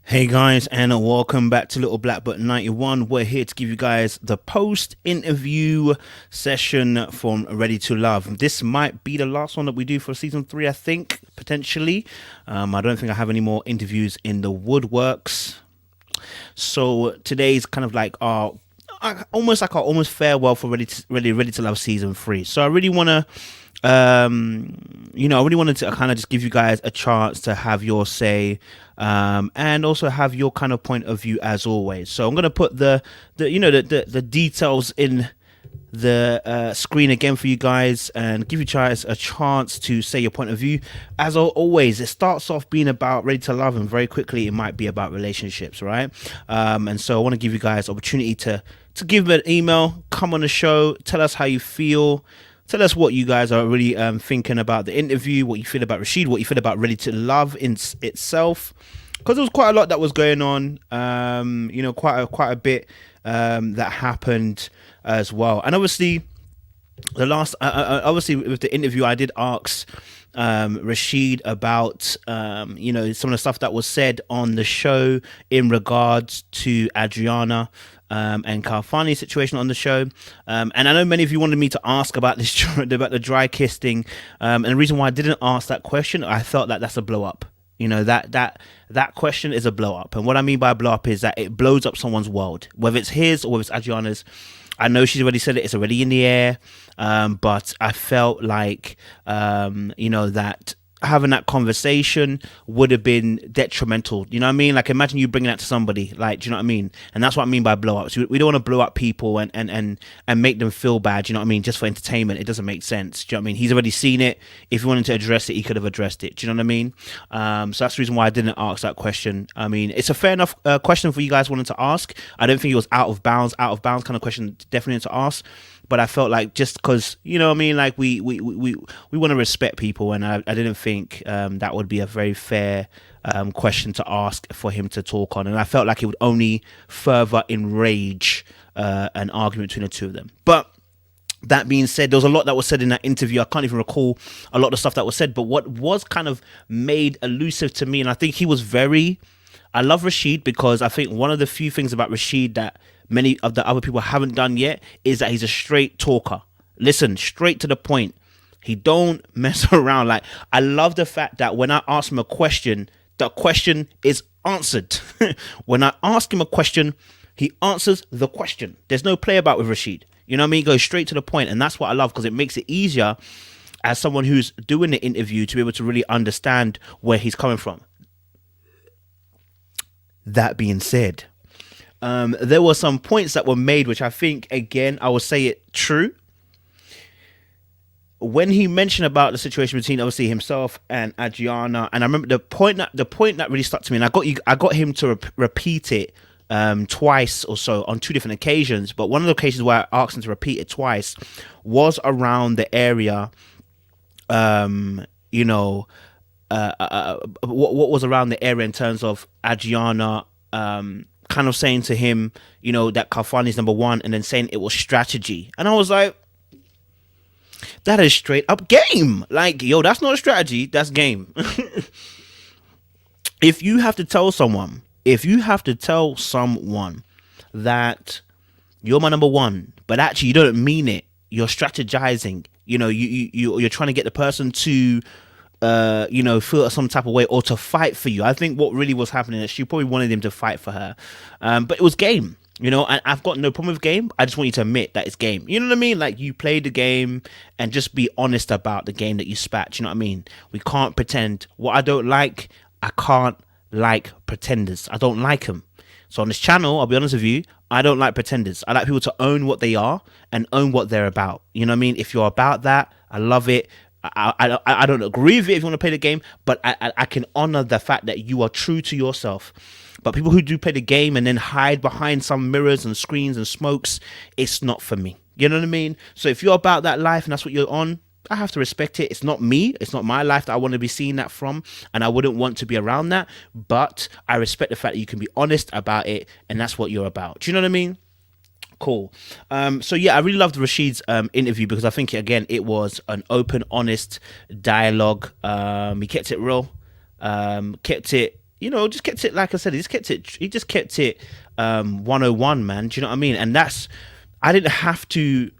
Hey guys, and welcome back to Little Black But 91. We're here to give you guys the post-interview session from Ready to Love. This might be the last one that we do for season 3, I think, potentially. I don't think I have any more interviews in the woodworks. So today's kind of like our almost farewell for Ready to Love season 3. So I really want to I really wanted to kind of just give you guys a chance to have your say, and also have your kind of point of view as always. So I'm going to put the details in the screen again for you guys and give you guys a chance to say your point of view. As always, it starts off being about Ready to Love, and very quickly it might be about relationships, right? And so I want to give you guys opportunity to give me an email, come on the show, tell us how you feel. Tell us what you guys are really thinking about the interview, what you feel about Rashid, what you feel about Ready to Love in itself. Because there was quite a lot that was going on, quite a bit that happened as well. And obviously, obviously with the interview, I did ask Rashid about some of the stuff that was said on the show in regards to Adriana and Kalfani's situation on the show, and I know many of you wanted me to ask about this about the dry kiss thing, and the reason why I didn't ask that question, I felt that that's a blow up. That question is a blow up, and what I mean by blow up is that it blows up someone's world, whether it's his or whether it's Adriana's. I know she's already said it's already in the air, but I felt like that having that conversation would have been detrimental. You know what I mean? Like, imagine you bringing that to somebody. Like, do you know what I mean? And that's what I mean by blow ups. We don't want to blow up people and make them feel bad. You know what I mean? Just for entertainment. It doesn't make sense. Do you know what I mean? He's already seen it. If he wanted to address it, he could have addressed it. Do you know what I mean? So that's the reason why I didn't ask that question. I mean, it's a fair enough question for you guys wanting to ask. I don't think it was out of bounds kind of question, definitely to ask. But I felt like, just because, you know what I mean, like we want to respect people, and I didn't think that would be a very fair question to ask for him to talk on, and I felt like it would only further enrage an argument between the two of them. But that being said, there was a lot that was said in that interview. I can't even recall a lot of the stuff that was said, but what was kind of made elusive to me, and I think he was I love Rashid, because I think one of the few things about Rashid that many of the other people haven't done yet is that he's a straight talker. Listen, straight to the point. He don't mess around. Like, I love the fact that when I ask him a question, the question is answered. When I ask him a question, he answers the question. There's no play about with Rashid. You know what I mean? He goes straight to the point, and that's what I love, because it makes it easier as someone who's doing the interview to be able to really understand where he's coming from. That being said, there were some points that were made, which I think, again, I will say it true. When he mentioned about the situation between obviously himself and Adriana, and I remember the point that really stuck to me, and I got him to repeat it twice or so on 2 different occasions. But one of the occasions where I asked him to repeat it twice was around the area, what was around the area in terms of Adriana kind of saying to him, that Kalfani's number one, and then saying it was strategy. And I was like, that is straight up game. Like, yo, that's not a strategy, that's game. If you have to tell someone that you're my number one, but actually you don't mean it, you're strategizing, you're trying to get the person to feel some type of way, or to fight for you. I think what really was happening is she probably wanted him to fight for her, but it was game. And I've got no problem with game. I just want you to admit that it's game. You know what I mean? Like, you play the game and just be honest about the game that you spat. You know what I mean? We can't pretend. What I don't like, I can't like pretenders. I don't like them. So on this channel, I'll be honest with you, I don't like pretenders. I like people to own what they are and own what they're about. You know what I mean? If you're about that, I love it. I don't agree with it if you want to play the game, but I can honor the fact that you are true to yourself. But people who do play the game and then hide behind some mirrors and screens and smokes, it's not for me. You know what I mean? So if you're about that life and that's what you're on, I have to respect it. It's not me. It's not my life that I want to be seeing that from, and I wouldn't want to be around that. But I respect the fact that you can be honest about it, and that's what you're about. Do you know what I mean? Cool. So yeah, I really loved Rashid's interview, because I think, again, it was an open, honest dialogue. He kept it real, kept it just kept it, like I said, he just kept it 101, man. Do you know what I mean? And that's, I didn't have to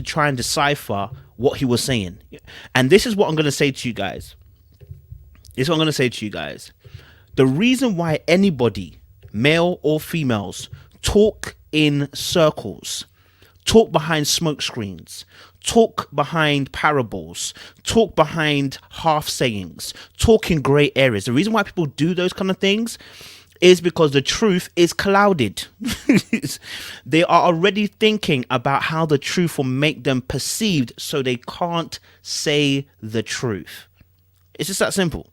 try and decipher what he was saying. And this is what I'm going to say to you guys. The reason why anybody, male or females, talk in circles, talk behind smoke screens, talk behind parables, talk behind half sayings, talk in grey areas. The reason why people do those kind of things is because the truth is clouded. They are already thinking about how the truth will make them perceived, so they can't say the truth. It's just that simple.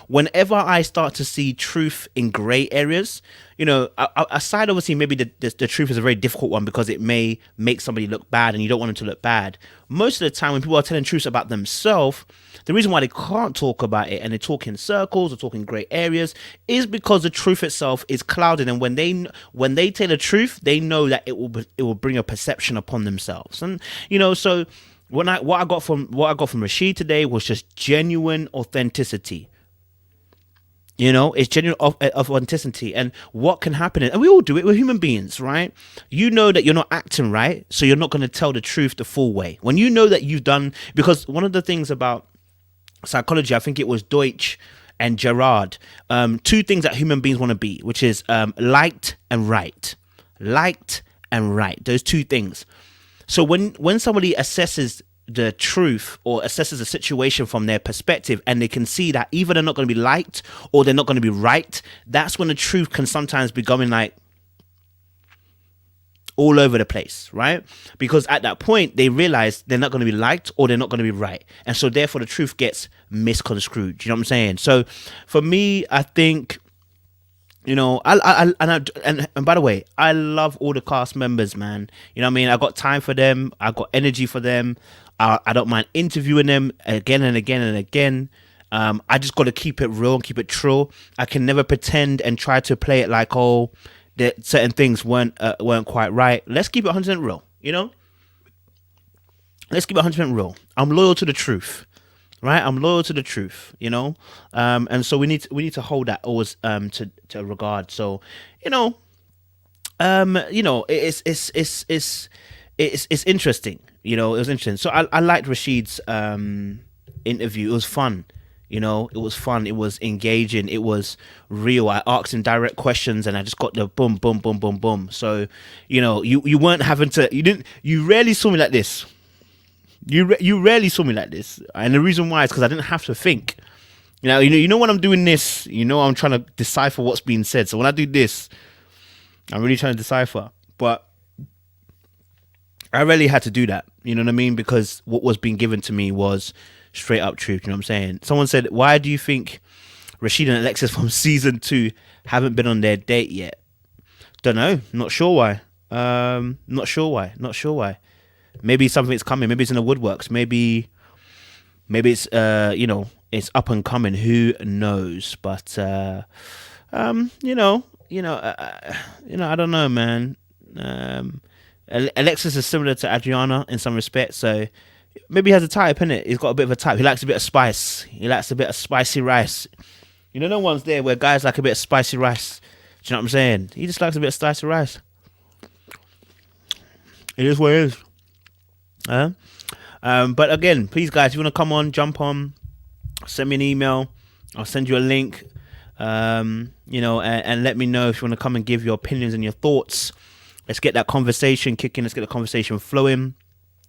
Whenever I start to see truth in grey areas, aside obviously maybe the truth is a very difficult one because it may make somebody look bad and you don't want them to look bad. Most of the time when people are telling truths about themselves, the reason why they can't talk about it and they talk in circles or talk in grey areas is because the truth itself is clouded. And when they tell the truth, they know that it will bring a perception upon themselves. And so what I got from Rashid today was just genuine authenticity. It's genuine authenticity. And what can happen and we all do it, we're human beings, right? You know that you're not acting right, so you're not going to tell the truth the full way. When you know that you've done, because one of the things about psychology, I think it was Deutsch and Gerard, two things that human beings want to be, which is liked and right. Those two things. So when somebody assesses the truth or assesses a situation from their perspective and they can see that either they're not going to be liked or they're not going to be right, that's when the truth can sometimes be going like all over the place, right? Because at that point they realize they're not going to be liked or they're not going to be right, and so therefore the truth gets misconstrued. You know what I'm saying? So for me, I think, and by the way, I love all the cast members, man. You know what I mean? I got time for them. I got energy for them. I don't mind interviewing them again and again and again. I just got to keep it real and keep it true. I can never pretend and try to play it like, oh, that certain things weren't quite right. Let's keep it 100% real, Let's keep it 100% real. I'm loyal to the truth, right? I'm loyal to the truth, and so we need to hold that always to regard. So, it's interesting. It was interesting. So I liked Rashid's interview. It was fun. It was fun. It was engaging. It was real. I asked him direct questions and I just got the boom, boom, boom, boom, boom. So, you weren't having to, you rarely saw me like this. You rarely saw me like this. And the reason why is because I didn't have to think. When I'm doing this, I'm trying to decipher what's being said. So when I do this, I'm really trying to decipher. But I rarely had to do that. You know what I mean? Because what was being given to me was straight up truth. You know what I'm saying? Someone said, why do you think Rashid and Alexis from season 2 haven't been on their date yet? Don't know. Not sure why. Not sure why. Maybe something's coming. Maybe it's in the woodworks. Maybe it's it's up and coming. Who knows? But I don't know, man. Alexis is similar to Adriana in some respects, so maybe he has a type, innit? He's got a bit of a type. He likes a bit of spice. He likes a bit of spicy rice. No one's there where guys like a bit of spicy rice. Do you know what I'm saying? He just likes a bit of spicy rice. It is what it is. But again, please guys, if you want to come on, jump on, send me an email. I'll send you a link. And let me know if you want to come and give your opinions and your thoughts. Let's get that conversation kicking. Let's get the conversation flowing.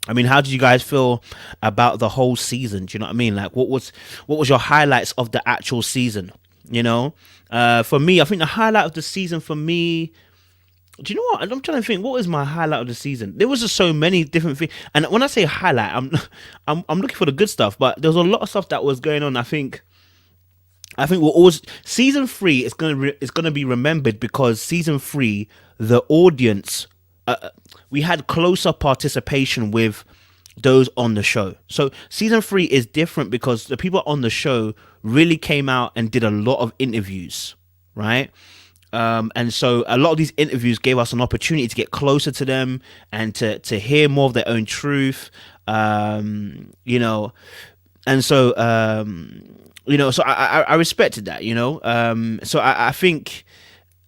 I mean, how did you guys feel about the whole season? Do you know what I mean? Like, what was your highlights of the actual season? For me, I think the highlight of the season for me, do you know what? I'm trying to think. What was my highlight of the season? There was just so many different things. And when I say highlight, I'm looking for the good stuff. But there's a lot of stuff that was going on. I think we're always season 3 is gonna be remembered because season 3, the audience, we had closer participation with those on the show. So season 3 is different because the people on the show really came out and did a lot of interviews, right? And so a lot of these interviews gave us an opportunity to get closer to them and to hear more of their own truth. and so so I respected that, so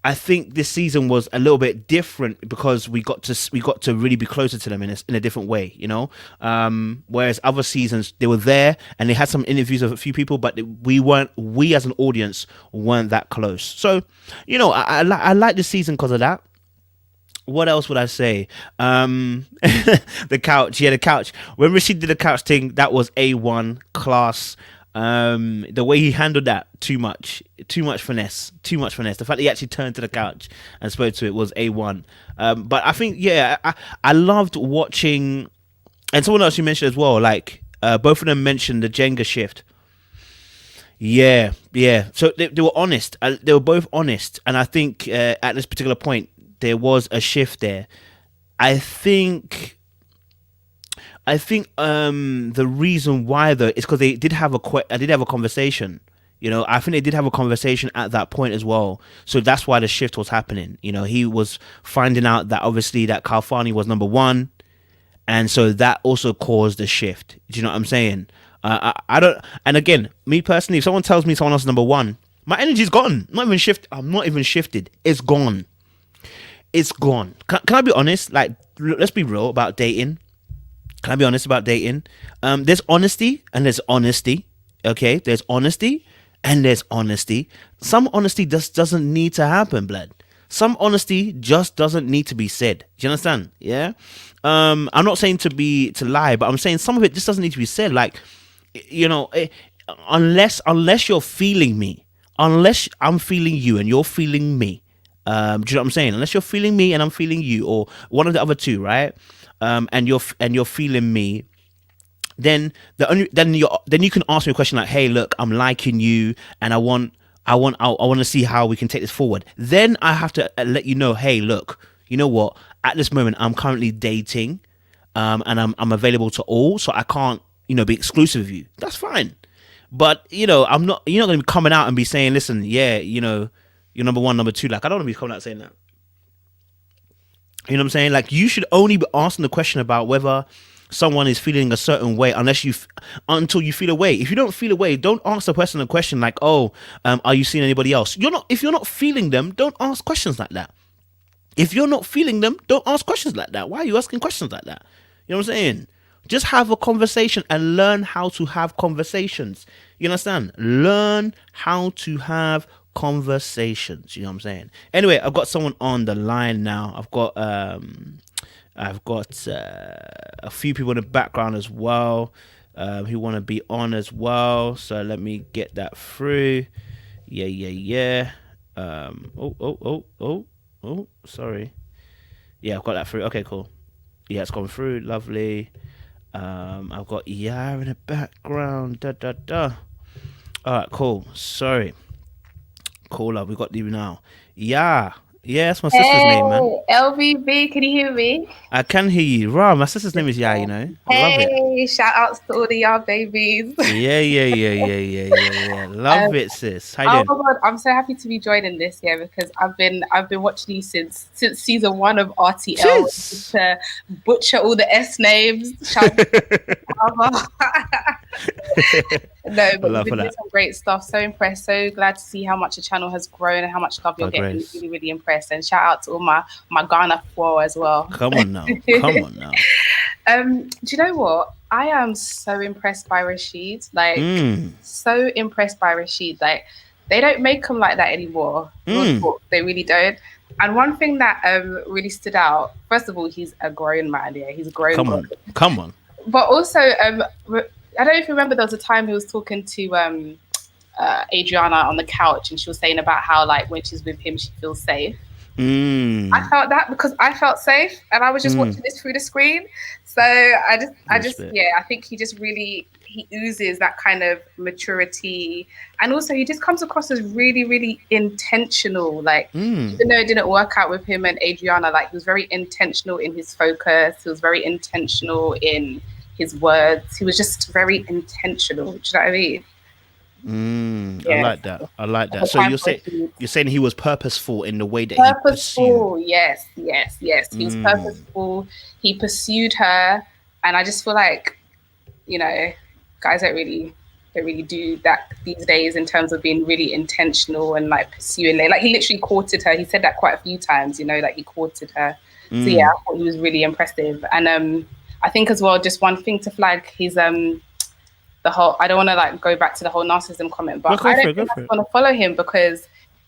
I think this season was a little bit different because we got to really be closer to them in a different way, whereas other seasons they were there and they had some interviews of a few people, but we as an audience weren't that close. So I like this season because of that. What else would I say? The couch. Yeah, the couch. When Rashid did the couch thing, that was A1 class. The way he handled that, too much finesse, too much finesse. The fact that he actually turned to the couch and spoke to it was A1. But I think, yeah, I loved watching, and someone else you mentioned as well, like, both of them mentioned the Jenga shift. Yeah, yeah. So they were honest. They were both honest, and I think at this particular point there was a shift there. I think the reason why though is because they did have I did have a conversation. I think they did have a conversation at that point as well. So that's why the shift was happening. He was finding out that obviously that Kalfani was number one, and so that also caused the shift. Do you know what I'm saying? I don't. And again, me personally, if someone tells me someone else is number one, my energy's gone. I'm not even shifted. It's gone. It's gone. Can I be honest? Like, let's be real about dating. Can I be honest about dating? There's honesty and there's honesty. Okay, there's honesty and there's honesty. Some honesty just doesn't need to happen, blood. Some honesty just doesn't need to be said. Do you understand? Yeah. I'm not saying to lie, but I'm saying some of it just doesn't need to be said. Like, unless you're feeling me, unless I'm feeling you and you're feeling me. Do you know what I'm saying? Unless you're feeling me and I'm feeling you, or one of the other two, right? And you're feeling me, then you can ask me a question like, hey, look, I'm liking you, and I want to see how we can take this forward. Then I have to let you know, hey, look, you know what? At this moment, I'm currently dating, and I'm available to all, so I can't be exclusive with you. That's fine, but I'm not. You're not going to be coming out and be saying, listen, yeah, you're number one, number two. Like, I don't want to be coming out saying that. You know what I'm saying? Like, you should only be asking the question about whether someone is feeling a certain way until you feel a way. If you don't feel a way, don't ask the person a question like, oh, are you seeing anybody else? If you're not feeling them, don't ask questions like that. If you're not feeling them, don't ask questions like that. Why are you asking questions like that? You know what I'm saying? Just have a conversation and learn how to have conversations. You understand? Learn how to have conversations. You know what I'm saying? Anyway, I've got someone on the line now. I've got a few people in the background as well, who want to be on as well. So let me get that through. Yeah. Sorry. Yeah, I've got that through. Okay, cool. Yeah, it's gone through. Lovely. I've got Yara in the background. All right, cool. Sorry. Cool, love. We got you now. Yeah. Yeah, that's my sister's name, man. LVB, can you hear me? I can hear you. Right, my sister's name is Ya, I love it. Hey, shout outs to all the y'all babies. Yeah. Love it, sis. How you Oh doing? my god, I'm so happy to be joining this because I've been watching you since season one of RTL Sis. to butcher all the S names. No, I but you've love been for doing that. some great stuff. So impressed. So glad to see how much the channel has grown and how much love you're By getting. grace. Really, really impressed. And shout out to all my Ghana four as well. Come on now. Come on now. Do you know what? I am so impressed by Rashid. Like, Mm. so impressed by Rashid. Like, they don't make him like that anymore. They really don't. And one thing that really stood out, first of all, he's a grown man. Yeah, he's a grown Come man. on. Come on. But also, I don't know if you remember, there was a time he was talking to Adriana on the couch, and she was saying about how, like, when she's with him, she feels safe. I felt that because I felt safe and I was just watching this through the screen. So I think he just really, he oozes that kind of maturity. And also he just comes across as really, really intentional. Like, even though it didn't work out with him and Adriana, like, he was very intentional in his focus. He was very intentional in his words. He was just very intentional. Do you know what I mean? I Yeah. like that. So you're saying he was purposeful in the way that he pursued. Purposeful, yes. He was purposeful. He pursued her, and I just feel like, you know, guys don't really do that these days in terms of being really intentional and like pursuing it. Like he literally courted her. He said that quite a few times, you know, like he courted her. So yeah, I thought he was really impressive. And I think as well, just one thing to flag, he's the whole, I don't want to like go back to the whole narcissism comment, but I don't think I want to follow him because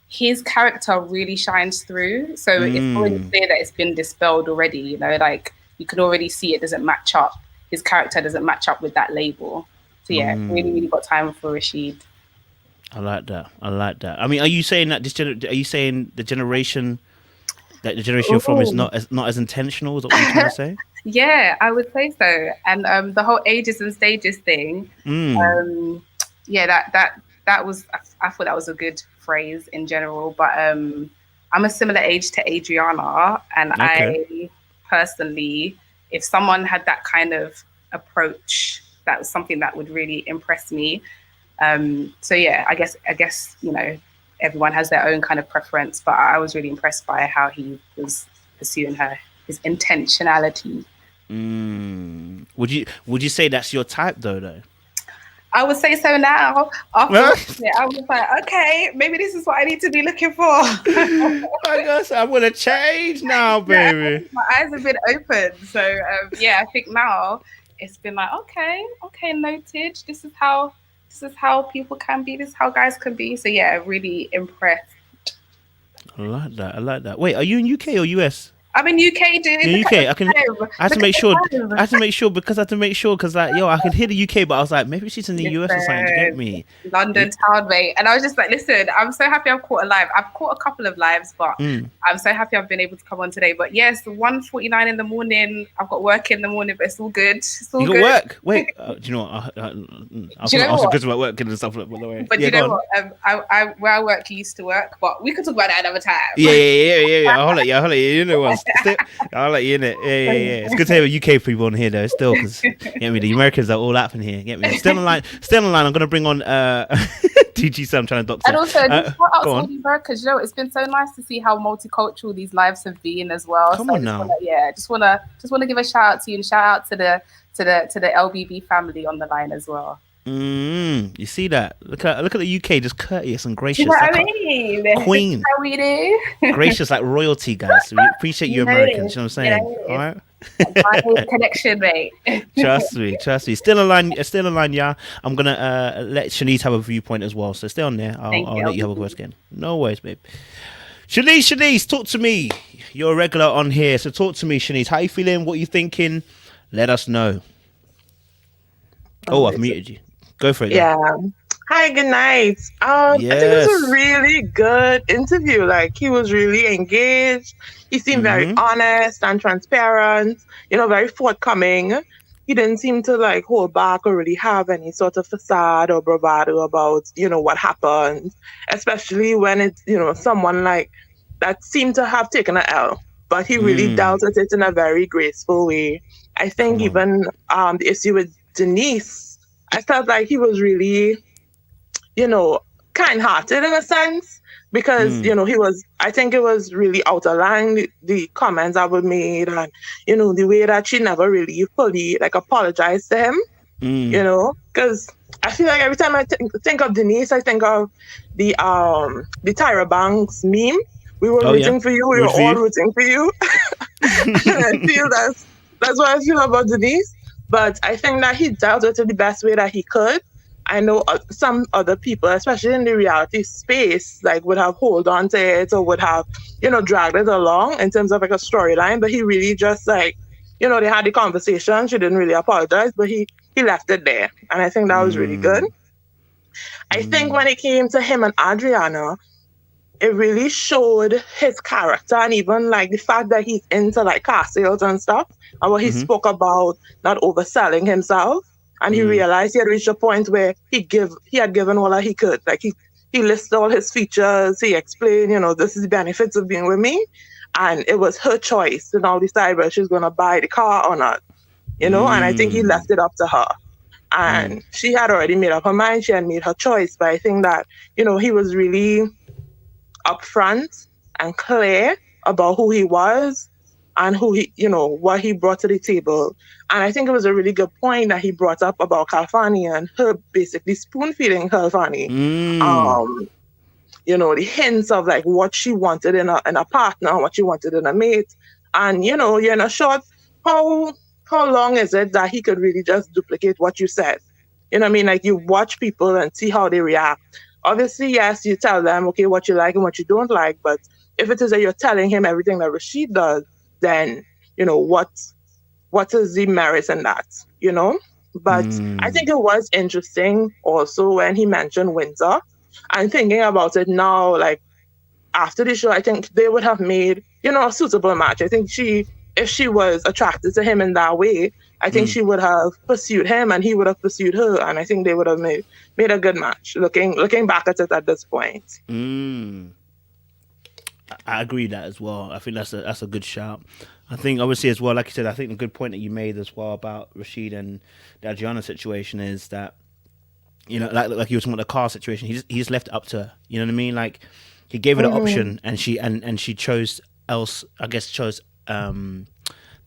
his character really shines through. So it's already clear that it's been dispelled already, you know, like you can already see it doesn't match up. His character doesn't match up with that label. So yeah, really, really got time for Rashid. I like that. I mean, are you saying that are you saying the generation you're from is not as intentional? Is that what you're trying to say? Yeah, I would say so. And the whole ages and stages thing. Yeah, that was. I thought that was a good phrase in general. But I'm a similar age to Adriana, and I personally, if someone had that kind of approach, that was something that would really impress me. So yeah, I guess you know, everyone has their own kind of preference, but I was really impressed by how he was pursuing her, his intentionality. Would you say that's your type though? I would say so now. After it, I was like, okay, maybe this is what I need to be looking for. I guess I want to change now, baby. Yeah, my eyes have been open. So yeah, I think now it's been like, okay, noted. This is how people can be. This is how guys can be. So yeah, really impressed. I like that. Wait, are you in UK or US? I'm in UK, dude. In UK, I had to make sure because like, yo, I could hear the UK, but I was like, maybe she's in the US or something. To get me, London town, mate. And I was just like, listen, I'm so happy I've caught a live. I've caught a couple of lives, but I'm so happy I've been able to come on today. But yes, 1:49 in the morning. I've got work in the morning, but it's all good. It's all good. You got work? Wait, do you know what? I was going to ask a question about work and stuff like that. But yeah, you know what? I where I work, you used to work, but we could talk about that another time. Yeah. I'll let you. You know what? I'll let you in it. Yeah. It's good to have UK people on here though. Still, because get me, the Americans are all up in here. Get me. Still online. I'm gonna bring on TG. So I'm trying to doctor. And also, just shout out to all the Americans. You know, it's been so nice to see how multicultural these lives have been as well. Come on now. Just wanna give a shout out to you and shout out to the LBB family on the line as well. You see that? Look at the UK, just courteous and gracious. You know what I mean? Queen. How we do. Gracious like royalty, guys. We appreciate you Americans. You know what I'm saying? All right. My connection, mate. Trust me. Still in line, yeah. I'm gonna let Shanice have a viewpoint as well. So stay on there. I'll let you have a voice again. No worries, babe. Shanice, talk to me. You're a regular on here, so talk to me, Shanice. How you feeling? What you thinking? Let us know. Oh, I've muted you. Go for it. Yeah. Hi, good night. Yes. I think it was a really good interview. Like, he was really engaged. He seemed very honest and transparent, you know, very forthcoming. He didn't seem to like hold back or really have any sort of facade or bravado about, you know, what happened, especially when it's, you know, someone like that seemed to have taken an L, but he really dealt with it in a very graceful way. I think even the issue with Denise, I felt like he was really, you know, kind-hearted in a sense because, you know, I think it was really out of line, the comments that were made and, you know, the way that she never really fully, like, apologized to him, you know, because I feel like every time I think of Denise, I think of the Tyra Banks meme. We were rooting for you. We were all rooting for you. And I feel that's what I feel about Denise. But I think that he dealt with it the best way that he could. I know some other people, especially in the reality space, like would have hold on to it or would have, you know, dragged it along in terms of like a storyline. But he really just like, you know, they had the conversation. She didn't really apologize, but he left it there. And I think that was really good. I think when it came to him and Adriana, it really showed his character and even like the fact that he's into like car sales and stuff and what he spoke about not overselling himself. And he realized he had reached a point where he had given all that he could. Like he listed all his features. He explained, you know, this is the benefits of being with me. And it was her choice to now decide whether she's going to buy the car or not, you know? And I think he left it up to her. And she had already made up her mind. She had made her choice. But I think that, you know, he was really upfront and clear about who he was and who he, what he brought to the table. And I think it was a really good point that he brought up about Kalfani and her basically spoon feeding Kalfani. The hints of like what she wanted in a partner, what she wanted in a mate. And, you're not sure how long is it that he could really just duplicate what you said. You know what I mean? Like, you watch people and see how they react. Obviously, yes, you tell them, okay, what you like and what you don't like. But if it is that you're telling him everything that Rashid does, then, what is the merit in that, But I think it was interesting also when he mentioned Windsor. And thinking about it now, like, after the show, I think they would have made, a suitable match. I think if she was attracted to him in that way, I think she would have pursued him and he would have pursued her. And I think they would have made a good match, looking back at it at this point. I agree with that as well. I think that's a good shout. I think obviously as well, like you said, I think the good point that you made as well about Rashid and the Adriana situation is that, like you were talking about the car situation, he just left it up to her. You know what I mean? Like, he gave her the option and she chose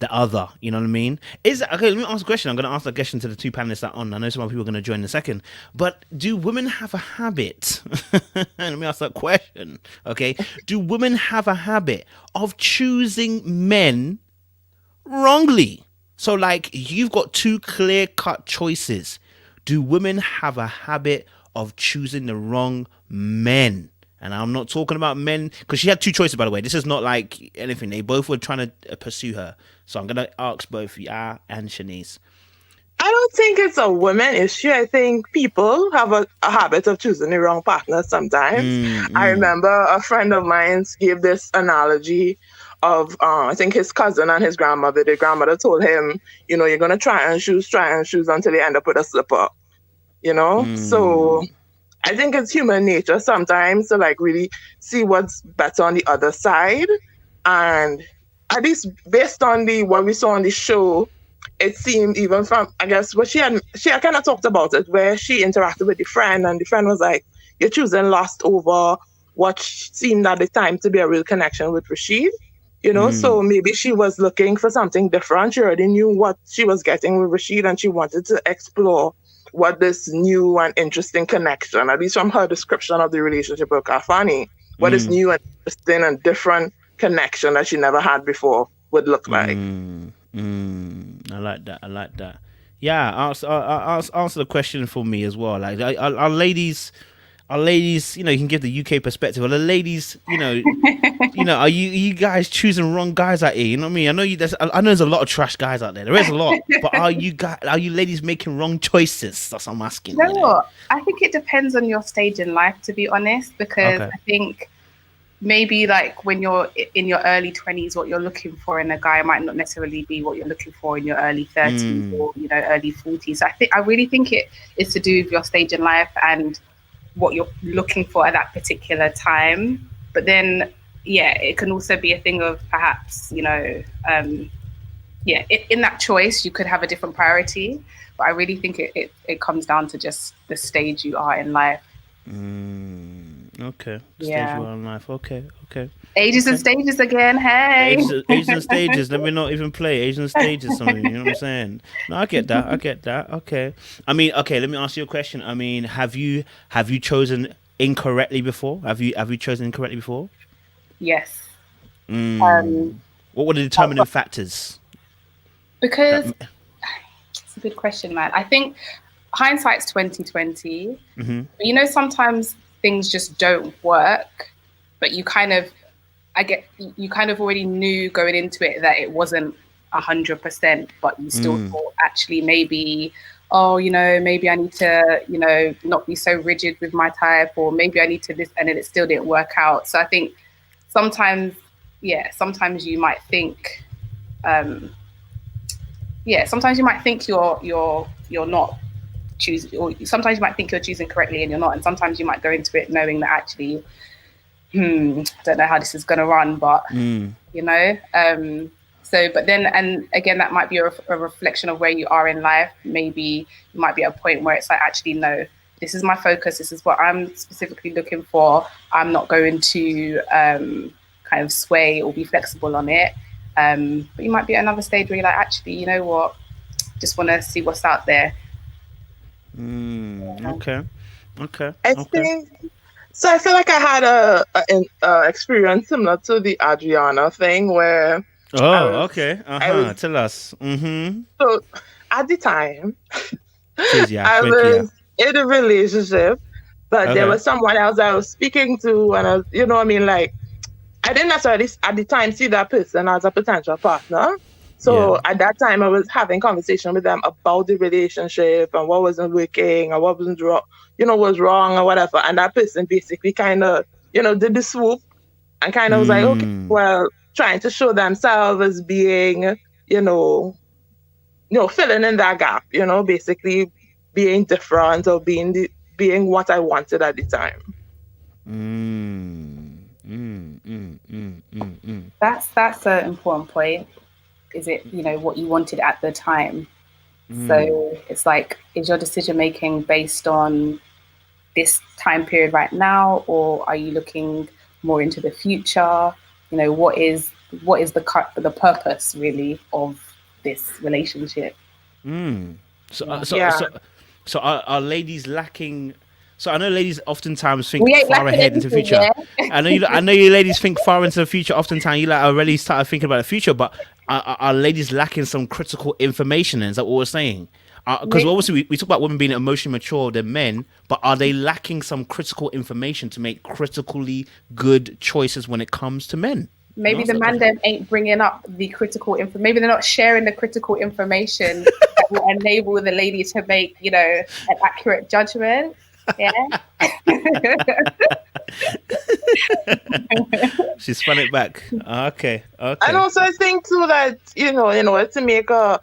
the other, you know what I mean? Okay, let me ask a question. I'm going to ask a question to the two panelists that are on. I know some other people are going to join in a second. But do women have a habit? Let me ask that question, okay? Do women have a habit of choosing men wrongly? So, like, you've got two clear-cut choices. Do women have a habit of choosing the wrong men? And I'm not talking about men, because she had two choices, by the way. This is not like anything. They both were trying to pursue her. So I'm going to ask both Ya and Shanice. I don't think it's a women issue. I think people have a habit of choosing the wrong partner sometimes. I remember a friend of mine gave this analogy of, I think his cousin and his grandmother. The grandmother told him, you're going to try and choose until you end up with a slipper. So I think it's human nature sometimes to like really see what's better on the other side. And at least based on what we saw on the show, it seemed, even from, I guess, what she had kind of talked about it, where she interacted with the friend and the friend was like, you're choosing lust over what seemed at the time to be a real connection with Rashid. So maybe she was looking for something different. She already knew what she was getting with Rashid and she wanted to explore what this new and interesting connection, at least from her description of the relationship with Kafani, what this new and interesting and different connection that she never had before would look like. I like that. Yeah, answer the question for me as well. Like, our ladies, you can give the UK perspective. Are the ladies, are you guys choosing wrong guys out here? You know what I mean? I know there's a lot of trash guys out there. There is a lot, but are you ladies making wrong choices? That's what I'm asking. No, I think it depends on your stage in life, to be honest, because I think maybe like when you're in your early 20s, what you're looking for in a guy might not necessarily be what you're looking for in your early 30s or early 40s. So I really think it is to do with your stage in life and what you're looking for at that particular time. But then it can also be a thing of perhaps in that choice you could have a different priority, but I really think it comes down to just the stage you are in life. Okay. Stage you are in life. Okay. Ages and stages again. Hey, ages and stages. Let me not even play Asian stages. Something. You know what I'm saying? No, I get that. Okay. I mean, okay. Let me ask you a question. I mean, have you chosen incorrectly before? Have you chosen incorrectly before? Yes. What were the determining factors? Because it's a good question, man. I think hindsight's 2020. But sometimes things just don't work, but you kind of already knew going into it that it wasn't 100%, but you still thought actually maybe, maybe I need to, not be so rigid with my type, or maybe I need to this, and then it still didn't work out. So I think sometimes you might think, sometimes you might think you're not choosing, or sometimes you might think you're choosing correctly and you're not, and sometimes you might go into it knowing that actually, I don't know how this is going to run, but so, but then, and again, that might be a reflection of where you are in life. Maybe you might be at a point where it's like, actually, no, this is my focus. This is what I'm specifically looking for. I'm not going to kind of sway or be flexible on it. But you might be at another stage where you're like, actually, you know what? Just want to see what's out there. Okay. Okay. I Okay. think so. I feel like I had a experience similar to the Adriana thing where I Oh, was okay. I Uh-huh. was Tell us. Mm-hmm. so at the time Cheers, yeah. I Thank you. Yeah. was in a relationship, but there Okay. was someone else I was speaking to, and you know what I mean, like I didn't necessarily at the time see that person as a potential partner. Yeah. So at that time, I was having conversation with them about the relationship and what wasn't working and what wasn't wrong, was wrong or whatever. And that person basically kind of, did the swoop and kind of was like, okay, Mm. well, trying to show themselves as being, you know, filling in that gap, basically being different or being what I wanted at the time. Mm. Mm. Mm. Mm. Mm. Mm. That's an important point. Is it, what you wanted at the time? Mm. So it's like, is your decision making based on this time period right now, or are you looking more into the future? What is the purpose really of this relationship? Mm. So, Yeah. Yeah. are ladies lacking? So I know ladies oftentimes think We ain't far lacking ahead into the anything, future. yeah. I know you ladies think far into the future. Oftentimes you like already started thinking about the future, but are ladies lacking some critical information? Is that what we're saying? Because obviously we talk about women being emotionally mature than men, but are they lacking some critical information to make critically good choices when it comes to men? Maybe Ask the that man question. them ain't bringing up the critical info. Maybe they're not sharing the critical information that will enable the lady to make, an accurate judgment. Yeah. She spun it back. Okay, And okay. also, I think too that to make a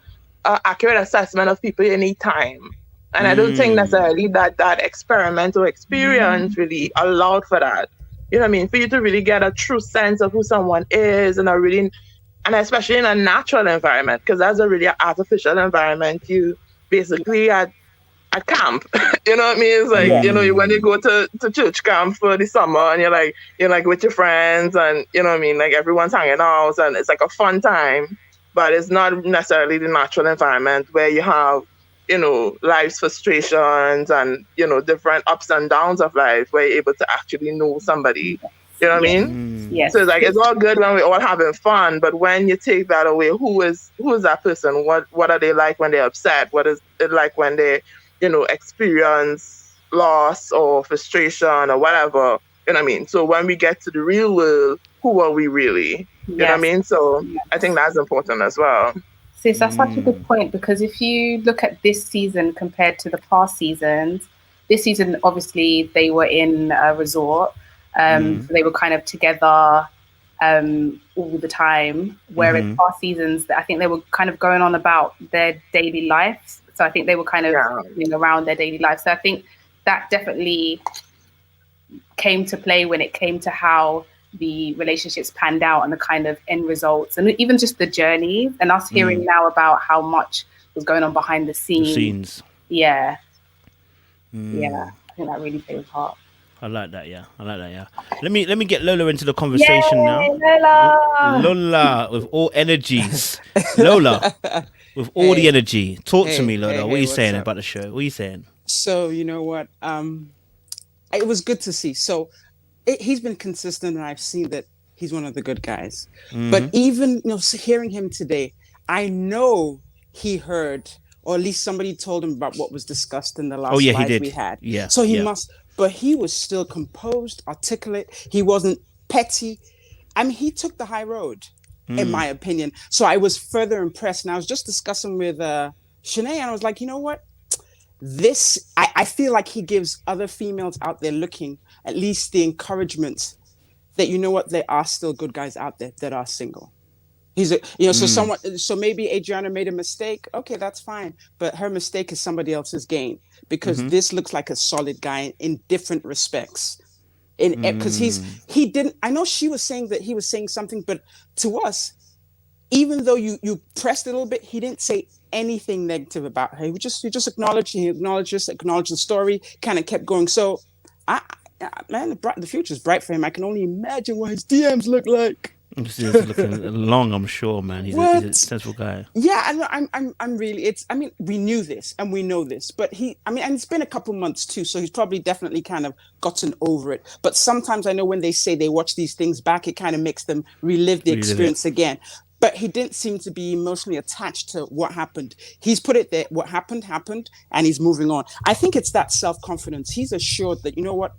accurate assessment of people, you need time. And I don't think Mm. necessarily that experimental experience really allowed for that. You know what I mean? For you to really get a true sense of who someone is, and especially in a natural environment, because that's a really artificial environment. You basically at camp. You know what I mean? It's like, Yeah. when you Mm. go to church camp for the summer and you're like with your friends and you know what I mean, like everyone's hanging out and it's like a fun time. But it's not necessarily the natural environment where you have, life's frustrations and, different ups and downs of life where you're able to actually know somebody. You know what I Yes. mean? Mm. So Yes. it's like it's all good when we're all having fun, but when you take that away, who is that person? What are they like when they're upset? What is it like when they, experience loss or frustration or whatever? You know what I mean? So when we get to the real world, who are we really? You know what I Yes. mean? So I think that's important as well. Sis, that's such a good Mm. point, because if you look at this season compared to the past seasons, this season obviously they were in a resort, Mm. so they were kind of together all the time. Whereas Mm-hmm. past seasons, I think they were kind of going on about their daily lives. So I think they were kind of Yeah. going around their daily life. So I think that definitely came to play when it came to how the relationships panned out and the kind of end results and even just the journey, and us hearing Mm. now about how much was going on behind the The scenes. scenes. Yeah, yeah, Mm. I think that really played a part. I like that. Yeah, I like that. Yeah. Let me get Lola into the conversation now. Yay, Lola! Lola with all energies. Lola with all the Hey, energy. Talk to me, hey, hey, Lola. What are hey, you what's saying up? about the show? What are you saying? So, you know what? It was good to see. So, he's been consistent, and I've seen that he's one of the good guys. But Mm-hmm. even, hearing him today, I know he heard, or at least somebody told him about what was discussed in the Oh last yeah, he live we did. had. Yeah, So he yeah. must, but he was still composed, articulate. He wasn't petty. I mean, he took the high road, in Mm. my opinion. So I was further impressed. And I was just discussing with Shanae, and I was like, you know what? I feel like he gives other females out there looking at least the encouragement that, you know what, there are still good guys out there that are single. Mm. So maybe Adriana made a mistake. Okay, that's fine. But her mistake is somebody else's gain, because Mm-hmm. this looks like a solid guy in different respects. Because Mm. he didn't, I know she was saying that he was saying something, but to us, even though you pressed it a little bit, he didn't say anything negative about her. He just acknowledged, acknowledged the story, kind of kept going. So man, the future's bright for him. I can only imagine what his DMs look like. This is looking long, I'm sure, man. He's a sensible guy. Yeah, I'm really. I mean, we knew this and we know this, but and it's been a couple months too, so he's probably definitely kind of gotten over it. But sometimes I know when they say they watch these things back, it kind of makes them relive the experience again. But he didn't seem to be emotionally attached to what happened. He's put it there. What happened, and he's moving on. I think it's that self-confidence. He's assured that, you know what,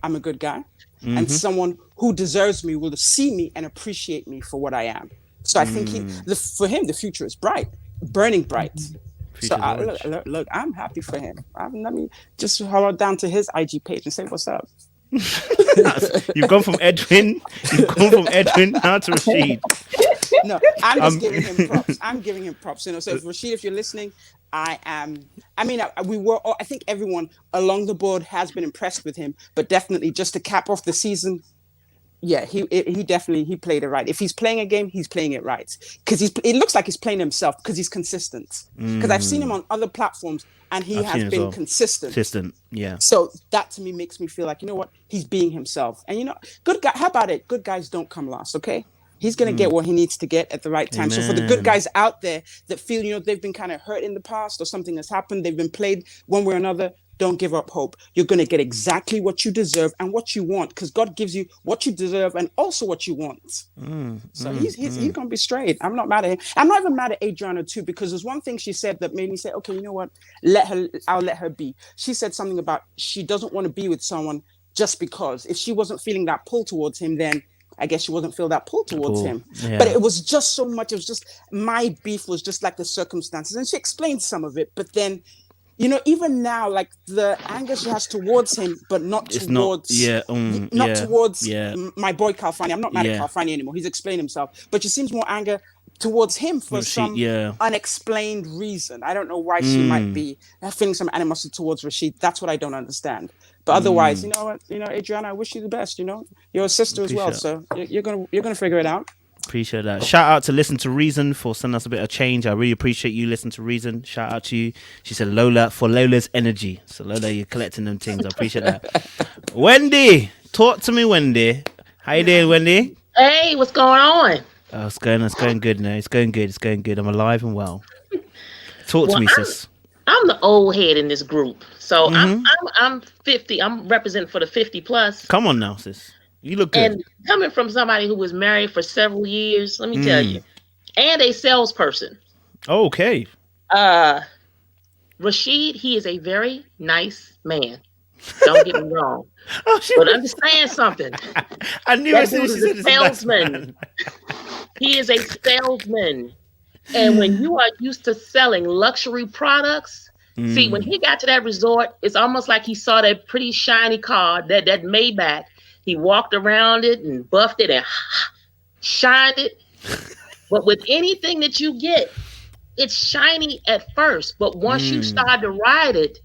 I'm a good guy. And someone who deserves me will see me and appreciate me for what I am. So I think for him, the future is bright, burning bright. So look, I'm happy for him. Let me just holler down to his IG page and say, what's up? You've gone from Edwin now to Rashid. No, I'm just giving him props. I'm giving him props. So if Rashid, if you're listening, I think everyone along the board has been impressed with him, but definitely just to cap off the season, yeah, he definitely played it right. If he's playing a game, he's playing it right, because it looks like he's playing himself because he's consistent. Because I've seen him on other platforms and he has been consistent. Yeah. So that to me makes me feel like, you know what, he's being himself. And good guy. How about it? Good guys don't come last. Okay. He's going to get what he needs to get at the right time. Amen. So for the good guys out there that feel, they've been kind of hurt in the past or something has happened, they've been played one way or another, don't give up hope. You're going to get exactly what you deserve and what you want, because God gives you what you deserve and also what you want. So he's going to be straight. I'm not mad at him. I'm not even mad at Adriana too, because there's one thing she said that made me say, okay, you know what? I'll let her be. She said something about she doesn't want to be with someone just because. If she wasn't feeling that pull towards him, then I guess she wasn't feel that pull towards him. Yeah. But it was just so much. It was just, my beef was just like the circumstances. And she explained some of it. But then, even now, like the anger she has towards him, but not towards my boy Calfani. I'm not mad at Calfani anymore. He's explained himself. But she seems more anger towards him for some unexplained reason. I don't know why she might be feeling some animosity towards Rashid. That's what I don't understand. But otherwise, you know what, Adriana, I wish you the best. You're a sister as well, so you're gonna figure it out. Appreciate that. Shout out to Listen to Reason for sending us a bit of change. I really appreciate you, Listen to Reason. Shout out to you. She said Lola for Lola's energy. So Lola, you're collecting them things. I appreciate that. Wendy, talk to me, Wendy. How you doing, Wendy? Hey, what's going on? Oh, it's going good now. It's going good. I'm alive and well. Talk to me, sis. I'm the old head in this group. So I'm 50. I'm representing for the 50 plus. Come on now, sis. You look good. And coming from somebody who was married for several years, let me tell you, and a salesperson. Okay. Rashid, he is a very nice man. Don't get me wrong. But understand something. I knew that dude is a salesman. He is a salesman. And when you are used to selling luxury products, see, when he got to that resort, it's almost like he saw that pretty shiny car, that Maybach. He walked around it and buffed it and shined it. But with anything that you get, it's shiny at first. But once you start to ride it,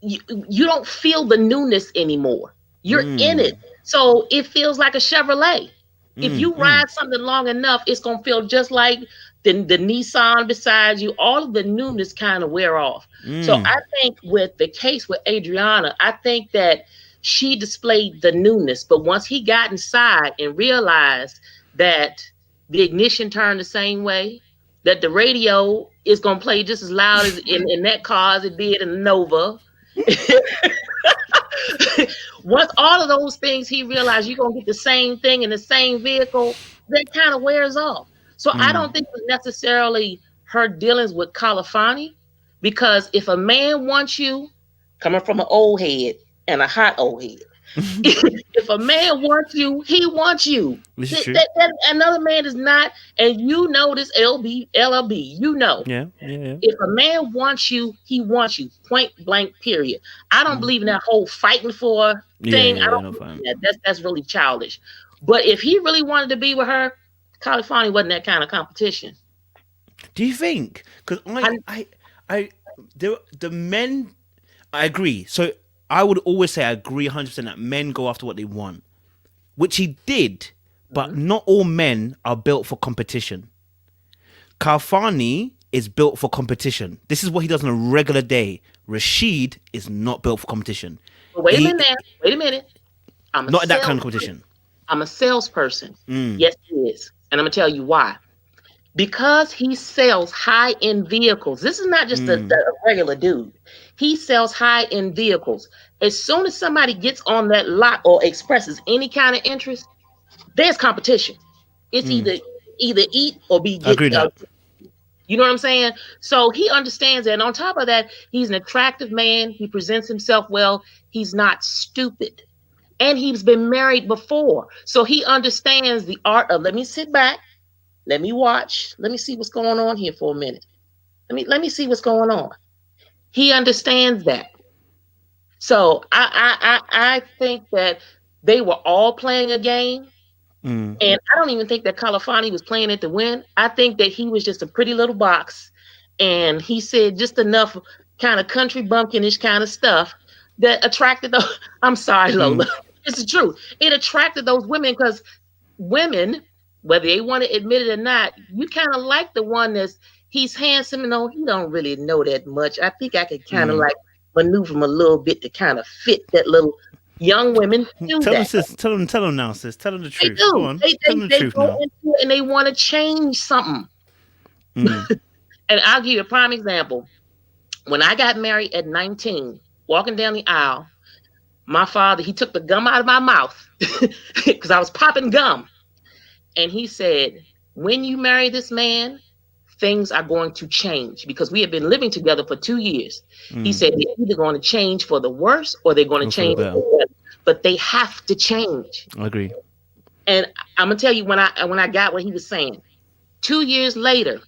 you don't feel the newness anymore. You're in it. So it feels like a Chevrolet. If you ride something long enough, it's going to feel just like the Nissan beside you. All of the newness kind of wear off. So I think with the case with Adriana, I think that she displayed the newness. But once he got inside and realized that the ignition turned the same way, that the radio is going to play just as loud as in that car as it did in the Nova. Once all of those things, he realized you're going to get the same thing in the same vehicle, that kind of wears off. So I don't think it was necessarily her dealings with Califani, because if a man wants you, coming from an old head and a hot old head, if a man wants you, he wants you. That another man is not, and you know this, LLB, Yeah. If a man wants you, he wants you. Point blank, period. I don't believe in that whole fighting for thing. I don't believe that. That's really childish. But if he really wanted to be with her, Califani wasn't that kind of competition. Do you think? Because the men, I agree. So I would always say I agree 100% that men go after what they want, which he did, but not all men are built for competition. Calfani is built for competition. This is what he does on a regular day. Rashid is not built for competition. Wait a minute. Not that kind of competition. I'm a salesperson. Mm. Yes, he is. And I'm going to tell you why. Because he sells high-end vehicles. This is not just a regular dude. He sells high-end vehicles. As soon as somebody gets on that lot or expresses any kind of interest, there's competition. It's either eat or be I get. agree that. You know what I'm saying? So he understands that. And on top of that, he's an attractive man. He presents himself well. He's not stupid. And he's been married before. So he understands the art of, let me sit back, let me watch, let me see what's going on here for a minute. Let me see what's going on. He understands that. So I think that they were all playing a game. And I don't even think that Califani was playing it to win. I think that he was just a pretty little box. And he said just enough kind of country bumpkinish kind of stuff that attracted those. I'm sorry, Lola. It's the truth. It attracted those women because women, whether they want to admit it or not, you kind of like the one he's handsome and he don't really know that much. I think I could kind of like maneuver him a little bit to kind of fit that little. Young women do Tell that. them, sis. Tell them now, sis. Tell them the truth. They do. Go on. Tell them the truth go now. into it and they want to change something. And I'll give you a prime example. When I got married at 19, walking down the aisle, my father, he took the gum out of my mouth because I was popping gum. And he said, when you marry this man, things are going to change because we have been living together for 2 years. He said they're either going to change for the worse or they're going to change for the better. But they have to change. I agree. And I'm gonna tell you when I got what he was saying. 2 years later,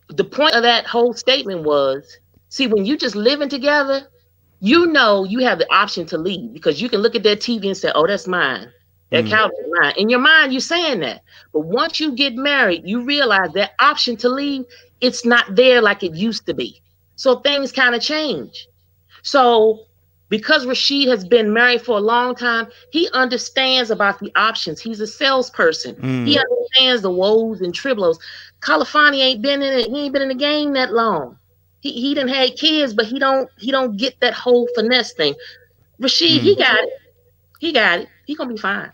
the point of that whole statement was, see, when you just living together, you know you have the option to leave because you can look at that TV and say, oh, that's mine. That couch is mine. In your mind, you're saying that. But once you get married, you realize that option to leave, it's not there like it used to be. So things kind of change. So because Rashid has been married for a long time, he understands about the options. He's a salesperson. He understands the woes and tribbles. Califani ain't been in it. He ain't been in the game that long. He done had kids, but he don't get that whole finesse thing. Rashid, he got it. He got it. He gonna be fine.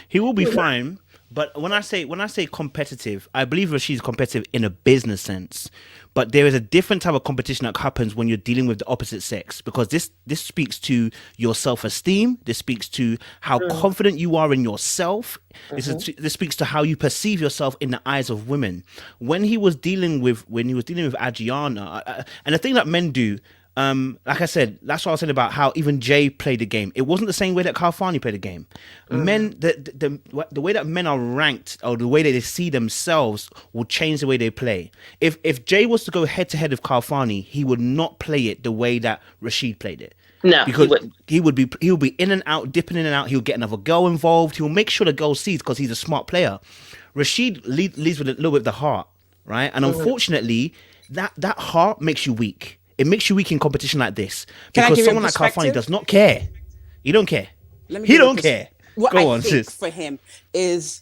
He will be fine. But when I say competitive, I believe Rashid's competitive in a business sense. But there is a different type of competition that happens when you're dealing with the opposite sex, because this speaks to your self-esteem. This speaks to how confident you are in yourself. This speaks to how you perceive yourself in the eyes of women. When he was dealing with Adriana, and the thing that men do. Like I said, that's what I was saying about how even Jay played the game. It wasn't the same way that Califani played the game. Men, the way that men are ranked or the way that they see themselves will change the way they play. If Jay was to go head to head with Califani, he would not play it the way that Rashid played it. No, because he would be in and out, dipping in and out. He'll get another girl involved. He'll make sure the girl sees because he's a smart player. Rashid leads with a little bit of the heart, right? And unfortunately, that heart makes you weak. It makes you weak in competition like this because someone like Califani does not care. He don't care. He don't care. What Go I on, think sis. for him is,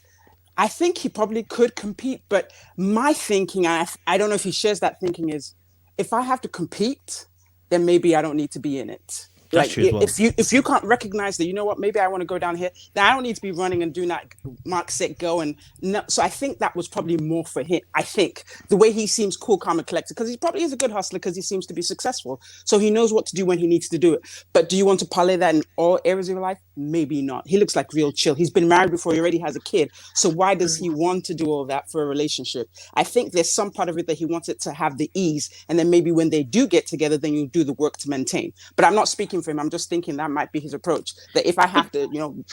I think he probably could compete, but my thinking, I don't know if he shares that thinking, is if I have to compete, then maybe I don't need to be in it. That's true as well. If you can't recognize that, you know what, maybe I want to go down here, then I don't need to be running and doing that mark, set, go. And no, so I think that was probably more for him. I think the way he seems cool, calm, and collected, because he probably is a good hustler because he seems to be successful. So he knows what to do when he needs to do it. But do you want to parlay that in all areas of your life? Maybe not. He looks like real chill. He's been married before. He already has a kid. So why does he want to do all that for a relationship? I think there's some part of it that he wants it to have the ease. And then maybe when they do get together, then you do the work to maintain. But I'm not speaking for him. I'm just thinking that might be his approach. That if I have to,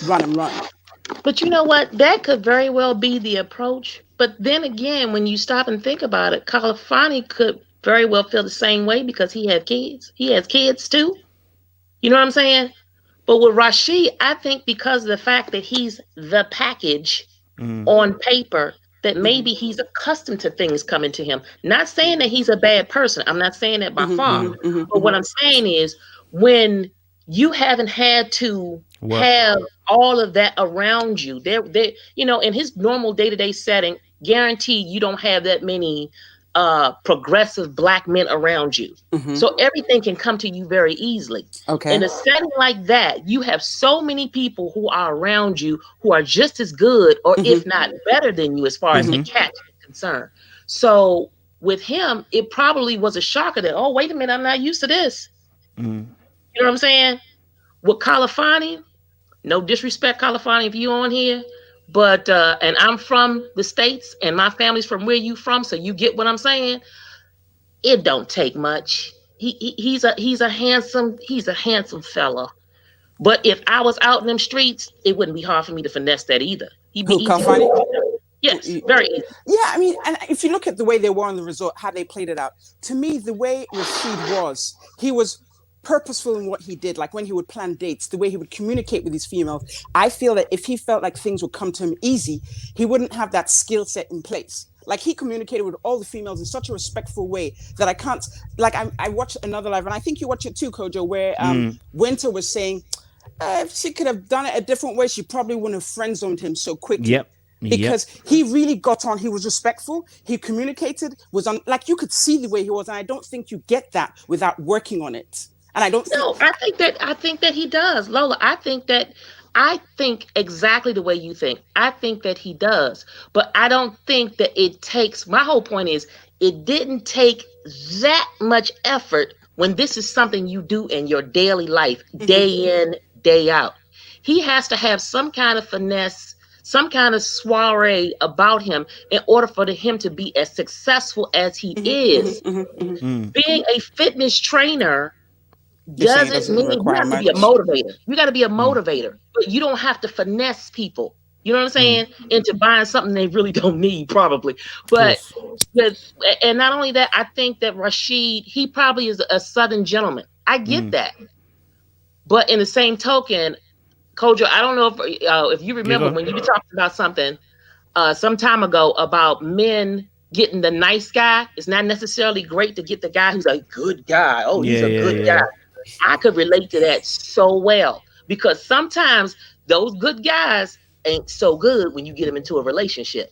run and run. But you know what? That could very well be the approach. But then again, when you stop and think about it, Califani could very well feel the same way because he had kids. He has kids too. You know what I'm saying? But with Rashid, I think because of the fact that he's the package on paper, that maybe he's accustomed to things coming to him. Not saying that he's a bad person. I'm not saying that by far. But what I'm saying is when you haven't had to have all of that around you, there, in his normal day-to-day setting, guaranteed you don't have that many progressive Black men around you. So everything can come to you very easily. Okay. In a setting like that, you have so many people who are around you who are just as good, or if not better than you, as far as the catch is concerned. So with him, it probably was a shocker that, oh, wait a minute, I'm not used to this. You know what I'm saying? With Kalafani, no disrespect, Kalafani, if you on here, but and I'm from the States and my family's from where you from, so you get what I'm saying. It don't take much. He's a handsome fella. But if I was out in them streets, it wouldn't be hard for me to finesse that either. He'd be easy. Kalafani? Yes, very easy. Yeah, I mean, and if you look at the way they were on the resort, how they played it out, to me, the way Rashid was, he was purposeful in what he did. Like when he would plan dates, the way he would communicate with these females. I feel that if he felt like things would come to him easy, he wouldn't have that skill set in place. Like he communicated with all the females in such a respectful way that I can't, like I watched another live, and I think you watch it too, Kojo, where Winter was saying, if she could have done it a different way, she probably wouldn't have friend zoned him so quickly. Because he really got on, he was respectful, he communicated, was on, like you could see the way he was, and I don't think you get that without working on it. And I don't I think that he does, Lola. I think exactly the way you think. I think that he does, but I don't think that it takes, my whole point is, it didn't take that much effort when this is something you do in your daily life, day in, day out. He has to have some kind of finesse, some kind of soiree about him in order for him to be as successful as he is. Being a fitness trainer doesn't mean you have to be a motivator. You got to be a motivator, but you don't have to finesse people. You know what I'm saying? Into buying something they really don't need, probably. But and not only that, I think that Rashid, he probably is a Southern gentleman. I get that, but in the same token, Kojo, I don't know if you remember when you were talking about something some time ago about men getting the nice guy. It's not necessarily great to get the guy who's a good guy. Oh, he's a good guy. I could relate to that so well, because sometimes those good guys ain't so good when you get them into a relationship.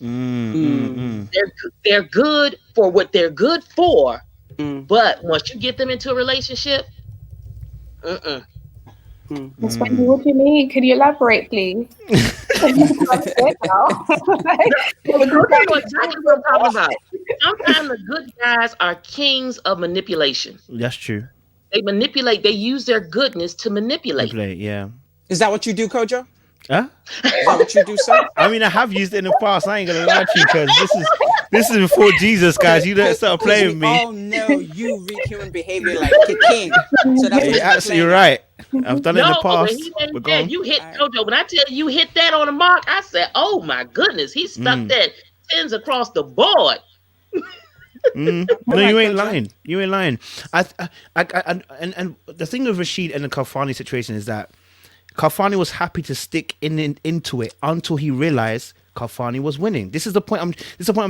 They're good for what they're good for, but once you get them into a relationship, Miss Wendy, what do you mean? Could you elaborate, please? Exactly what I'm talking about. Sometimes the good guys are kings of manipulation. That's true. They manipulate. They use their goodness to manipulate. Yeah. Is that what you do, Kojo? Huh? Is that what you do, sir? I mean, I have used it in the past. I ain't gonna lie to you, because this is before Jesus, guys. You don't start playing with me. Oh no, you read human behavior like a king. So that's You're absolutely right. I've done it in the past. You hit Kojo. When I tell you hit that on the mark, I said, "Oh my goodness, he stuck that tens across the board." No, you ain't lying. You ain't lying. And the thing with Rashid and the Kalfani situation is that Kalfani was happy to stick into it until he realized Kalfani was winning. This is the point I'm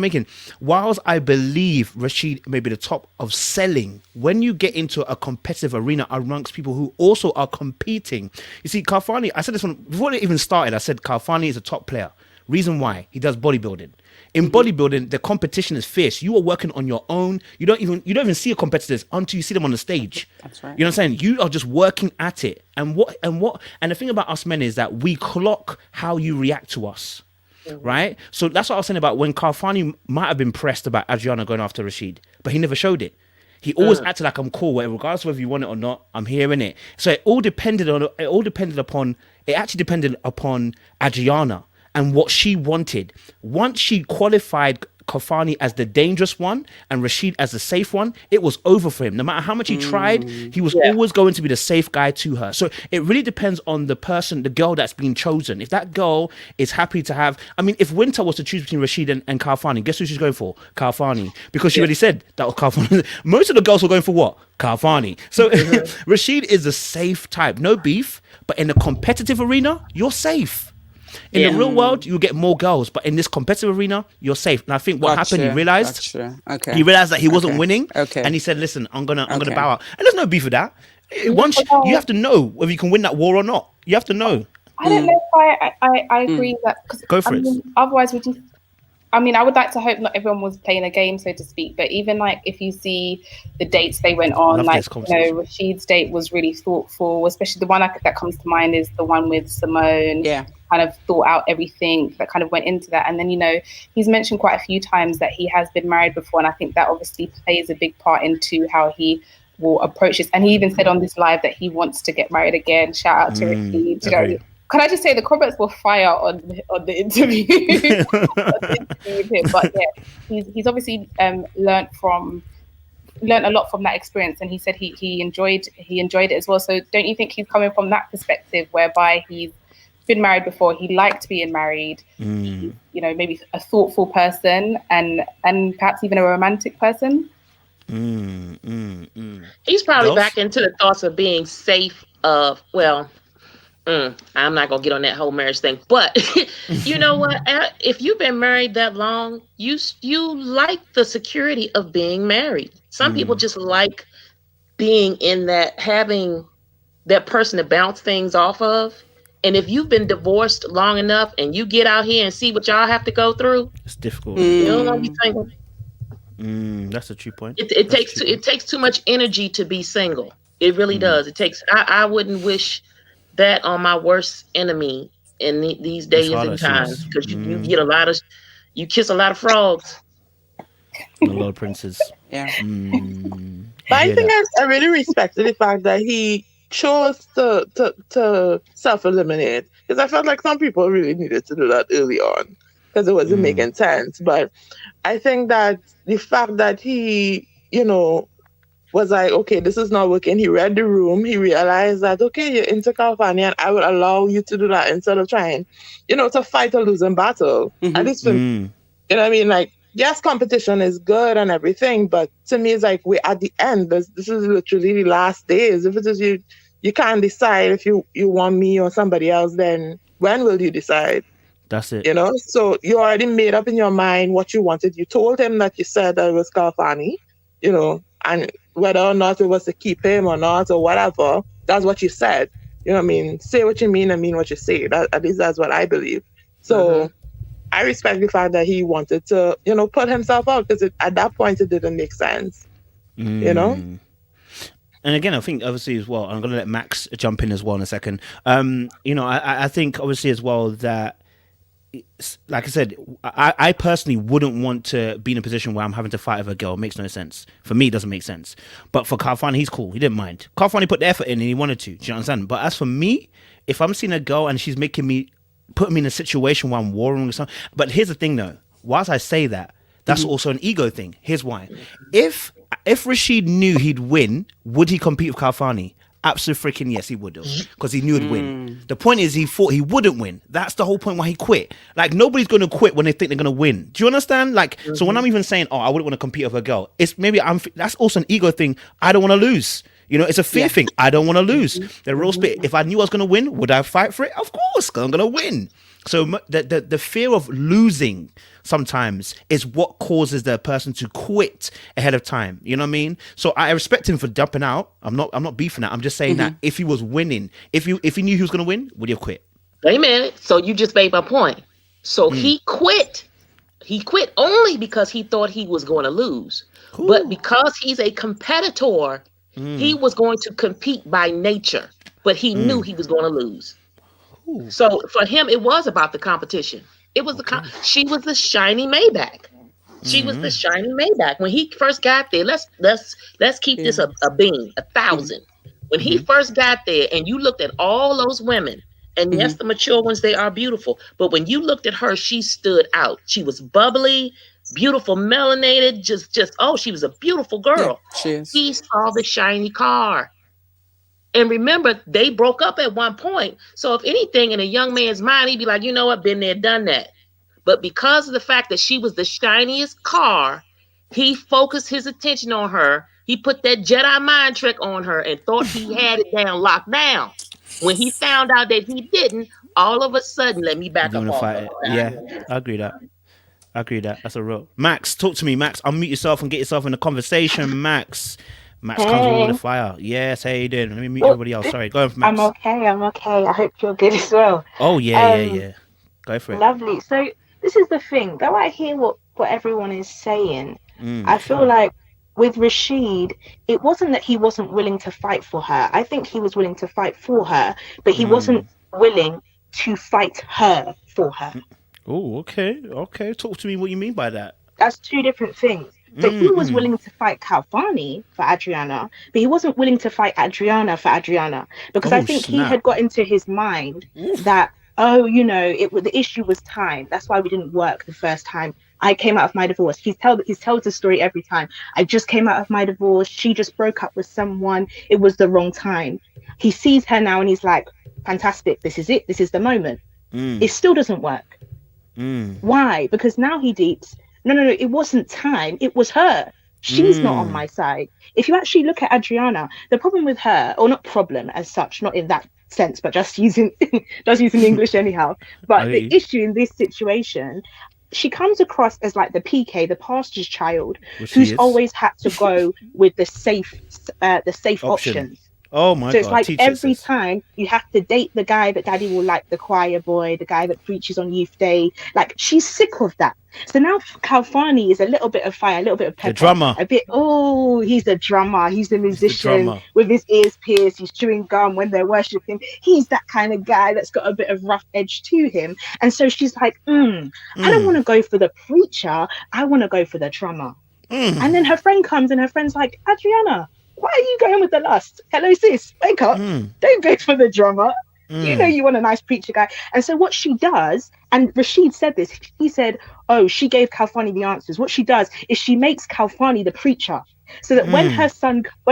making. Whilst I believe Rashid may be the top of selling, when you get into a competitive arena amongst people who also are competing, you see, Kalfani, I said this one before it even started, I said Kalfani is a top player. Reason why? He does bodybuilding. In bodybuilding, the competition is fierce. You are working on your own. You don't even see your competitors until you see them on the stage. That's right. You know what I'm saying? You are just working at it. And the thing about us men is that we clock how you react to us. Right? So that's what I was saying about when Kalfani might have been pressed about Adriana going after Rashid, but he never showed it. He always acted like, I'm cool, regardless of whether you want it or not, I'm hearing it. So it actually depended upon Adriana and what she wanted. Once she qualified Kalfani as the dangerous one and Rashid as the safe one, it was over for him. No matter how much he tried, he was always going to be the safe guy to her. So it really depends on the person, the girl that's being chosen. If that girl is happy to have, I mean, if Winter was to choose between Rashid and Kalfani, guess who she's going for? Kalfani. Because she already said that was Kalfani. Most of the girls were going for what? Kalfani. So Rashid is the safe type. No beef, but in the competitive arena, you're safe. In the real world, you'll get more girls, but in this competitive arena, you're safe. And I think what happened, he realized he realized that he wasn't winning, and he said, "Listen, I'm gonna bow out." And there's no beef with that. Once you have to know whether you can win that war or not. You have to know. I don't know if I agree that. Go for it. Otherwise, we just. I mean, I would like to hope not everyone was playing a game, so to speak. But even like if you see the dates they went on, like Rashid's date was really thoughtful. Especially the one that comes to mind is the one with Simone. Yeah, kind of thought out everything that kind of went into that. And then he's mentioned quite a few times that he has been married before, and I think that obviously plays a big part into how he will approach this. And he even said on this live that he wants to get married again. Shout out to Rashid. Can I just say the comments were fire on the interview, with him. But yeah, he's obviously learned a lot from that experience, and he said he enjoyed it as well. So don't you think he's coming from that perspective, whereby he's been married before, he liked being married, maybe a thoughtful person, and perhaps even a romantic person? He's probably back into the thoughts of being safe of, well, I'm not gonna get on that whole marriage thing, but you know what? If you've been married that long, you like the security of being married. Some people just like being in that, having that person to bounce things off of. And if you've been divorced long enough and you get out here and see what y'all have to go through, it's difficult. You don't want to be single. That's a true point. It takes too much energy to be single. It really does. It takes. I wouldn't wish that on my worst enemy in these days and times, because you get you kiss a lot of frogs, a lot of princes. Yeah. But I think I really respected the fact that he chose to self-eliminate, because I felt like some people really needed to do that early on because it wasn't making sense. But I think that the fact that he, was like, okay, this is not working. He read the room. He realized that, okay, you're into Kalfani, and I will allow you to do that instead of trying, to fight a losing battle. At least for me, you know what I mean? Like, yes, competition is good and everything, but to me, it's like we're at the end. This is literally the last days. If it is you can't decide if you want me or somebody else, then when will you decide? That's it. So you already made up in your mind what you wanted. You told him that you said that it was Kalfani, and whether or not it was to keep him or not or whatever, that's what you said. You know what I mean? Say what you mean and mean what you say. At least that's what I believe. So I respect the fact that he wanted to, put himself out, because at that point it didn't make sense. And again, I think obviously as well, I'm going to let Max jump in as well in a second. I think obviously as well that, like I said, I personally wouldn't want to be in a position where I'm having to fight with a girl. It makes no sense. For me, it doesn't make sense. But for Kalfani, he's cool. He didn't mind. Kalfani put the effort in and he wanted to. Do you understand? But as for me, if I'm seeing a girl and she's putting me in a situation where I'm warring with something. But here's the thing though. Whilst I say that, that's also an ego thing. Here's why. If Rashid knew he'd win, would he compete with Kalfani? Absolutely freaking yes, he would have, because he knew he'd win. The point is, he thought he wouldn't win. That's the whole point why he quit. Like, nobody's going to quit when they think they're going to win. Do you understand? Like, so when I'm even saying, I wouldn't want to compete with a girl, it's maybe that's also an ego thing. I don't want to lose. It's a fear thing. I don't want to lose. The real spit. If I knew I was going to win, would I fight for it? Of course, because I'm going to win. So the fear of losing sometimes is what causes the person to quit ahead of time. You know what I mean? So I respect him for jumping out. I'm not beefing that. I'm just saying that if he was winning, if he knew he was going to win, would he have quit? Wait a minute. So you just made my point. So he quit. He quit only because he thought he was going to lose. Cool. But because he's a competitor, he was going to compete by nature. But he knew he was going to lose. Ooh. So for him, it was about the competition. It was she was the shiny Maybach. She was the shiny Maybach. When he first got there, let's keep this a bean, 1,000. When he first got there, and you looked at all those women, and yes, the mature ones, they are beautiful. But when you looked at her, she stood out. She was bubbly, beautiful, melanated, just she was a beautiful girl. Yeah, she is. He saw the shiny car. And remember, they broke up at one point. So if anything, in a young man's mind, he'd be like, you know what, been there, done that. But because of the fact that she was the shiniest car, he focused his attention on her. He put that Jedi mind trick on her and thought he had it down, locked down. When he found out that he didn't, all of a sudden, let me back up. Yeah, I agree that. That's a real. Max, talk to me, Max. Unmute yourself and get yourself in the conversation, Max. Max comes with the fire. Yes, how you doing? Let me meet everybody else. Sorry, go on, Max. I'm okay. I hope you're good as well. Oh, yeah. Go for it. Lovely. So this is the thing. Though I hear what everyone is saying, I feel like with Rashid, it wasn't that he wasn't willing to fight for her. I think he was willing to fight for her, but he wasn't willing to fight her for her. Oh, okay. Talk to me what you mean by that. That's two different things. So he was willing to fight Kalfani for Adriana, but he wasn't willing to fight Adriana for Adriana, because I think he had got into his mind that, the issue was time. That's why we didn't work the first time. I came out of my divorce. He tells the story every time. I just came out of my divorce. She just broke up with someone. It was the wrong time. He sees her now and he's like, fantastic. This is it. This is the moment. It still doesn't work. Why? Because now he deeps, no, it wasn't time. It was her. She's not on my side. If you actually look at Adriana, the problem with her, or not problem as such, not in that sense, but just using English anyhow. But the issue in this situation, she comes across as like the PK, the pastor's child, who's always had to go with the safe options. Oh my God. So it's like every time you have to date the guy that daddy will like, the choir boy, the guy that preaches on youth day. Like, she's sick of that. So now Kalfani is a little bit of fire, a little bit of pepper. The drummer. He's a drummer. He's a musician with his ears pierced. He's chewing gum when they're worshiping. He's that kind of guy that's got a bit of rough edge to him. And so she's like, I don't want to go for the preacher. I want to go for the drummer. And then her friend comes and her friend's like, Adriana, why are you going with the lust? Hello, sis, wake up. Don't go for the drummer. You know you want a nice preacher guy. And so what she does, and Rashid said this, he said, she gave Kalfani the answers. What she does is she makes Kalfani the preacher. So that when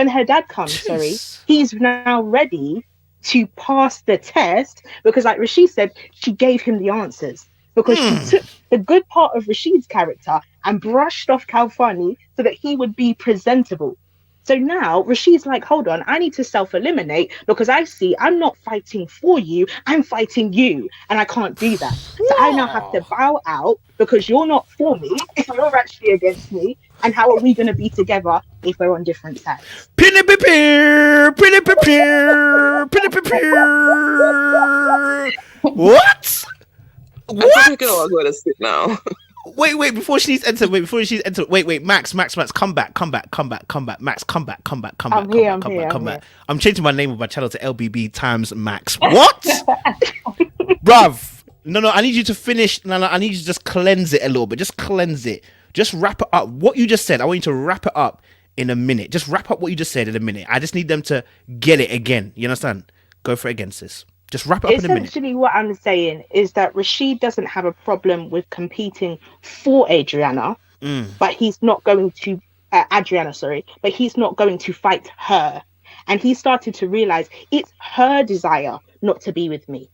her dad comes, he's now ready to pass the test, because like Rashid said, she gave him the answers. Because she took the good part of Rashid's character and brushed off Kalfani so that he would be presentable. So now Rashid's like, hold on, I need to self-eliminate, because I see I'm not fighting for you, I'm fighting you, and I can't do that. So I now have to bow out because you're not for me, you're actually against me, and how are we going to be together if we're on different sides? What? I think I'll go to sleep now. Wait, before she's entered. Wait, Max, come back. Max, come back. I'm here. I'm changing my name of my channel to LBB times Max. What? Bruv. No, I need you to finish. No, I need you to just cleanse it a little bit. Just cleanse it. Just wrap it up. What you just said, I want you to wrap it up in a minute. Just wrap up what you just said in a minute. I just need them to get it again. You understand? Go for it again, sis. Just wrap it up in a minute. Essentially, what I'm saying is that Rashid doesn't have a problem with competing for Adriana, but he's not going to but he's not going to fight her. And he started to realize it's her desire not to be with me.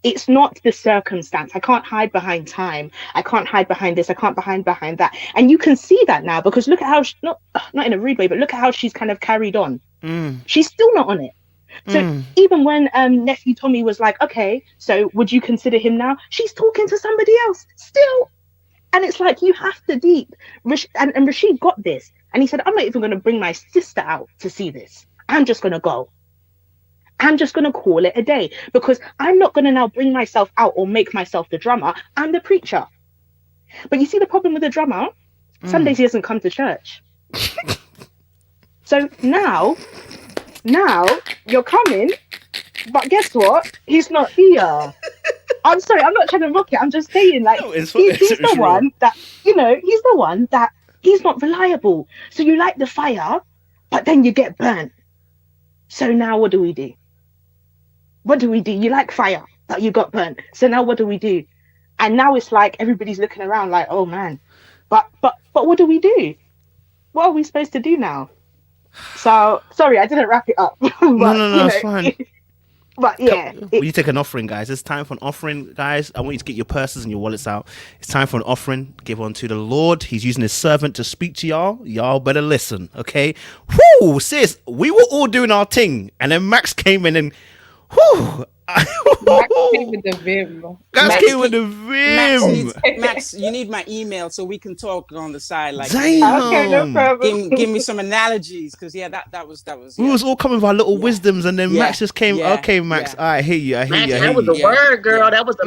It's not the circumstance. I can't hide behind time. I can't hide behind this. I can't hide behind that. And you can see that now, because look at how not in a rude way, but look at how she's kind of carried on. She's still not on it. So even when nephew Tommy was like, okay, so would you consider him now? She's talking to somebody else still. And it's like, you have to deep. And Rashid got this. And he said, I'm not even going to bring my sister out to see this. I'm just going to go. I'm just going to call it a day, because I'm not going to now bring myself out or make myself the drummer. I'm the preacher. But you see the problem with the drummer? Sundays he doesn't come to church. So now you're coming, but guess what? He's not here. I'm sorry, I'm not trying to mock it. I'm just saying, like, he's the one that, he's the one that he's not reliable. So you light the fire, but then you get burnt. So now what do we do? You like fire, but you got burnt. So now what do we do? And now it's like everybody's looking around like, oh man, but what do we do? What are we supposed to do now? So sorry, I didn't wrap it up. But, no, it's fine. But yeah, you take an offering, guys. It's time for an offering, guys. I want you to get your purses and your wallets out. It's time for an offering. Give unto the Lord. He's using his servant to speak to y'all. Y'all better listen, okay? Whoo, sis, we were all doing our thing, and then Max came in and Whew. Max came with the vim. Max came with the vim. Max, you need my email so we can talk on the side. Like, Damn. Okay, no problem. give me some analogies, because that was. We was all coming with our little wisdoms, and then Max just came. Okay, Max, I hear you. Max, that was a word, girl. That was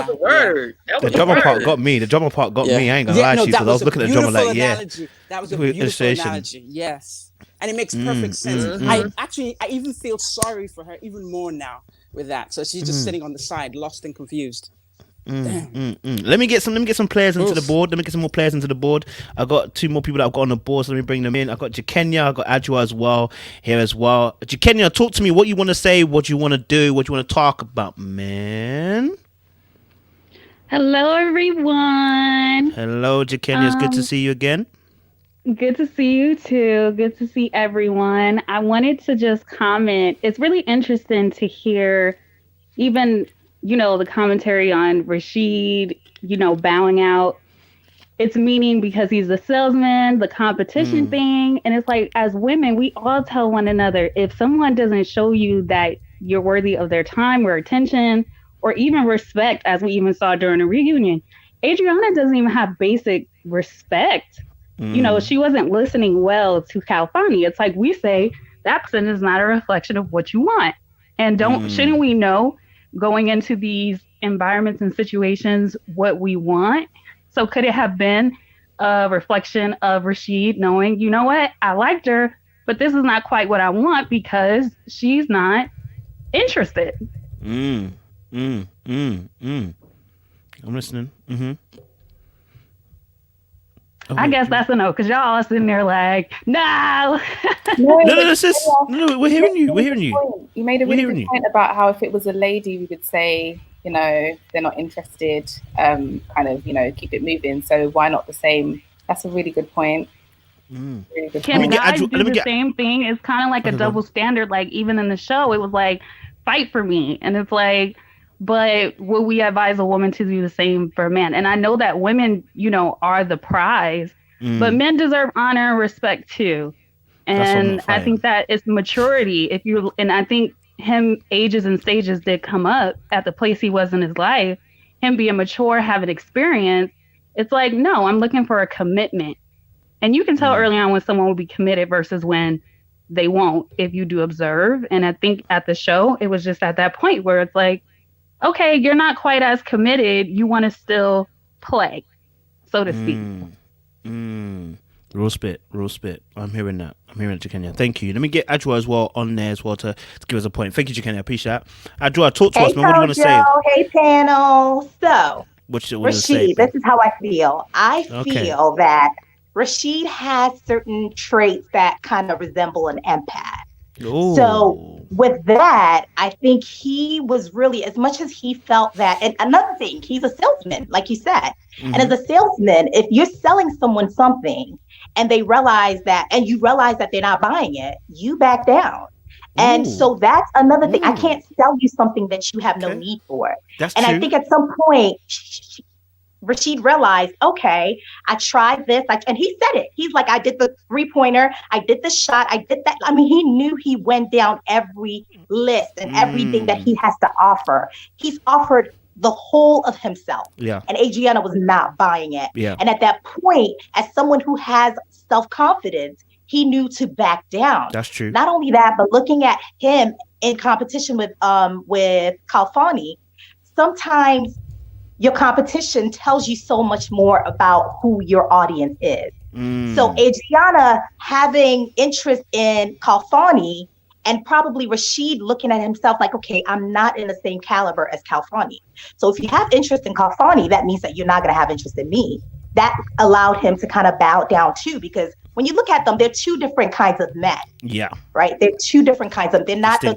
a word. The drummer part got me. The drummer part got me. I ain't gonna lie to you, because I was looking at the drummer like, analogy. That was a beautiful analogy. Yes, and it makes perfect sense. I even feel sorry for her even more now with that. So she's just sitting on the side, lost and confused. Let me get some players into the board. Let me get some more players into the board. I got 2 more people that I've got on the board, so let me bring them in. I got Jakenya, I got Adjoa as well here as well. Jakenya, talk to me. What you want to say? What you want to do? What you want to talk about, man? Hello, everyone. Hello, Jakenya. It's good to see you again. Good to see you too. Good to see everyone. I wanted to just comment. It's really interesting to hear even, the commentary on Rashid, bowing out. It's meaning because he's a salesman, the competition thing. And it's like, as women, we all tell one another, if someone doesn't show you that you're worthy of their time or attention or even respect, as we even saw during a reunion, Adriana doesn't even have basic respect. She wasn't listening well to Kalfani. It's like we say, that person is not a reflection of what you want. And shouldn't we know going into these environments and situations what we want? So could it have been a reflection of Rashid knowing, you know what, I liked her, but this is not quite what I want because she's not interested. I'm listening. I guess that's a no, because y'all are sitting there like, no. No, we're hearing you. We're hearing you. You made a really good point about how if it was a lady, we would say, they're not interested, keep it moving. So why not the same? That's a really good point. Really good Can guys do the same thing? It's kind of like a double standard. Like even in the show, it was like, fight for me. And it's like, but will we advise a woman to do the same for a man? And I know that women, are the prize, but men deserve honor and respect too. And I think that it's maturity. And I think ages and stages did come up at the place he was in his life. Him being mature, having experience. It's like, no, I'm looking for a commitment. And you can tell early on when someone will be committed versus when they won't, if you do observe. And I think at the show, it was just at that point where it's like, okay, you're not quite as committed. You want to still play, so to speak. Real spit. I'm hearing that, Jakenya. Thank you. Let me get Adjoa as well on there as well to give us a point. Thank you, Jakenya. I appreciate that. Adjoa, talk to us, man. What do you want to say? Hey, panel. So, Rashid, this is how I feel. I feel that Rashid has certain traits that kind of resemble an empath. Ooh. So with that, I think he was really, as much as he felt that, and another thing, he's a salesman, like you said. And as a salesman, if you're selling someone something and they realize that, and you realize that they're not buying it, you back down. And so that's another thing. I can't sell you something that you have no need for. That's true. I think at some point, Rashid realized, okay, I tried this. And he said it. He's like, I did the 3-pointer. I did the shot. I did that. I mean, he knew he went down every list and everything that he has to offer. He's offered the whole of himself. Yeah. And Adriana was not buying it. Yeah. And at that point, as someone who has self-confidence, he knew to back down. That's true. Not only that, but looking at him in competition with Kalfani, sometimes your competition tells you so much more about who your audience is. So Adriana having interest in Kalfani and probably Rashid looking at himself like, okay, I'm not in the same caliber as Kalfani. So if you have interest in Kalfani, that means that you're not going to have interest in me. That allowed him to kind of bow down too, because when you look at them, they're 2 different kinds of men. Yeah. Right? They're 2 different kinds of, they're not on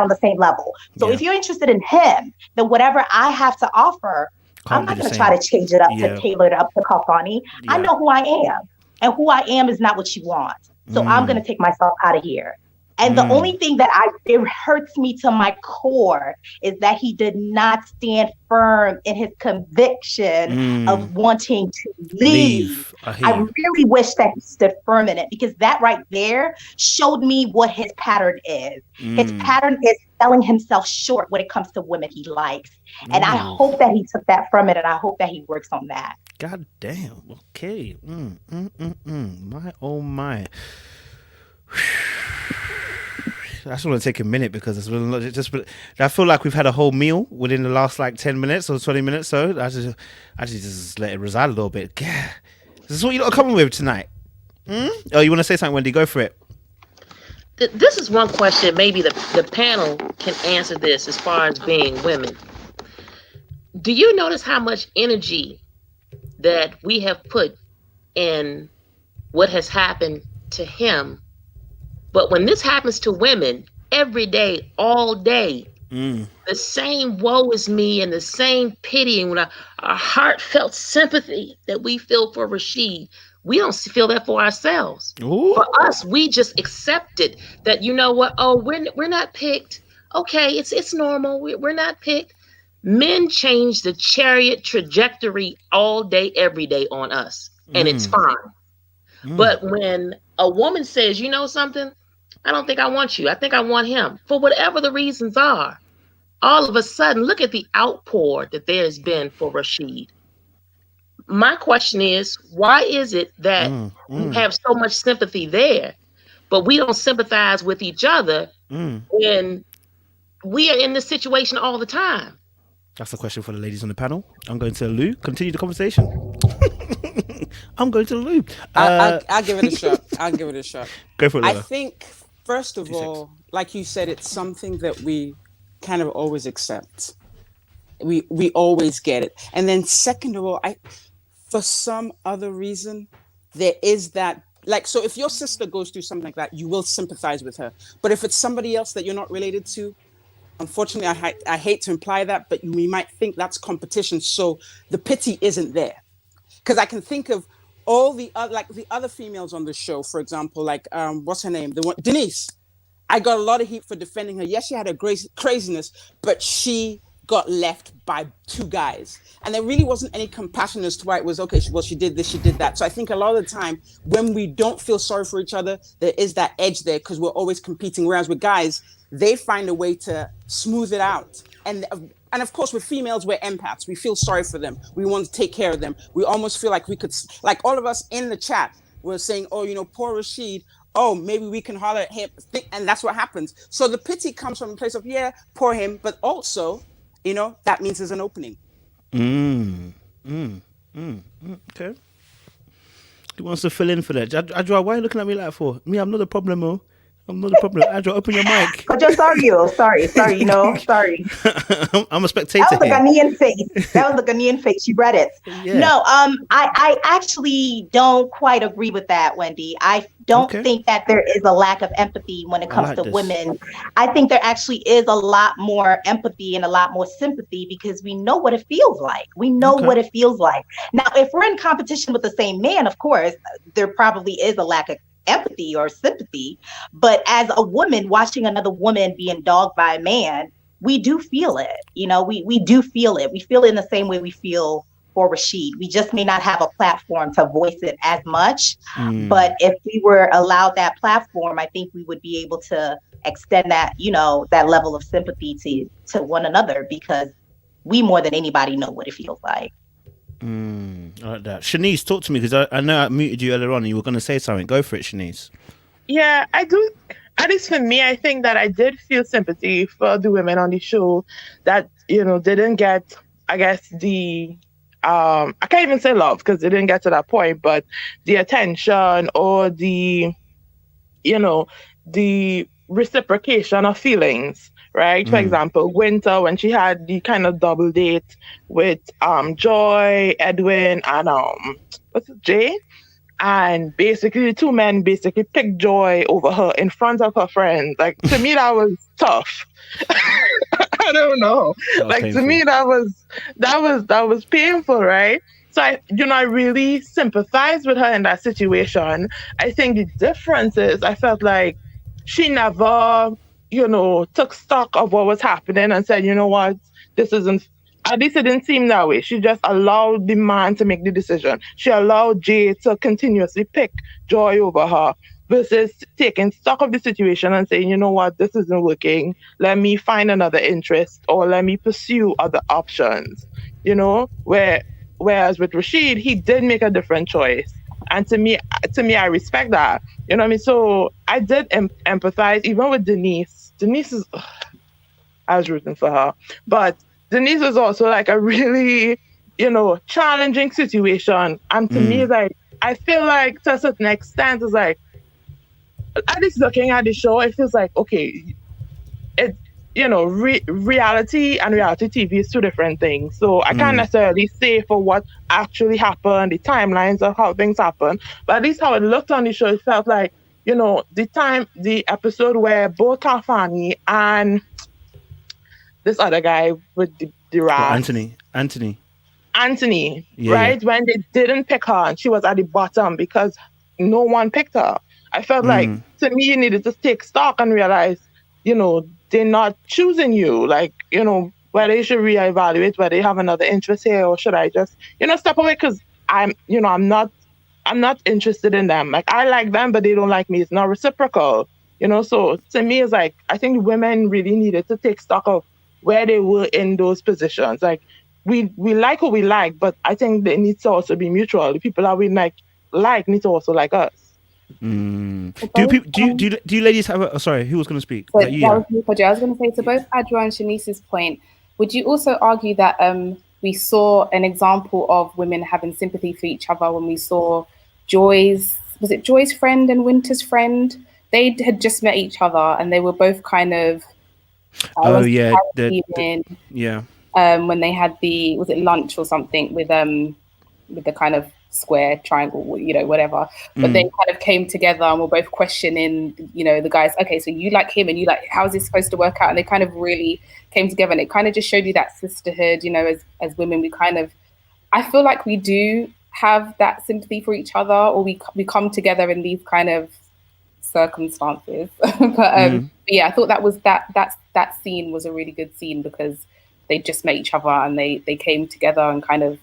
the same level. So if you're interested in him, then whatever I have to offer, I'm not going to try to change it up to tailor it up to Kalfani. Yeah. I know who I am, and who I am is not what you want. So I'm going to take myself out of here. And the only thing that it hurts me to my core is that he did not stand firm in his conviction of wanting to leave. I really wish that he stood firm in it, because that right there showed me what his pattern is. His pattern is selling himself short when it comes to women he likes. And I hope that he took that from it, and I hope that he works on that. God damn. Okay. My oh my. That's going to take a minute, because it's really just. I feel like we've had a whole meal within the last like 10 minutes or 20 minutes. So I just let it reside a little bit. Yeah. This is what you lot are coming with tonight. Oh, you want to say something, Wendy? Go for it. This is one question. Maybe the panel can answer this as far as being women. Do you notice how much energy that we have put in what has happened to him? But when this happens to women every day, all day, the same woe is me and the same pity and our heartfelt sympathy that we feel for Rashid, we don't feel that for ourselves. Ooh. For us, we just accepted that, you know what? Oh, we're not picked. Okay, it's normal. We're not picked. Men change the chariot trajectory all day, every day on us, and it's fine. But when a woman says, you know something, I don't think I want you, I think I want him, for whatever the reasons are, all of a sudden, look at the outpour that there's been for Rashid. My question is, why is it that we have so much sympathy there, but we don't sympathize with each other when we are in this situation all the time? That's a question for the ladies on the panel. I'm going to Lou. Continue the conversation. I'm going to Lou. I'll give it a shot. Go for it, Lola. I think, first of all, like you said, it's something that we kind of always accept. We always get it. And then second of all, for some other reason, there is that, like, so if your sister goes through something like that, you will sympathize with her. But if it's somebody else that you're not related to, unfortunately, I hate to imply that, but we might think that's competition. So the pity isn't there. Because I can think of all the other females on the show, for example, like, what's her name? The one, Denise. I got a lot of heat for defending her. Yes, she had a craziness, but she got left by two guys. And there really wasn't any compassion as to why it was, okay, well, she did this, she did that. So I think a lot of the time when we don't feel sorry for each other, there is that edge there because we're always competing. Whereas with guys, they find a way to smooth it out. And of course, with females, we're empaths. We feel sorry for them. We want to take care of them. We almost feel like we could, like all of us in the chat were saying, oh, you know, poor Rashid. Oh, maybe we can holler at him. And that's what happens. So the pity comes from a place of, yeah, poor him. But also, you know, that means there's an opening. Okay. Who wants to fill in for that? Adra, why are you looking at me like that for? Me, I'm not a problem, oh. I'm not a problem. Adra, open your mic. But just sorry, sorry. I'm a spectator. That was the Ghanaian face. That was the Ghanaian face. You read it. Yeah. No, I actually don't quite agree with that, Wendy. I don't think that there is a lack of empathy when it comes to women. I think there actually is a lot more empathy and a lot more sympathy because we know what it feels like. We know what it feels like. Now, if we're in competition with the same man, of course, there probably is a lack of empathy or sympathy. But as a woman watching another woman being dogged by a man, we do feel it. You know, we do feel it. We feel it in the same way we feel for Rashid. We just may not have a platform to voice it as much. But if we were allowed that platform, I think we would be able to extend that, you know, that level of sympathy to one another because we more than anybody know what it feels like. I like that. Shanice, talk to me because I know I muted you earlier on and you were going to say something. Go for it, Shanice. Yeah, I do. At least for me, I think that I did feel sympathy for the women on the show that, you know, didn't get, I guess, the, I can't even say love because they didn't get to that point, but the attention or the, you know, the reciprocation of feelings. Right. For example, Winter, when she had the kind of double date with Joy, Edwin, and what's it, Jay? And basically the two men basically picked Joy over her in front of her friends. Like to me that was tough. I don't know. Like painful. To me that was painful, right? So I really sympathize with her in that situation. I think the difference is I felt like she never, took stock of what was happening and said, you know what, this isn't. At least it didn't seem that way. She just allowed the man to make the decision. She allowed Jay to continuously pick Joy over her versus taking stock of the situation and saying, you know what, this isn't working. Let me find another interest or let me pursue other options. Whereas with Rashid, he did make a different choice. And to me, I respect that. You know what I mean? So I did empathize even with Denise. Denise is, I was rooting for her. But Denise was also like a really, challenging situation. And to me, like, I feel like to a certain extent, it's like, at least looking at the show, it feels like, okay, it, reality and reality TV is two different things. So I can't necessarily say for what actually happened, the timelines of how things happen, but at least how it looked on the show, it felt like, the episode where both Kafani and this other guy with the rat. Anthony, Yeah, right? When they didn't pick her and she was at the bottom because no one picked her. I felt like, to me, you needed to take stock and realize, they're not choosing you. Like, whether you should reevaluate whether you have another interest here or should I just, step away because I'm not interested in them. Like, I like them, but they don't like me. It's not reciprocal. So to me, it's like, I think women really needed to take stock of where they were in those positions. Like, we like who we like, but I think they need to also be mutual. The people that we like need to also like us. Do you ladies have a? Sorry, who was going to speak? I was going to say, to both Adra and Shanice's point, would you also argue that we saw an example of women having sympathy for each other when we saw Joy's friend and Winter's friend? They had just met each other and they were both kind of when they had was it lunch or something with the kind of square triangle, whatever, but they kind of came together and were both questioning, the guys, okay, so you like him and you like, how is this supposed to work out? And they kind of really came together, and it kind of just showed you that sisterhood, as women, we kind of, I feel like we do have that sympathy for each other, or we come together in these kind of circumstances. but yeah, I thought that scene was a really good scene because they just met each other and they came together and kind of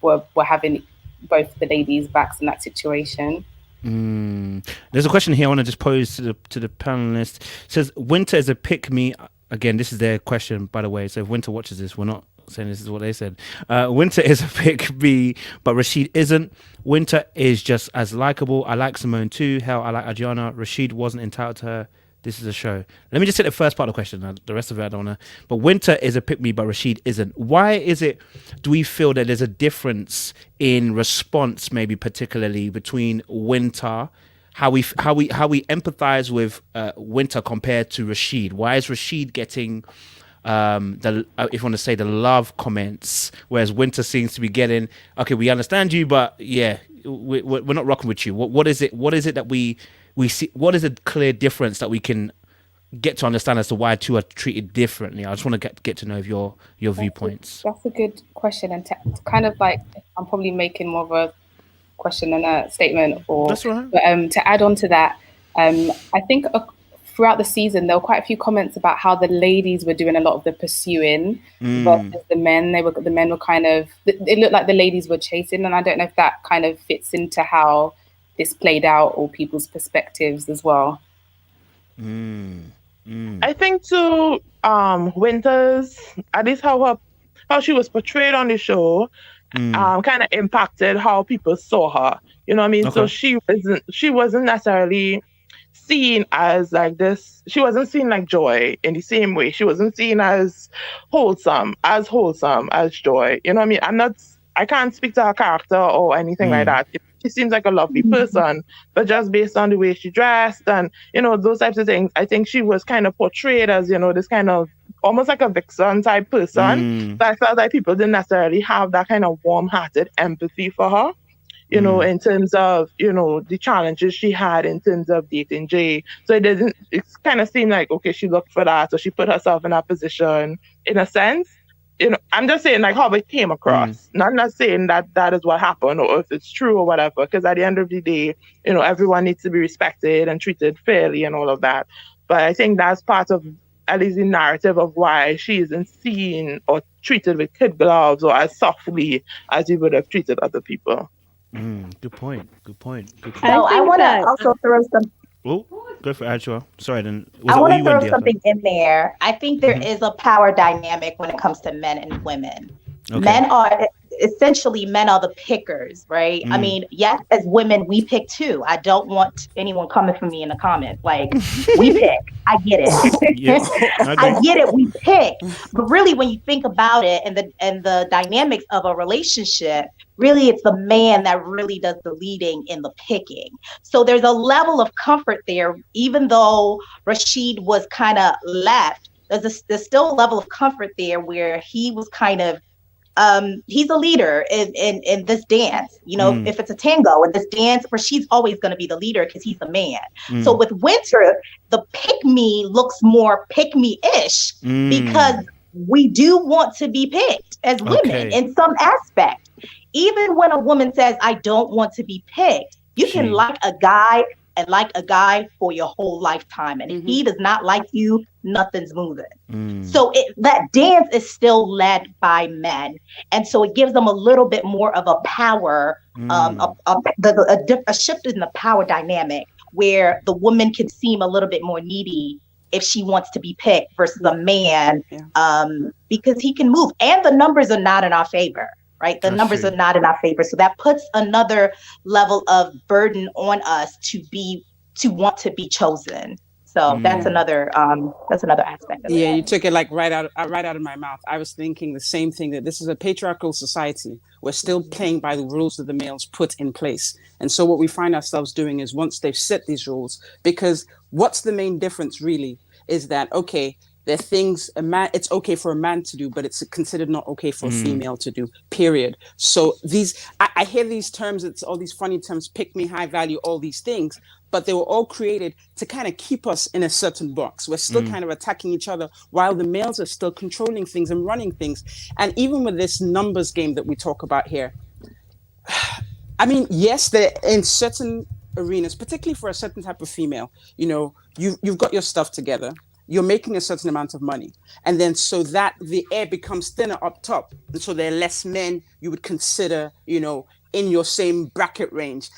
were having both the ladies' backs in that situation. There's a question here I want to just pose to the panelists. It says, Winter is a pick me. Again, this is their question, by the way. So if Winter watches this, we're not saying this is what they said. Winter is a pick me, but Rashid isn't. Winter is just as likable. I like Simone too. Hell, I like Adriana. Rashid wasn't entitled to her. This is a show. Let me just hit the first part of the question. The rest of it, I don't want to. But Winter is a pick me, but Rashid isn't. Why is it? Do we feel that there's a difference in response, maybe particularly between Winter, how we empathize with Winter compared to Rashid? Why is Rashid getting if you want to say the love comments, whereas Winter seems to be getting, okay, we understand you, but yeah, we're not rocking with you. What is it? What is it that we see? What is a clear difference that we can get to understand as to why two are treated differently? I just want to get to know your viewpoints. That's a good question, and to kind of like, I'm probably making more of a question than a statement. That's right. But to add on to that, I think throughout the season there were quite a few comments about how the ladies were doing a lot of the pursuing versus the men. The men were kind of, it looked like the ladies were chasing, and I don't know if that kind of fits into how this played out or people's perspectives as well. I think too, Winters, at least how she was portrayed on the show, kind of impacted how people saw her. You know what I mean? Okay. So she wasn't necessarily seen as like this. She wasn't seen like Joy in the same way. She wasn't seen as wholesome as Joy. You know what I mean? I can't speak to her character or anything like that. She seems like a lovely person, but just based on the way she dressed and, those types of things, I think she was kind of portrayed as, this kind of almost like a vixen type person. But I felt like people didn't necessarily have that kind of warm-hearted empathy for her, in terms of, the challenges she had in terms of dating Jay. So it kind of seemed like, okay, she looked for that, so she put herself in that position in a sense. I'm just saying like how it came across. Not saying that is what happened or if it's true or whatever. Because at the end of the day, everyone needs to be respected and treated fairly and all of that. But I think that's part of at least the narrative of why she isn't seen or treated with kid gloves or as softly as you would have treated other people. Good point. So I want to also throw some. Oh, go for it, Adjoa. Sorry, then. I want to throw something in there. I think there is a power dynamic when it comes to men and women. Okay. Men are the pickers, right? I mean, yes, as women, we pick too. I don't want anyone coming for me in the comments. Like, we pick. I get it. Yes, I get it. We pick. But really, when you think about it and the dynamics of a relationship, really, it's the man that really does the leading in the picking. So there's a level of comfort there, even though Rashid was kind of left. There's still a level of comfort there where he was kind of he's a leader in this dance. If it's a tango in this dance, Rashid's always going to be the leader because he's the man. So with Winter, the pick me looks more pick me-ish because we do want to be picked as women in some aspect. Even when a woman says, I don't want to be picked, you can like a guy and like a guy for your whole lifetime. And if he does not like you, nothing's moving. So that dance is still led by men. And so it gives them a little bit more of a power, a shift in the power dynamic where the woman can seem a little bit more needy if she wants to be picked versus a man, because he can move. And the numbers are not in our favor. Right. The numbers are not in our favor. So that puts another level of burden on us to want to be chosen. So that's another aspect of it. Yeah, you took it like right out of my mouth. I was thinking the same thing, that this is a patriarchal society. We're still playing by the rules that the males put in place. And so what we find ourselves doing is, once they've set these rules, because what's the main difference really is that, okay, there are things it's okay for a man to do, but it's considered not okay for a female to do, period. So I hear these terms, it's all these funny terms, pick me, high value, all these things, but they were all created to kind of keep us in a certain box. We're still kind of attacking each other while the males are still controlling things and running things. And even with this numbers game that we talk about here, I mean, yes, they're in certain arenas, particularly for a certain type of female, you've got your stuff together. You're making a certain amount of money. And then so that the air becomes thinner up top. And so there are less men you would consider, in your same bracket range.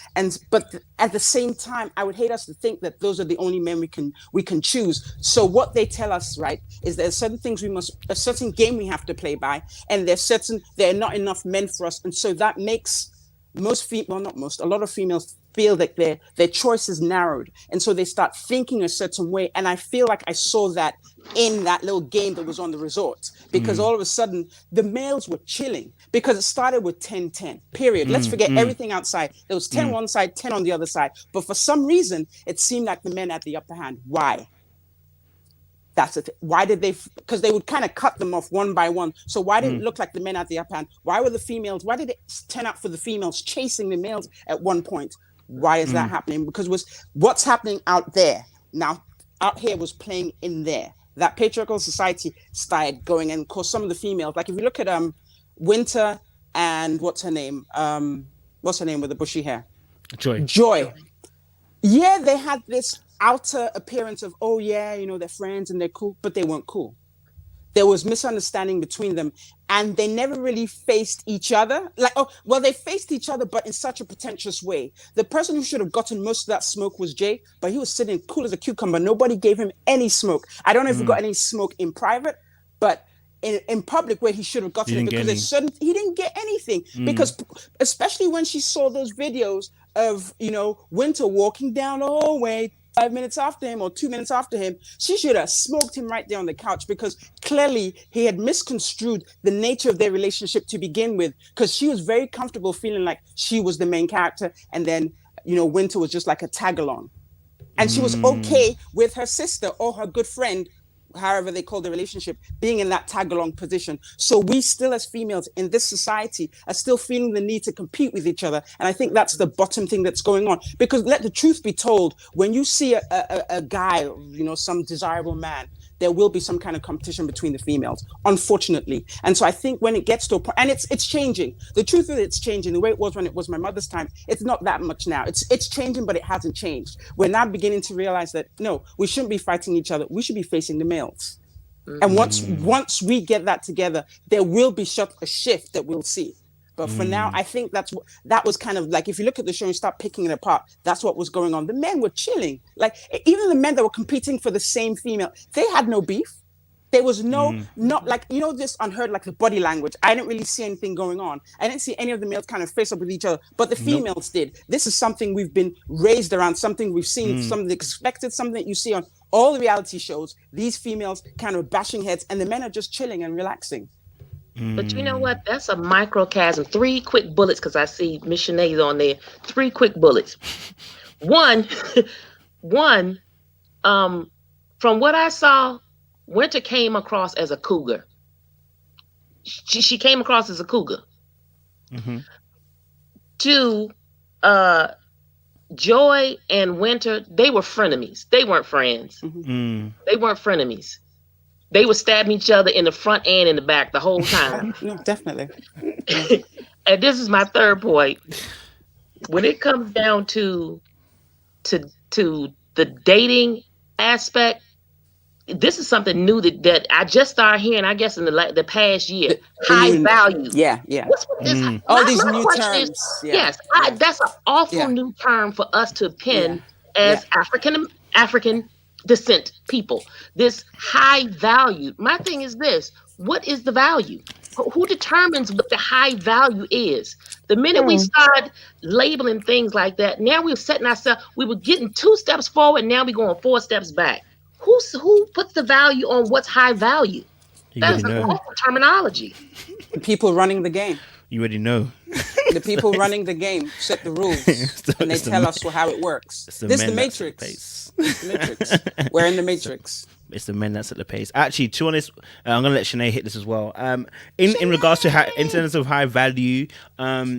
But at the same time, I would hate us to think that those are the only men we can choose. So what they tell us, right, is there's certain things a certain game we have to play by. And there are not enough men for us. And so that makes a lot of females feel that their choice is narrowed, and so they start thinking a certain way. And I feel like I saw that in that little game that was on the resort, because all of a sudden the males were chilling, because it started with 10-10, period. Let's forget everything outside. There was 10 one side, 10 on the other side, but for some reason it seemed like the men had the upper hand. Why? That's it. Why did they? Because they would kind of cut them off one by one. So why did it look like the men had the upper hand? Why did it turn out for the females chasing the males at one point? Why is that happening? Because what's happening out there now, out here was playing in there. That patriarchal society started going, and of course some of the females, like if you look at Winter and what's her name with the bushy hair? Joy. Yeah, they had this outer appearance of, oh yeah, they're friends and they're cool, but they weren't cool. There was misunderstanding between them, and they never really faced each other. They faced each other, but in such a pretentious way. The person who should have gotten most of that smoke was Jay, but he was sitting cool as a cucumber. Nobody gave him any smoke. I don't know if he got any smoke in private, but in public where he should have gotten it, because he didn't get anything. Because especially when she saw those videos of, Winter walking down the hallway 5 minutes after him or 2 minutes after him, she should have smoked him right there on the couch, because clearly he had misconstrued the nature of their relationship to begin with, because she was very comfortable feeling like she was the main character, and then, Winter was just like a tag along. And she was okay with her sister or her good friend however they call the relationship, being in that tag-along position. So we still, as females in this society, are still feeling the need to compete with each other. And I think that's the bottom thing that's going on. Because let the truth be told, when you see a guy, some desirable man, there will be some kind of competition between the females, unfortunately. And so I think when it gets to a point, and it's changing. The truth is, it's changing. The way it was when it was my mother's time, it's not that much now. It's changing, but it hasn't changed. We're now beginning to realize that no, we shouldn't be fighting each other. We should be facing the males. And once we get that together, there will be a shift that we'll see. But for now, I think that was kind of like, if you look at the show and start picking it apart, that's what was going on. The men were chilling. Like, even the men that were competing for the same female, they had no beef. There was not like, this unheard, like the body language. I didn't really see anything going on. I didn't see any of the males kind of face up with each other, but the females did. This is something we've been raised around, something we've seen, something expected, something that you see on all the reality shows. These females kind of bashing heads, and the men are just chilling and relaxing. But you know what? That's a microcosm. 3 quick bullets, because I see Miss Shanae's on there. 3 quick bullets. One, from what I saw, Winter came across as a cougar. She came across as a cougar. 2, Joy and Winter, they were frenemies. They weren't friends. They weren't frenemies. They were stabbing each other in the front and in the back the whole time. No, definitely. And this is my third point. When it comes down to the dating aspect, this is something new that I just started hearing, I guess, in the past year. High value. Yeah. What's with this? All these new terms. Yes, that's an awful new term for us to pin as African descent people. This high value. My thing is this: what is the value? Who determines what the high value is? The minute we start labeling things like that, now we're setting ourselves. We were getting 2 steps forward, now we're going 4 steps back. Who puts the value on what's high value? That is an awful terminology. The people running the game. You already know. The people running the game set the rules, and they tell us how it works. This is the Matrix. We're in the Matrix. It's the men that set the pace. Actually, to be honest, I'm gonna let Shanae hit this as well. In regards to in terms of high value,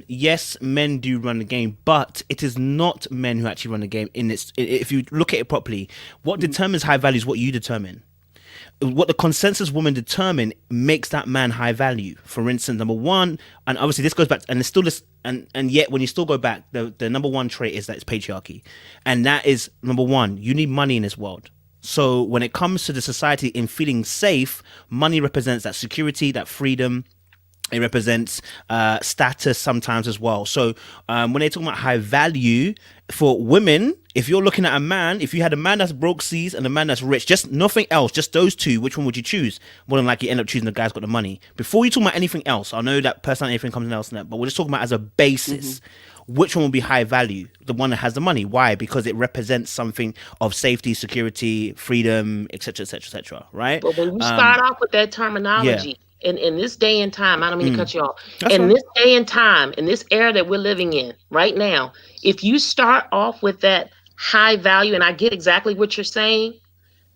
yes, men do run the game, but it is not men who actually run the game. If you look at it properly, what determines high value is what you determine. What the consensus woman determine makes that man high value. For instance, number one, and obviously this goes back, and it's still this, and yet when you still go back, the number one trait is that it's patriarchy, and that is number one. You need money in this world. So when it comes to the society in feeling safe, money represents that security, that freedom. It represents status sometimes as well. So when they're talking about high value for women, if you're looking at a man, if you had a man that's broke seas and a man that's rich, just nothing else, just those two, which one would you choose? More than likely, you end up choosing the guy's got the money. Before you talk about anything else, I know that personality, everything comes else in that, but we're just talking about as a basis. Which one will be high value? The one that has the money. Why? Because it represents something of safety, security, freedom, etc., etc., etc. Right? But when you start off with that terminology, in this day and time, I don't mean to cut you off. This day and time, in this era that we're living in right now, if you start off with that high value, and I get exactly what you're saying,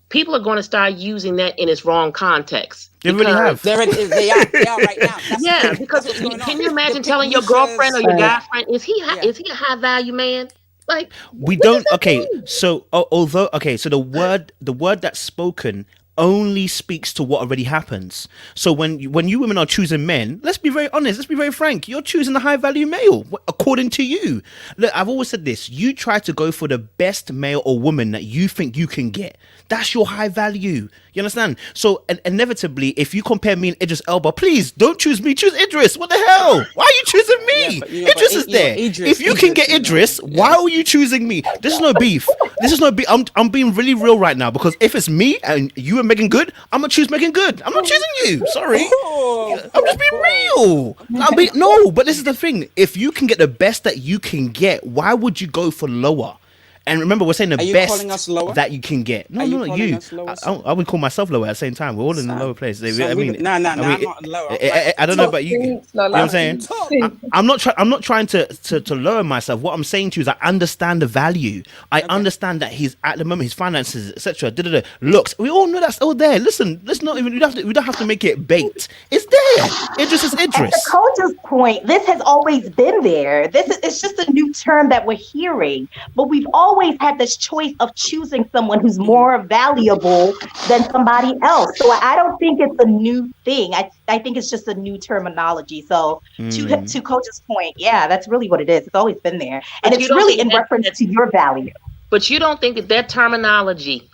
people are going to start using that in its wrong context. They really have. They are right now. Because can you imagine telling your girlfriend or your guy friend, is he a high value man? Like, we don't. Okay, so so the word that's spoken only speaks to what already happens. So when you women are choosing men, let's be very honest, let's be very frank, you're choosing the high value male according to you. Look, I've always said this: you try to go for the best male or woman that you think you can get. That's your high value. You understand? So inevitably, if you compare me and Idris Elba, please don't choose me, choose Idris. What the hell? Why are you choosing me? Idris is there. If you can get Idris, why are you choosing me? This is no beef. I'm being really real right now, because if it's me and you and Megan Good, I'm gonna choose Megan Good. I'm not choosing you. Sorry. I'm just being real. No, but this is the thing. If you can get the best that you can get, why would you go for lower? And remember, we're saying the Are you best calling us lower? that you can get. No, Are you not calling you. us lower, I would call myself lower at the same time. We're all in the lower place. No, I'm not lower. I don't know about you. You know what I'm saying? I'm not trying to lower myself. What I'm saying to you is I understand the value. I understand that he's at the moment his finances, etc. Looks. We all know that's all there. Listen, let's not even. We don't have to make it bait. It's there. Idris is Idris. At the coach's point, this has always been there. It's just a new term that we're hearing, but we've always had this choice of choosing someone who's more valuable than somebody else. So I don't think it's a new thing. I think it's just a new terminology. So to Coach's point, yeah, that's really what it is. It's always been there, and it's really in reference to your value. But you don't think that terminology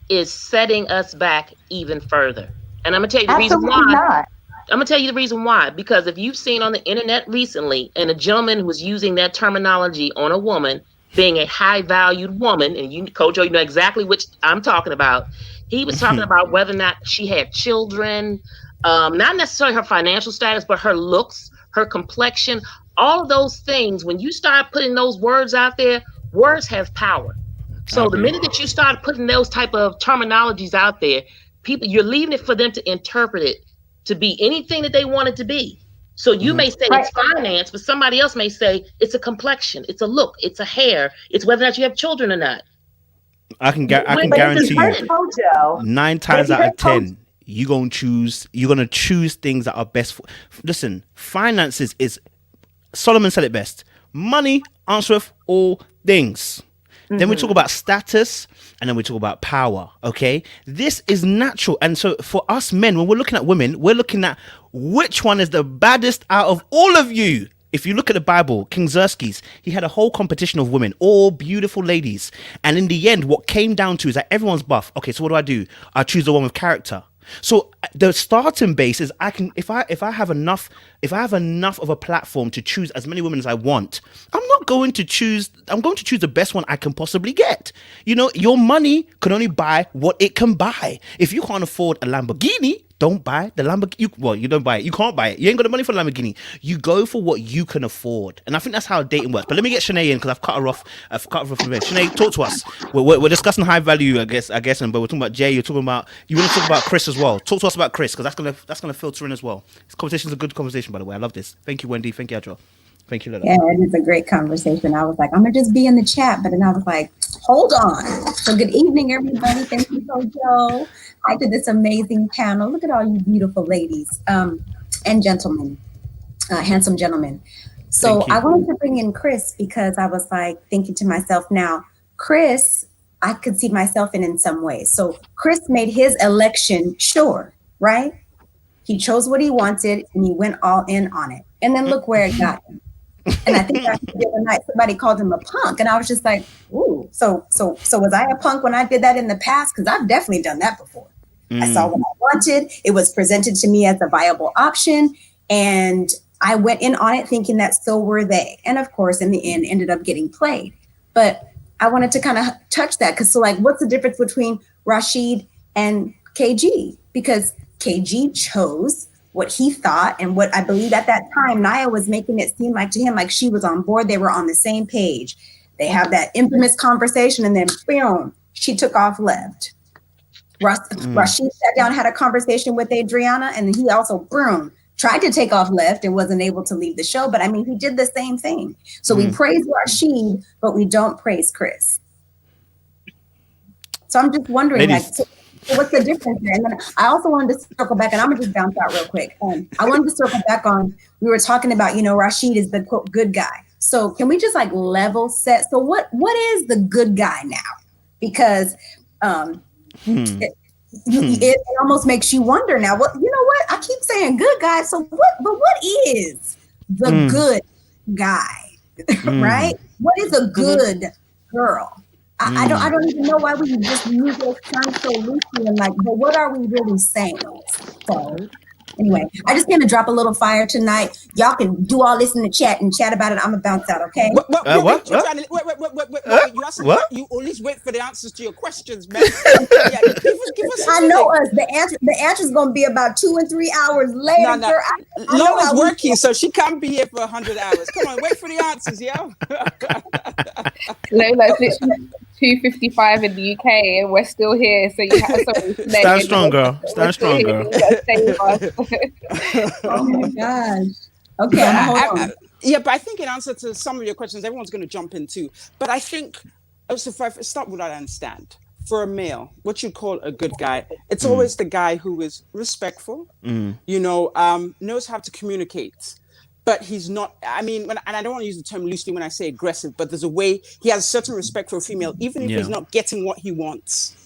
is setting us back even further? And I'm gonna tell you the reason why. Not. I'm gonna tell you the reason why. Because if you've seen on the internet recently, and a gentleman was using that terminology on a woman being a high valued woman, and you, Coach, you know exactly which I'm talking about. He was talking about whether or not she had children, not necessarily her financial status, but her looks, her complexion, all of those things. When you start putting those words out there, words have power. So the minute that you start putting those type of terminologies out there, people, you're leaving it for them to interpret it to be anything that they want it to be. So you may say it's finance, but somebody else may say it's a complexion, it's a look, it's a hair, it's whether or not you have children or not. I can guarantee you 9 times out of 10, you're gonna choose things that are best for. Listen, finances is, Solomon said it best. Money answereth all things. Then we talk about status, and then we talk about power, okay? This is natural. And so for us men, when we're looking at women, we're looking at which one is the baddest out of all of you. If you look at the Bible, King Xerxes, he had a whole competition of women, all beautiful ladies. And in the end, what came down to is that everyone's buff. Okay, so what do? I choose the one with character. So the starting base is I can, if I have enough of a platform to choose as many women as I want, I'm going to choose the best one I can possibly get. You know, your money can only buy what it can buy. If you can't afford a Lamborghini, don't buy the Lamborghini. You don't buy it. You can't buy it. You ain't got the money for the Lamborghini. You go for what you can afford. And I think that's how dating works. But let me get Shanae in, because I've cut her off from there. Shanae, talk to us. We're discussing high value, I guess, but we're talking about Jay. You want to talk about Chris as well. Talk to us about Chris, because that's gonna filter in as well. This conversation is a good conversation, by the way. I love this. Thank you, Wendy. Thank you, Adra. Thank you, Lila. Yeah, it is a great conversation. I was like, I'm gonna just be in the chat, but then I was like, hold on. So good evening, everybody. Thank you, Joe. I did this amazing panel. Look at all you beautiful ladies and gentlemen, handsome gentlemen. So I wanted to bring in Chris because I was like thinking to myself, now, Chris, I could see myself in some ways. So Chris made his election sure, right? He chose what he wanted and he went all in on it. And then look where it got him. And I think the other night somebody called him a punk, and I was just like, "Ooh, so was I a punk when I did that in the past? Because I've definitely done that before. I saw what I wanted. It was presented to me as a viable option, and I went in on it thinking that so were they. And of course, in the end, ended up getting played. But I wanted to kind of touch that because, so like, what's the difference between Rashid and KG? Because KG chose what he thought, and what I believe at that time, Naya was making it seem like to him like she was on board. They were on the same page. They have that infamous conversation, and then boom, she took off left. Rashid sat down, had a conversation with Adriana, and he also boom tried to take off left and wasn't able to leave the show. But I mean, he did the same thing. So we praise Rashid, but we don't praise Chris. So I'm just wondering, what's the difference there? And then I also wanted to circle back, and I'm gonna just bounce out real quick. I wanted to circle back on, we were talking about, Rashid is the quote good guy. So can we just like level set? So what is the good guy now? Because it almost makes you wonder now. What I keep saying good guy. So what is the good guy, right? What is a good girl? I don't even know why we just use those terms so loosely and like, but what are we really saying? So Anyway, I just came to drop a little fire tonight. Y'all can do all this in the chat and chat about it. I'm gonna bounce out, okay? Wait, What? You asked What? you at least wait for the answers to your questions, man. Yeah, give us I know us. The answer's gonna be about 2 and 3 hours later. No. Girl, Lola's working, so she can't be here for 100 hours. Come on, wait for the answers, yo. Lola, it's literally 2:55 in the UK, and we're still here. So you have Stand strong, girl. Stand strong, girl. Oh my gosh. Okay, hold on. Yeah, but I think in answer to some of your questions, everyone's going to jump in too. But I think, so if I start with what I understand, for a male, what you call a good guy, it's always the guy who is respectful, knows how to communicate. But he's not, and I don't want to use the term loosely when I say aggressive, but there's a way he has a certain respect for a female, even if he's not getting what he wants.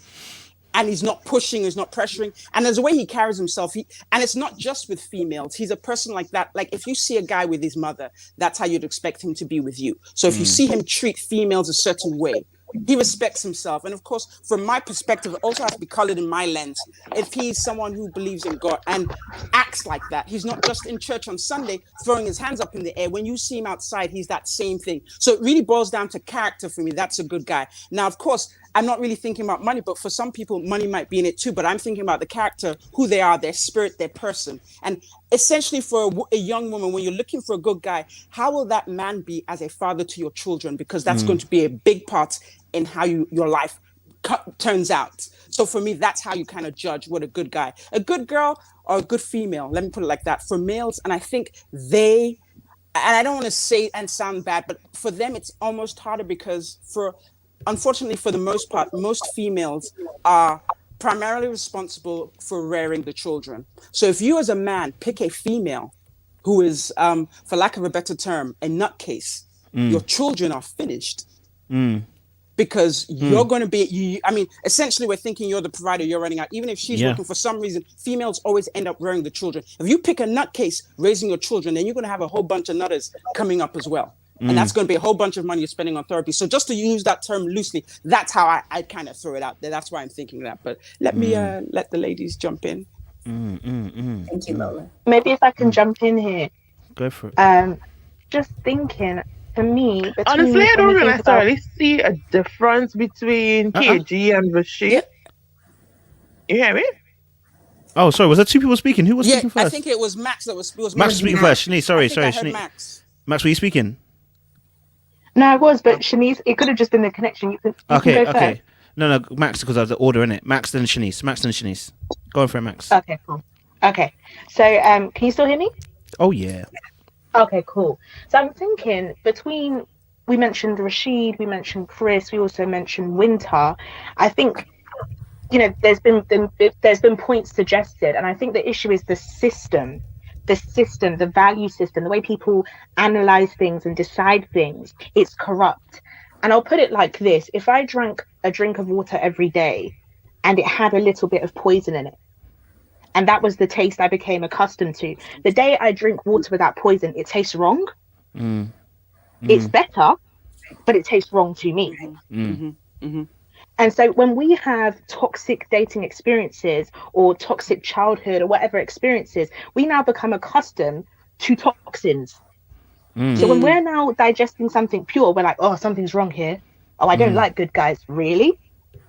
And he's not pushing, he's not pressuring. And there's a way he carries himself. And it's not just with females. He's a person like that. Like if you see a guy with his mother, that's how you'd expect him to be with you. So if you see him treat females a certain way, he respects himself. And of course, from my perspective, it also has to be colored in my lens. If he's someone who believes in God and acts like that, he's not just in church on Sunday throwing his hands up in the air. When you see him outside, he's that same thing. So it really boils down to character for me. That's a good guy. Now, of course, I'm not really thinking about money, but for some people, money might be in it too. But I'm thinking about the character, who they are, their spirit, their person. And essentially for a young woman, when you're looking for a good guy, how will that man be as a father to your children? Because that's going to be a big part in how your life turns out. So for me, that's how you kind of judge what a good guy, a good girl or a good female. Let me put it like that. For males, and I think and I don't want to say and sound bad, but for them, it's almost harder because unfortunately, for the most part, most females are primarily responsible for rearing the children. So if you as a man pick a female who is, for lack of a better term, a nutcase, your children are finished. Because you're going to be, essentially we're thinking you're the provider, you're running out. Even if she's working, for some reason, females always end up rearing the children. If you pick a nutcase raising your children, then you're going to have a whole bunch of nutters coming up as well. And that's going to be a whole bunch of money you're spending on therapy. So just to use that term loosely, that's how I kind of throw it out there. That's why I'm thinking that. But let me let the ladies jump in. Thank you, Lola. Maybe if I can jump in here. Go for it. Just thinking, for me, honestly, I don't necessarily see a difference between KG and Rashid. You hear me? Oh, sorry. Was there two people speaking? Who was speaking first? I think it was Max that was Max was speaking first. Shanice, sorry. Shanice. Max, were you speaking? No, I was, but Shanice, it could have just been the connection. You can go first. No, Max, because I have the order in it. Max, then Shanice. Go on for it, Max. Okay, cool. Okay, so can you still hear me? Oh, yeah. Okay, cool. So I'm thinking we mentioned Rashid, we mentioned Chris, we also mentioned Winter. I think, there's been points suggested, and I think the issue is the system, the value system, the way people analyze things and decide things. It's corrupt. And I'll put it like this: if I drank a drink of water every day and it had a little bit of poison in it, and that was the taste I became accustomed to, the day I drink water without poison, it tastes wrong. It's better, but it tastes wrong to me. And so when we have toxic dating experiences or toxic childhood or whatever experiences, we now become accustomed to toxins. So when we're now digesting something pure, we're like, oh, something's wrong here. Oh, I don't like good guys. Really?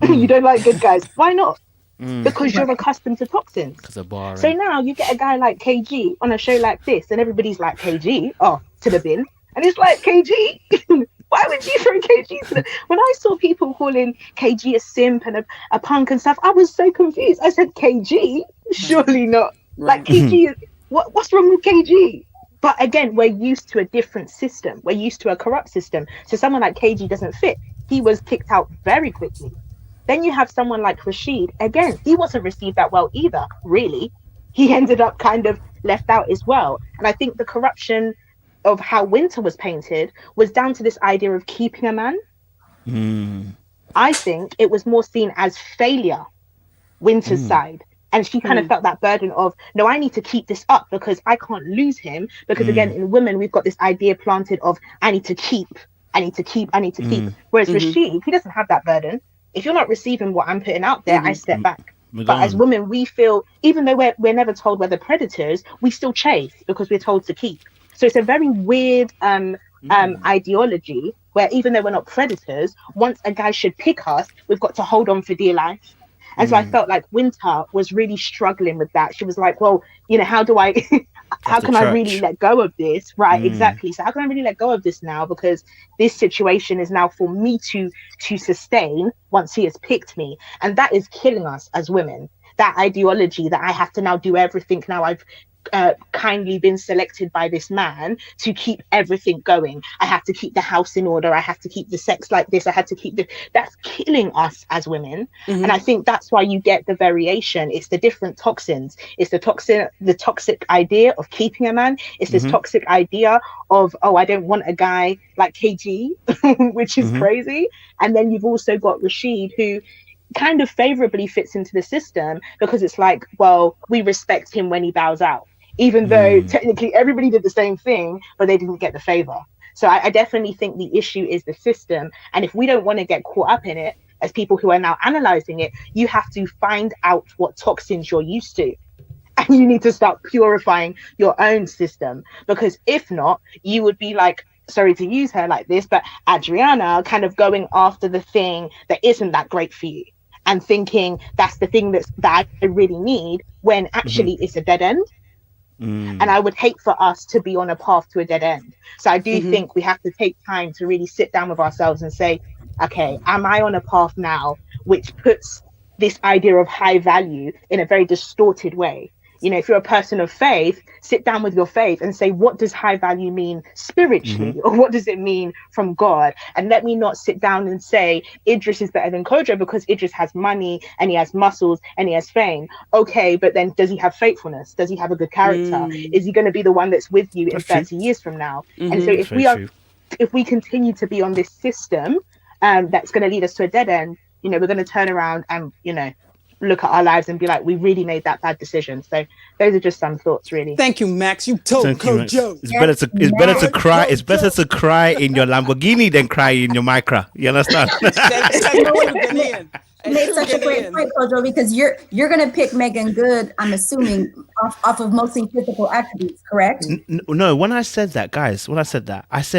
You don't like good guys? Why not? Because you're accustomed to toxins. So now you get a guy like KG on a show like this, and everybody's like, KG, to the bin. And it's like, KG, why would you throw KG to the... When I saw people calling KG a simp and a punk and stuff, I was so confused. I said, KG? Surely not. Like, KG, what's wrong with KG? But again, we're used to a different system. We're used to a corrupt system. So someone like KG doesn't fit. He was kicked out very quickly. Then you have someone like Rashid. Again, he wasn't received that well either, really. He ended up kind of left out as well. And I think the corruption of how Winter was painted was down to this idea of keeping a man. I think it was more seen as failure, Winter's side. And she kind of felt that burden of, no, I need to keep this up because I can't lose him. Because again, in women, we've got this idea planted of, I need to keep. Whereas Rashid, he doesn't have that burden. If you're not receiving what I'm putting out there, I step back. But as women, we feel, even though we're never told we're the predators, we still chase because we're told to keep. So it's a very weird ideology where even though we're not predators, once a guy should pick us, we've got to hold on for dear life. And so I felt like Winter was really struggling with that. She was like, well, how do I, how can I really let go of this? Right, exactly. So how can I really let go of this now? Because this situation is now for me to sustain once he has picked me. And that is killing us as women. That ideology that I have to now do everything. Now I've kindly been selected by this man to keep everything going. I have to keep the house in order. I have to keep the sex like this. I had to keep that's killing us as women. And I think that's why you get the variation. It's the different toxins. It's the toxic idea of keeping a man. It's this toxic idea of, oh, I don't want a guy like KG, which is crazy. And then you've also got Rashid, who kind of favorably fits into the system because it's like, well, we respect him when he bows out, even though technically everybody did the same thing, but they didn't get the favor. So I definitely think the issue is the system. And if we don't want to get caught up in it, as people who are now analyzing it, you have to find out what toxins you're used to. And you need to start purifying your own system, because if not, you would be like, sorry to use her like this, but Adriana kind of going after the thing that isn't that great for you and thinking that's the thing that I really need, when actually it's a dead end. And I would hate for us to be on a path to a dead end. So I do think we have to take time to really sit down with ourselves and say, okay, am I on a path now which puts this idea of high value in a very distorted way? If you're a person of faith, sit down with your faith and say, what does high value mean spiritually? Or what does it mean from God? And let me not sit down and say Idris is better than Kojo because Idris has money and he has muscles and he has fame. Okay, but then does he have faithfulness? Does he have a good character? Is he going to be the one that's with you in 30 years from now? And so if we continue to be on this system that's going to lead us to a dead end, we're going to turn around and, look at our lives and be like, we really made that bad decision. So those are just some thoughts, really. Thank you, Max. You told Kojo. It's better to cry. It's better to cry in your Lamborghini than cry in your Micra. You understand? You made such a great point, Kojo, because you're gonna pick Megan Good, I'm assuming, off of mostly physical attributes, correct? No, when I said that, guys, I said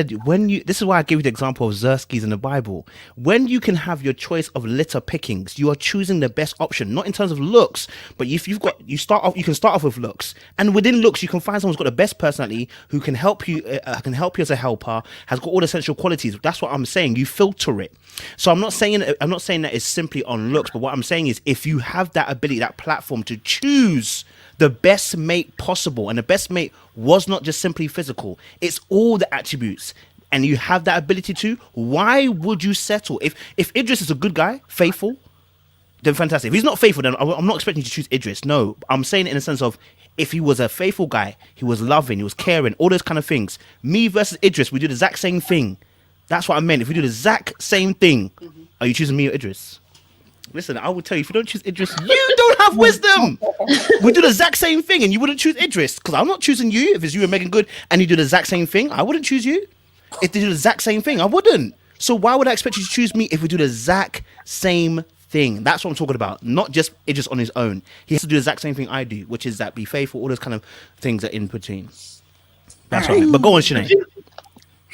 this is why I gave you the example of Xerxes in the Bible. When you can have your choice of litter pickings, you are choosing the best option, not in terms of looks, but if you can start off with looks, and within looks you can find someone who's got the best personality, who can help you as a helper, has got all the essential qualities. That's what I'm saying. You filter it. So I'm not saying that it's simply on looks, but what I'm saying is, if you have that ability, that platform to choose the best mate possible, and the best mate was not just simply physical, it's all the attributes, and you have that ability to, why would you settle? If Idris is a good guy, faithful, then fantastic. If he's not faithful, then I'm not expecting you to choose Idris. No, I'm saying it in the sense of, if he was a faithful guy, he was loving, he was caring, all those kind of things. Me versus Idris, we do the exact same thing. That's what I meant. If we do the exact same thing, are you choosing me or Idris? Listen, I will tell you, if you don't choose Idris, you don't have wisdom. We do the exact same thing and you wouldn't choose Idris, because I'm not choosing you. If it's you and Megan Good and you do the exact same thing, I wouldn't choose you. If they do the exact same thing, I wouldn't. So why would I expect you to choose me if we do the exact same thing? That's what I'm talking about. Not just Idris on his own. He has to do the exact same thing I do, which is that be faithful, all those kind of things are in between. That's what I mean. But go on, Sinead.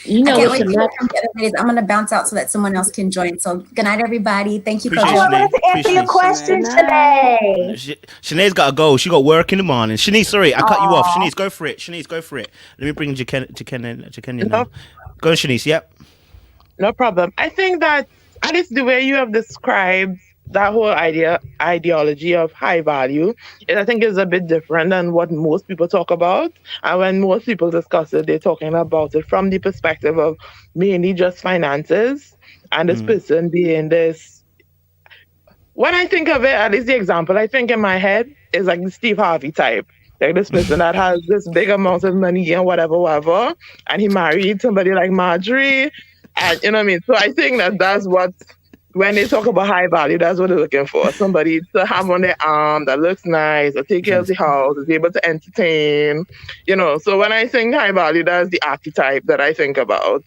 I can't wait to hear from the other ladies. I'm going to bounce out so that someone else can join. So good night, everybody. Thank you, Coach. I wanted to answer your questions today. Sinead's got to go. She got work in the morning. Shanice, sorry, I cut you off. Shanice, go for it. Let me bring Kenya now. Go on, Shanice. Yep. No problem. I think that, at least the way you have described that whole ideology of high value, I think is a bit different than what most people talk about. And when most people discuss it, they're talking about it from the perspective of mainly just finances and this person being this. When I think of it, at least the example I think in my head is like the Steve Harvey type. Like this person that has this big amount of money and whatever, and he married somebody like Marjorie, and you know what I mean? So I think that's what, when they talk about high value, that's what they're looking for. Somebody to have on their arm that looks nice, that take care of the house, is able to entertain, So when I think high value, that's the archetype that I think about,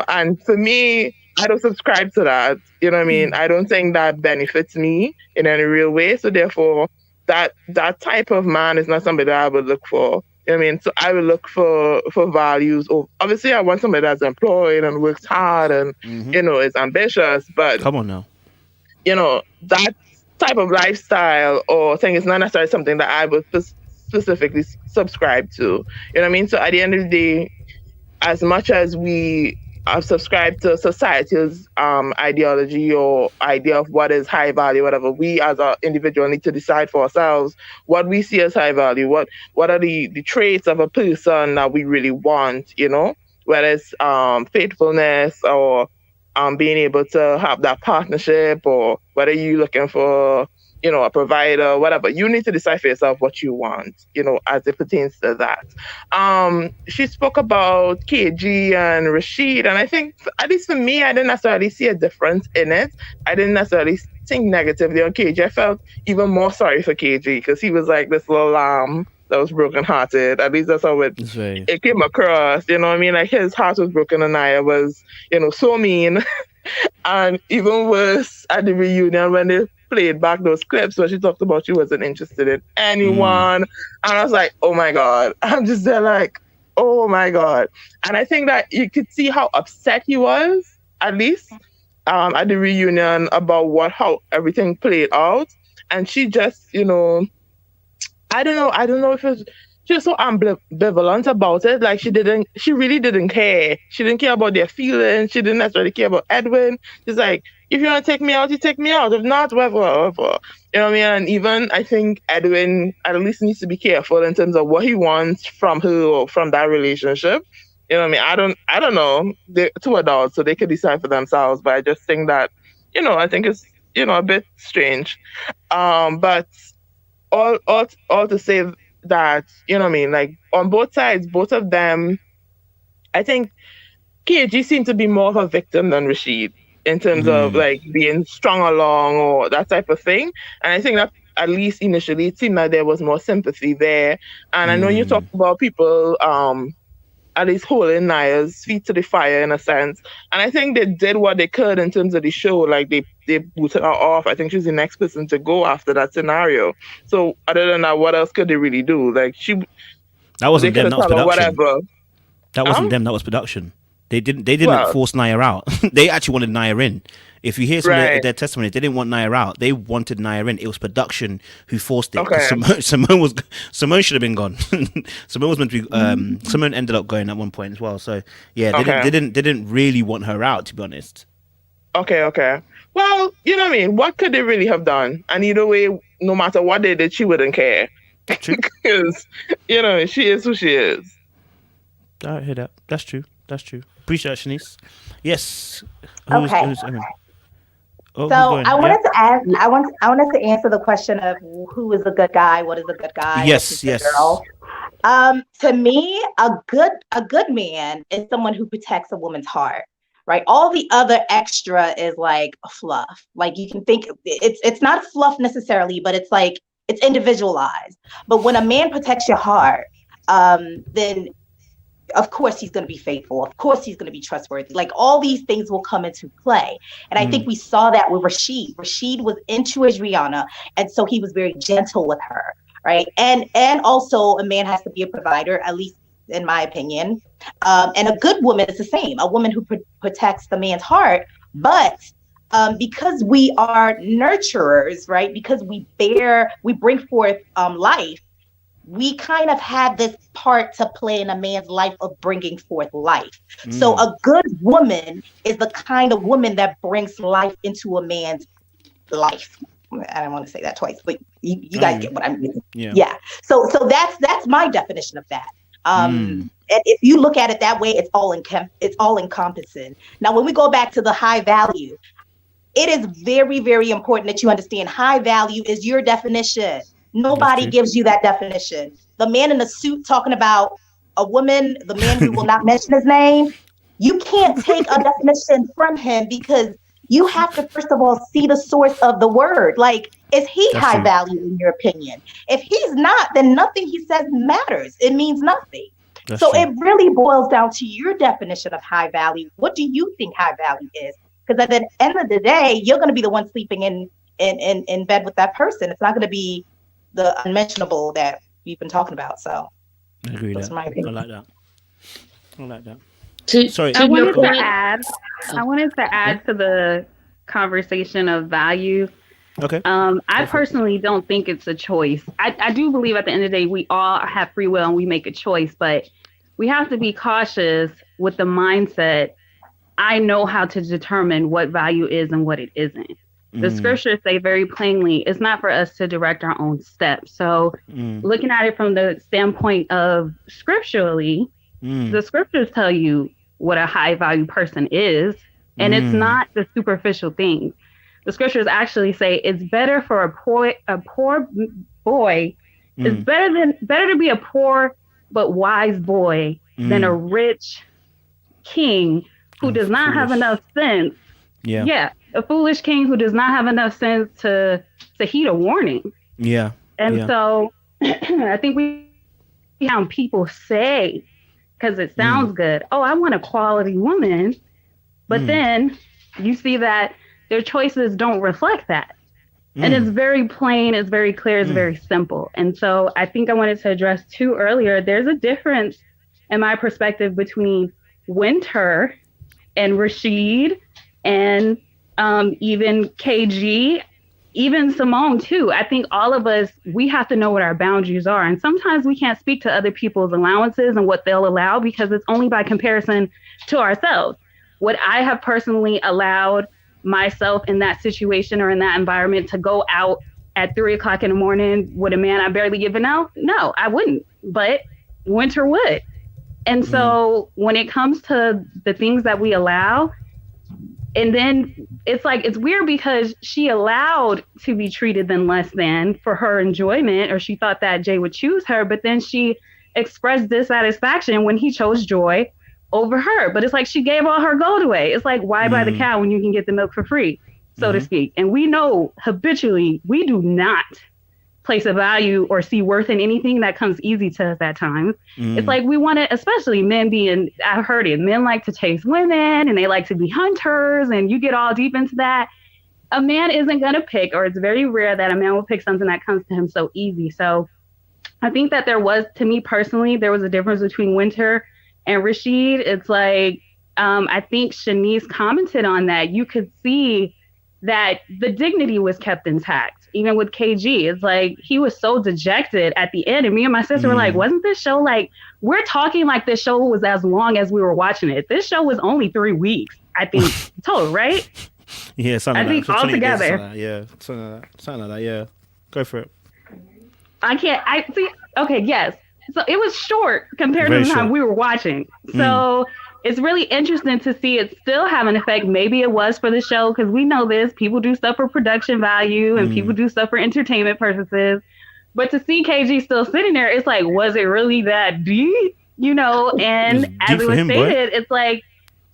And for me, I don't subscribe to that. You know what I mean? I don't think that benefits me in any real way. So therefore, that type of man is not somebody that I would look for. You know what I mean? So I would look for values. Obviously, I want somebody that's employed and works hard and is ambitious. But come on now, that type of lifestyle or thing is not necessarily something that I would specifically subscribe to. You know what I mean? So at the end of the day, as much as we subscribe to society's ideology or idea of what is high value, whatever, we as an individual need to decide for ourselves what we see as high value, what are the traits of a person that we really want, whether it's faithfulness or being able to have that partnership, or whether you're looking for a provider, whatever. You need to decide for yourself what you want, as it pertains to that. She spoke about KG and Rashid, and I think, at least for me, I didn't necessarily see a difference in it. I didn't necessarily think negatively on KG. I felt even more sorry for KG because he was like this little lamb that was brokenhearted. At least that's how it came across. You know what I mean? Like, his heart was broken, and Naya was, so mean. And even worse at the reunion when they played back those clips where she talked about she wasn't interested in anyone. And I was like, oh my God. I'm just there like, oh my God. And I think that you could see how upset he was, at least at the reunion, about how everything played out. And she just, I don't know if it's, she was so ambivalent about it. Like, she really didn't care. She didn't care about their feelings. She didn't necessarily care about Edwin. She's like, if you want to take me out, you take me out. If not, whatever. You know what I mean? And even I think Edwin at least needs to be careful in terms of what he wants from her or from that relationship. You know what I mean? I don't know. They're two adults, so they could decide for themselves. But I just think that, I think it's, a bit strange. But all to say that, you know what I mean, like, on both sides, both of them, I think KG seemed to be more of a victim than Rashid in terms of like being strung along or that type of thing. And I think that at least initially it seemed like there was more sympathy there. And I know you talk about people at least holding Naya's feet to the fire in a sense. And I think they did what they could in terms of the show. Like, they booted her off. I think she's the next person to go after that scenario. So other than that, what else could they really do? Like, that wasn't them, that was production. Whatever. That wasn't them, that was production. They didn't force Naya out. They actually wanted Naya in. If you hear some of their testimony, they didn't want Naya out. They wanted Naya in. It was production who forced it. Okay. Simone should have been gone. Simone was meant to be. Simone ended up going at one point as well. So yeah, they didn't really want her out, to be honest. Okay. Well, you know what I mean. What could they really have done? And either way, no matter what they did, she wouldn't care. Because she is who she is. I hear that. That's true. Appreciate it, Shanice. Yes. Okay. So I wanted to ask. I wanted to answer the question of who is a good guy. What is a good guy? Yes. Girl. To me, a good man is someone who protects a woman's heart. Right. All the other extra is like fluff. Like, you can think it's not fluff necessarily, but it's like it's individualized. But when a man protects your heart, then of course he's going to be faithful. Of course he's going to be trustworthy. Like, all these things will come into play. And I think we saw that with Rashid. Rashid was into Adriana, and so he was very gentle with her, right? And also, a man has to be a provider, at least in my opinion. And a good woman is the same, a woman who protects the man's heart. But because we are nurturers, right? Because we bring forth life, we kind of have this part to play in a man's life of bringing forth life. So a good woman is the kind of woman that brings life into a man's life. I don't want to say that twice, but you guys get what I'm meaning. Yeah. So that's my definition of that. And if you look at it that way, it's all encompassing. Now, when we go back to the high value, it is very, very important that you understand high value is your definition. Nobody gives you that definition. The man in the suit talking about a woman, the man who will not mention his name, you can't take a definition from him because you have to, first of all, see the source of the word. Like, is he high value in your opinion? If he's not, then nothing he says matters. It means nothing. So it really boils down to your definition of high value. What do you think high value is? Because at the end of the day, you're going to be the one sleeping in bed with that person. It's not going to be the unmentionable that we've been talking about. So I agree with that's that. my opinion. I like that. I like that. Sorry. I wanted your to point, add. I wanted to add to the conversation of value. Okay. I personally don't think it's a choice. I do believe at the end of the day, we all have free will and we make a choice, but we have to be cautious with the mindset. I know how to determine what value is and what it isn't. The scriptures say very plainly, it's not for us to direct our own steps. So looking at it from the standpoint of scripturally, the scriptures tell you what a high value person is, and it's not the superficial things. The scriptures actually say it's better for a poor boy. It's better to be a poor but wise boy than a rich king who does not have enough sense. Yeah, a foolish king who does not have enough sense to heed a warning. Yeah. And so I think we how people say, because it sounds good, oh, I want a quality woman. But then you see that their choices don't reflect that. And it's very plain, it's very clear, it's very simple. And so I think I wanted to address too earlier, there's a difference in my perspective between Winter and Rashid and even KG, even Simone too. I think all of us, we have to know what our boundaries are. And sometimes we can't speak to other people's allowances and what they'll allow because it's only by comparison to ourselves. What I have personally allowed myself in that situation or in that environment to go out at 3 o'clock in the morning with a man I barely even know? No, I wouldn't. But Winter would. And so when it comes to the things that we allow, and then it's like, it's weird because she allowed to be treated than less than for her enjoyment, or she thought that Jay would choose her, but then she expressed dissatisfaction when he chose Joy over her. But it's like she gave all her gold away. It's like, why buy the cow when you can get the milk for free, so to speak? And we know habitually we do not place a value or see worth in anything that comes easy to us at times. It's like we want to, especially men being, I've heard it, men like to chase women and they like to be hunters, and you get all deep into that. A man isn't going to pick, or it's very rare that a man will pick something that comes to him so easy. So I think that there was, to me personally, there was a difference between Winter and Rashid. It's like, I think Shanice commented on that. You could see that the dignity was kept intact, even with KG. It's like he was so dejected at the end. And me and my sister were like, wasn't this show like, we're talking like this show was as long as we were watching it. This show was only 3 weeks, I think, total, right? Yeah, something I think like that. altogether. Something like that. Yeah. Go for it. I see. Okay, yes. So it was short compared Very to the time short. we were watching. So it's really interesting to see it still have an effect. Maybe it was for the show, because we know this. People do stuff for production value and people do stuff for entertainment purposes. But to see KG still sitting there, it's like, was it really that deep? You know, and as it was stated, it's like,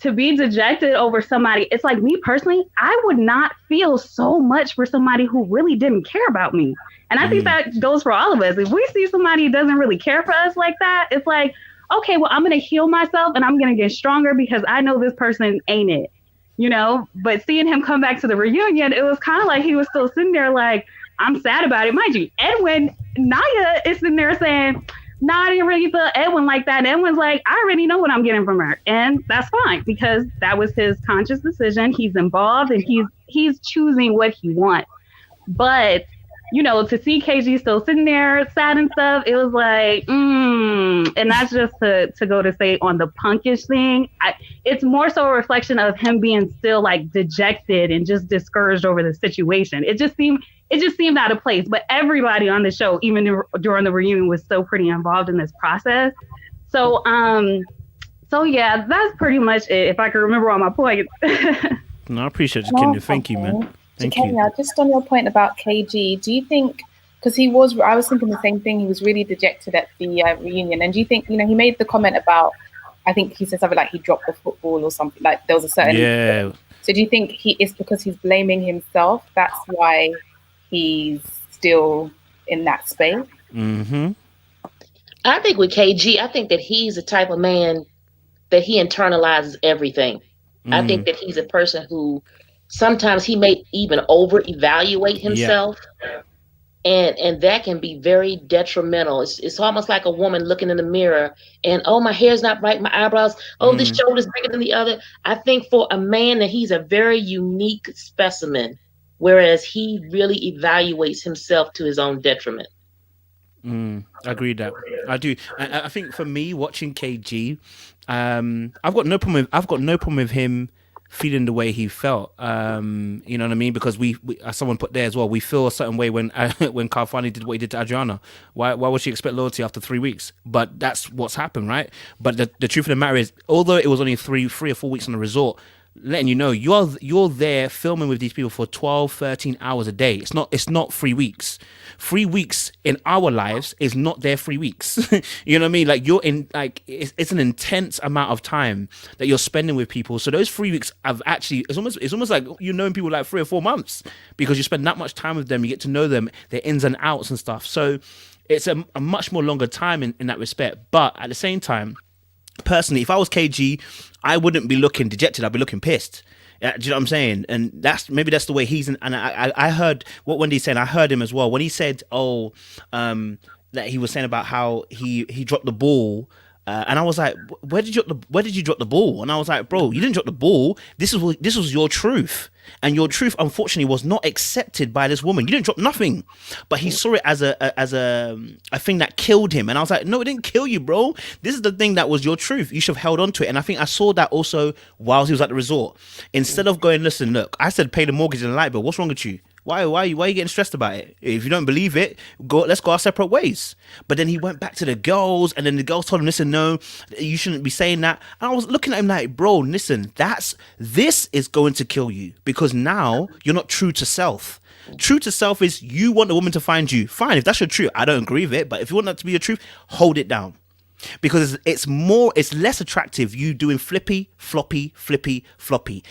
to be dejected over somebody, it's like, me personally, I would not feel so much for somebody who really didn't care about me. And I think that goes for all of us. If we see somebody who doesn't really care for us like that, it's like, okay, well, I'm going to heal myself and I'm going to get stronger because I know this person ain't it, you know? But seeing him come back to the reunion, it was kind of like he was still sitting there like, I'm sad about it. Mind you, Edwin, Naya is sitting there saying, no, I didn't really feel Edwin like that. And Edwin's like, I already know what I'm getting from her. And that's fine, because that was his conscious decision. He's involved and he's choosing what he wants. But, you know, to see KG still sitting there sad and stuff, it was like, and that's just to go to say on the punkish thing. It's more so a reflection of him being still like dejected and just discouraged over the situation. It just seemed out of place. But everybody on the show, even during the reunion, was still pretty involved in this process. So yeah, that's pretty much it. If I can remember all my points. No, I appreciate you, Kenya. Thank you, man. Thank you. Kenya, just on your point about KG, do you think, because I was thinking the same thing, he was really dejected at the reunion, and do you think, you know, he made the comment about, I think he said something like he dropped the football or something, like there was a certain... Yeah. So do you think it's because he's blaming himself, that's why he's still in that space? I think with KG, I think that he's the type of man that he internalizes everything. I think that he's a person who sometimes he may even over evaluate himself. And that can be very detrimental. It's almost like a woman looking in the mirror and, oh, my hair's not right, my eyebrows, oh, this shoulder's bigger than the other. I think for a man that he's a very unique specimen, whereas he really evaluates himself to his own detriment. I agree that. I do. I think for me, watching KG, I've got no problem with him feeling the way he felt. You know what I mean? Because we as someone put there as well, we feel a certain way when when Carfani did what he did to Adriana. Why would she expect loyalty after 3 weeks? But that's what's happened, right? But the truth of the matter is, although it was only three or 4 weeks on the resort, letting you know you're there filming with these people for 12, 13 hours a day. It's not 3 weeks. 3 weeks in our lives is not their 3 weeks. You know what I mean? Like, you're in, like, it's an intense amount of time that you're spending with people. So those 3 weeks have actually, it's almost like you're knowing people like 3 or 4 months, because you spend that much time with them, you get to know them, their ins and outs and stuff. So it's a much more longer time in that respect. But at the same time, personally, if I was KG, I wouldn't be looking dejected. I'd be looking pissed. Do you know what I'm saying? And that's the way he's in. And I heard what Wendy's saying. I heard him as well when he said, that he was saying about how he dropped the ball. And I was like, where did you drop the ball? And I was like, bro, you didn't drop the ball. This was your truth. And your truth, unfortunately, was not accepted by this woman. You didn't drop nothing. But he saw it as a thing that killed him. And I was like, no, it didn't kill you, bro. This is the thing that was your truth. You should have held on to it. And I think I saw that also whilst he was at the resort. Instead of going, listen, look, I said pay the mortgage and the light bill. What's wrong with you? Why are you getting stressed about it? If you don't believe it, let's go our separate ways. But then he went back to the girls, and then the girls told him, listen, no, you shouldn't be saying that. And I was looking at him like, bro, listen, this is going to kill you, because now you're not true to self. True to self is you want the woman to find you. Fine, if that's your truth, I don't agree with it. But if you want that to be your truth, hold it down. Because it's less attractive you doing flippy, floppy,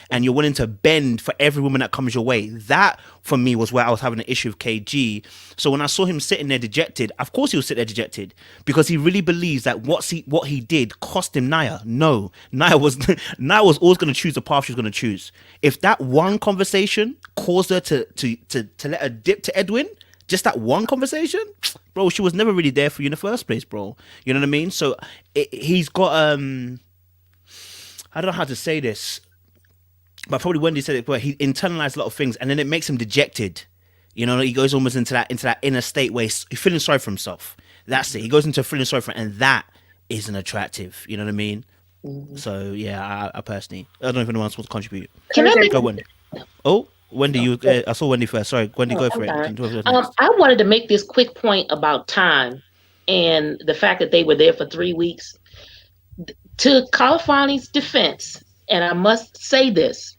and you're willing to bend for every woman that comes your way. That, for me, was where I was having an issue with KG. So when I saw him sitting there dejected, of course he was sitting there dejected, because he really believes that what he did cost him Naya. No, Naya was always going to choose the path she was going to choose. If that one conversation caused her to let her dip to Edwin, just that one conversation, bro, she was never really there for you in the first place, bro. You know what I mean? So he's got I don't know how to say this, but probably Wendy said it, but he internalized a lot of things, and then it makes him dejected. You know, he goes almost into that inner state where he's feeling sorry for himself. That's it. He goes into feeling sorry for, and that isn't attractive. You know what I mean? So yeah, I personally, I don't know if anyone else wants to contribute. Can I go, Wendy? Oh. Wendy, I saw Wendy first. Sorry, Wendy, go for it. I wanted to make this quick point about time and the fact that they were there for 3 weeks. To Kalafani's defense, and I must say this,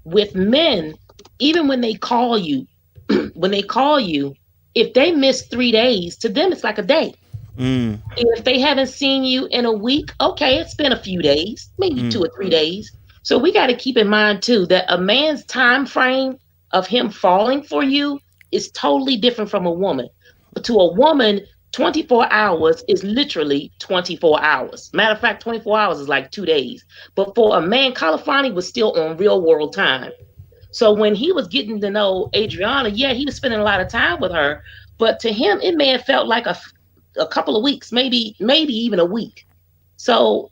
with men, even when they call you, if they miss 3 days, to them it's like a day. If they haven't seen you in a week, okay, it's been a few days, maybe 2 or 3 days. So we got to keep in mind too that a man's time frame of him falling for you is totally different from a woman. But to a woman, 24 hours is literally 24 hours. Matter of fact, 24 hours is like 2 days. But for a man, Kalafani was still on real world time. So when he was getting to know Adriana, yeah, he was spending a lot of time with her. But to him, it may have felt like a couple of weeks, maybe even a week. So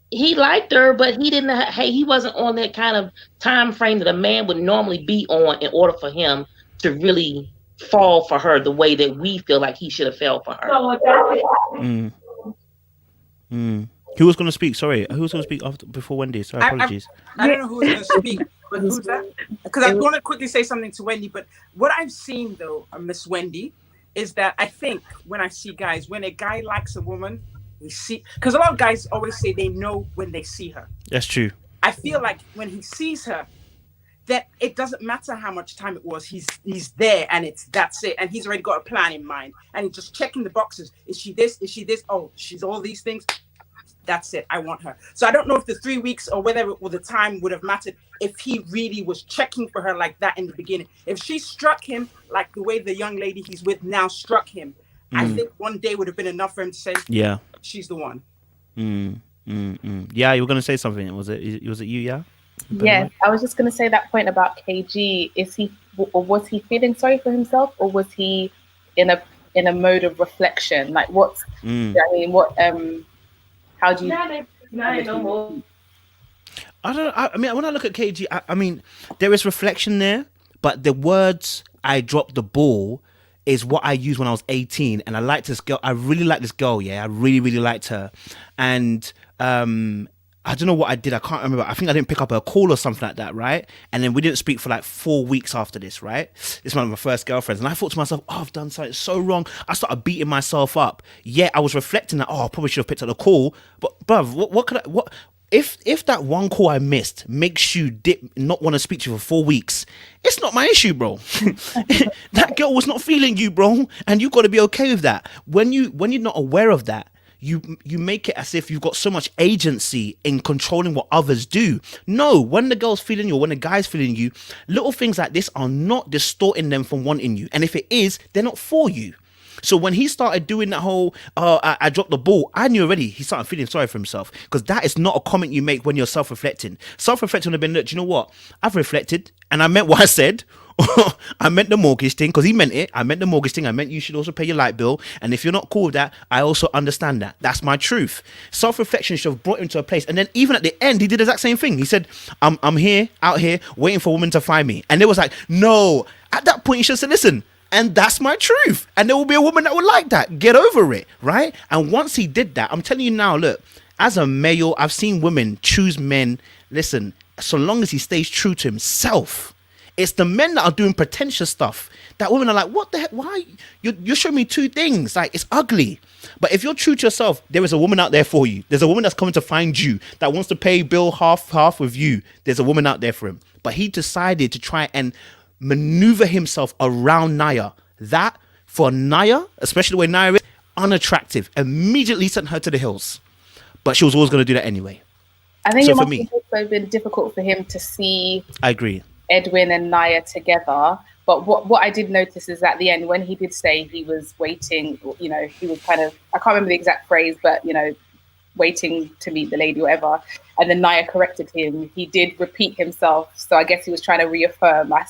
he liked her, but he wasn't on that kind of time frame that a man would normally be on in order for him to really fall for her the way that we feel like he should have fell for her. Who was going to speak? Sorry, who was going to speak before Wendy? Sorry, apologies. I don't know who was going to speak, but who's that? Because I want to quickly say something to Wendy. But what I've seen, though, Miss Wendy, is that I think when I see guys, when a guy likes a woman, we see, because a lot of guys always say they know when they see her. That's true. I feel like when he sees her, that it doesn't matter how much time it was, he's there, and that's it, and he's already got a plan in mind, and he's just checking the boxes. Is she this? Is she this? Oh, she's all these things. That's it. I want her. So I don't know if the 3 weeks or whether the time would have mattered if he really was checking for her like that in the beginning. If she struck him like the way the young lady he's with now struck him, I think one day would have been enough for him to say, "Yeah, she's the one." Yeah, you were going to say something. Was it you? Yeah. Yes, I was just going to say that point about KG. Was he feeling sorry for himself, or was he in a mode of reflection? Like, what's I mean, what how do you? No more. I mean, when I look at KG, I mean, there is reflection there, but the words "I dropped the ball" is what I used when I was 18, and I liked this girl. I really liked this girl. Yeah, I really, really liked her, and I don't know what I did. I can't remember. I think I didn't pick up her call or something like that, right? And then we didn't speak for like 4 weeks after this, right? It's one of my first girlfriends. And I thought to myself, oh, I've done something so wrong. I started beating myself up. Yeah, I was reflecting that, oh, I probably should have picked up the call. But, bruv, what could I, what, if that one call I missed makes you not want to speak to you for 4 weeks, it's not my issue, bro. That girl was not feeling you, bro. And you got to be okay with that. When you're not aware of that, you make it as if you've got so much agency in controlling what others do. No, when the girl's feeling you or when the guy's feeling you, little things like this are not distorting them from wanting you. And if it is, they're not for you. So when he started doing that whole, I dropped the ball, I knew already he started feeling sorry for himself, because that is not a comment you make when you're self-reflecting. Self-reflecting would have been, look, do you know what? I've reflected and I meant what I said. I meant the mortgage thing, because he meant it. I meant the mortgage thing. I meant you should also pay your light bill. And if you're not cool with that, I also understand that. That's my truth. Self-reflection should have brought him to a place. And then even at the end, he did the exact same thing. He said, I'm out here, waiting for a woman to find me. And it was like, no. At that point, you should have said, listen, and that's my truth. And there will be a woman that will like that. Get over it, right? And once he did that, I'm telling you now, look, as a male, I've seen women choose men. Listen, so long as he stays true to himself. It's the men that are doing pretentious stuff that women are like, what the heck? Why? You're showing me two things. Like, it's ugly. But if you're true to yourself, there is a woman out there for you. There's a woman that's coming to find you, that wants to pay bill half with you. There's a woman out there for him. But he decided to try and maneuver himself around Naya. That, for Naya, especially the way Naya is, unattractive. Immediately sent her to the hills. But she was always going to do that anyway. I think it must have also been difficult for him to see. I agree. Edwin and Naya together. But what I did notice is at the end, when he did say he was waiting, you know, he was kind of, I can't remember the exact phrase, but, you know, waiting to meet the lady or whatever. And then Naya corrected him. He did repeat himself. So I guess he was trying to reaffirm, I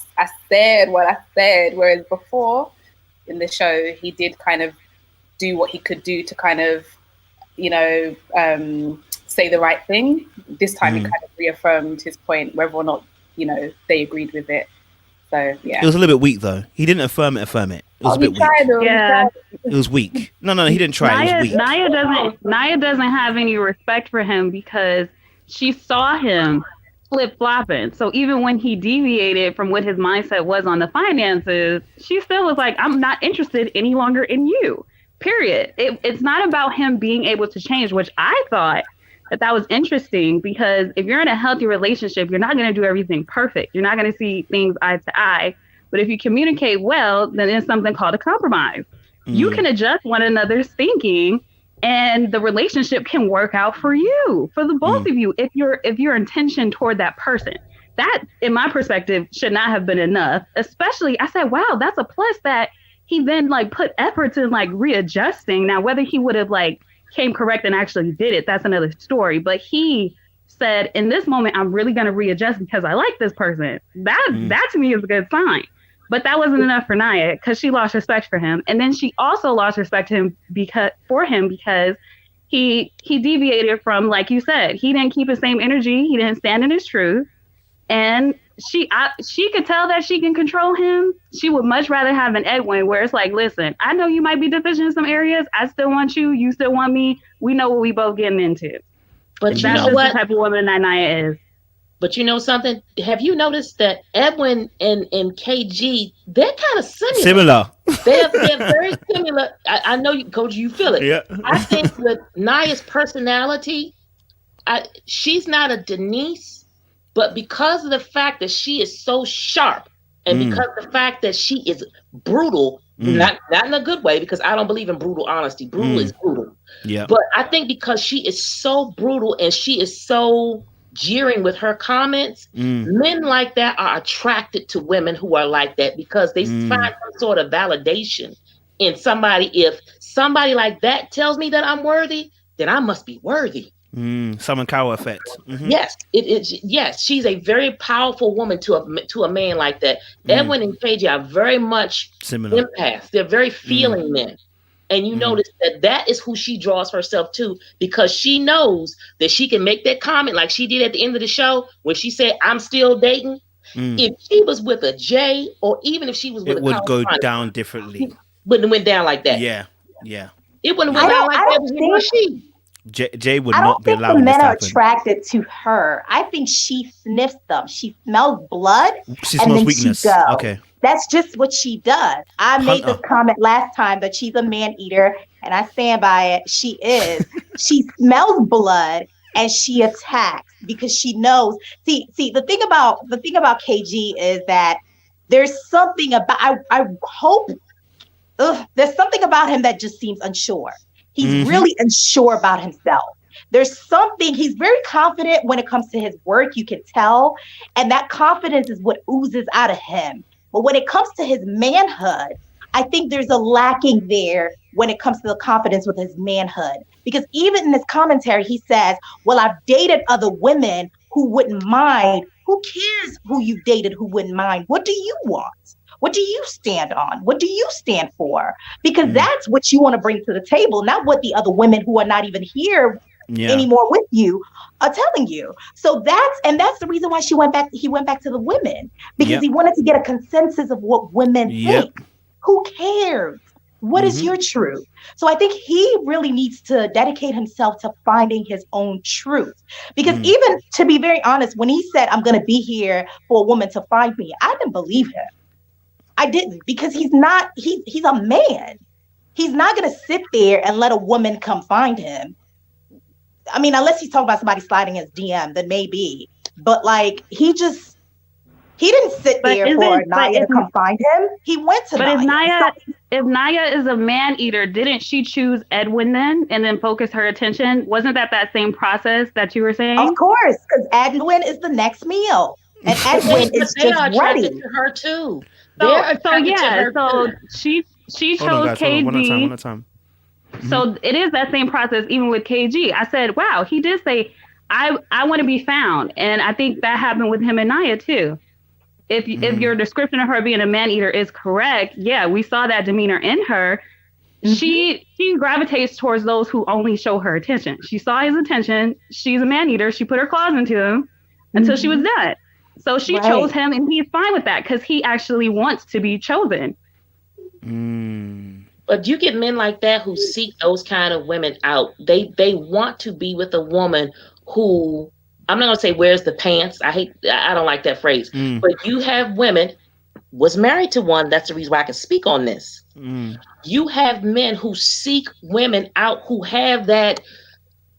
said what I said. Whereas before in the show, he did kind of do what he could do to kind of, you know, say the right thing. This time he kind of reaffirmed his point, whether or not, you know, they agreed with it. So yeah, it was a little bit weak though. He didn't affirm it. It was a bit weak. Yeah, it was weak. No, he didn't try. It was weak. Naya doesn't have any respect for him because she saw him flip flopping. So even when he deviated from what his mindset was on the finances, she still was like, "I'm not interested any longer in you." Period. It's not about him being able to change, which I thought that was interesting, because if you're in a healthy relationship, you're not going to do everything perfect. You're not going to see things eye to eye. But if you communicate well, then there's something called a compromise. You can adjust one another's thinking, and the relationship can work out for you, for the both of you, if your intention toward that person. That, in my perspective, should not have been enough. Especially, I said, wow, that's a plus that he then like put efforts in like readjusting. Now, whether he would have like came correct and actually did it, that's another story. But he said, in this moment, I'm really going to readjust because I like this person. That to me is a good sign. But that wasn't enough for Naya, because she lost respect for him. And then she also lost respect to him because he deviated from, like you said, he didn't keep his same energy. He didn't stand in his truth. And she could tell that she can control him. She would much rather have an Edwin where it's like, listen, I know you might be deficient in some areas. I still want you. You still want me. We know what we both getting into. But that's you know what? The type of woman that Naya is. But you know something? Have you noticed that Edwin and KG, they're kind of similar? They're very similar. I know, Coach, you feel it. Yeah. I think with Naya's personality, she's not a Denise, but because of the fact that she is so sharp, and because of the fact that she is brutal, not in a good way, because I don't believe in brutal honesty. Brutal is brutal. Yeah. But I think because she is so brutal and she is so jeering with her comments, men like that are attracted to women who are like that, because they find some sort of validation in somebody. If somebody like that tells me that I'm worthy, then I must be worthy. Simon Cowell effect. Mm-hmm. Yes, yes, she's a very powerful woman to a man like that. Edwin and KJ are very much similar empaths. They're very feeling men. And you notice that is who she draws herself to, because she knows that she can make that comment like she did at the end of the show when she said, "I'm still dating." If she was with a Jay, or even if she was with it a would go Connie, down differently. Wouldn't have went down like that. Yeah. It wouldn't have went down like that with Rashid. Jay would not be allowing this to happen. I don't think the men are attracted to her. I think she sniffs them. She smells blood. She smells weakness. She goes. Okay. That's just what she does. I made this comment last time that she's a man eater, and I stand by it. She is. She smells blood and she attacks because she knows. See, the thing about KG is that there's something about. I hope there's something about him that just seems unsure. He's really unsure about himself. There's something, he's very confident when it comes to his work, you can tell. And that confidence is what oozes out of him. But when it comes to his manhood, I think there's a lacking there when it comes to the confidence with his manhood. Because even in his commentary, he says, well, I've dated other women who wouldn't mind. Who cares who you dated who wouldn't mind? What do you want? What do you stand on? What do you stand for? Because that's what you want to bring to the table, not what the other women who are not even here anymore with you are telling you. So that's the reason why he went back to the women, because he wanted to get a consensus of what women think. Who cares? What is your truth? So I think he really needs to dedicate himself to finding his own truth. Because even to be very honest, when he said, I'm going to be here for a woman to find me, I didn't believe him. I didn't, because he's a man. He's not going to sit there and let a woman come find him. I mean, unless he's talking about somebody sliding his DM, then maybe. But like, he didn't sit there for Naya to come find him. He went to Naya. If Naya is a man eater, didn't she choose Edwin then and then focus her attention? Wasn't that same process that you were saying? Of course, because Edwin is the next meal. And Edwin is just ready. To her too. So she chose KG. One at a time. So it is that same process even with KG. I said, wow, he did say, I want to be found. And I think that happened with him and Naya too. If your description of her being a man eater is correct, we saw that demeanor in her. She gravitates towards those who only show her attention. She saw his attention. She's a man eater. She put her claws into him until she was done. So she chose him, and he's fine with that because he actually wants to be chosen. But you get men like that who seek those kind of women out. They want to be with a woman who, I'm not going to say wears the pants. I don't like that phrase. But you have women, was married to one, that's the reason why I can speak on this. You have men who seek women out who have that,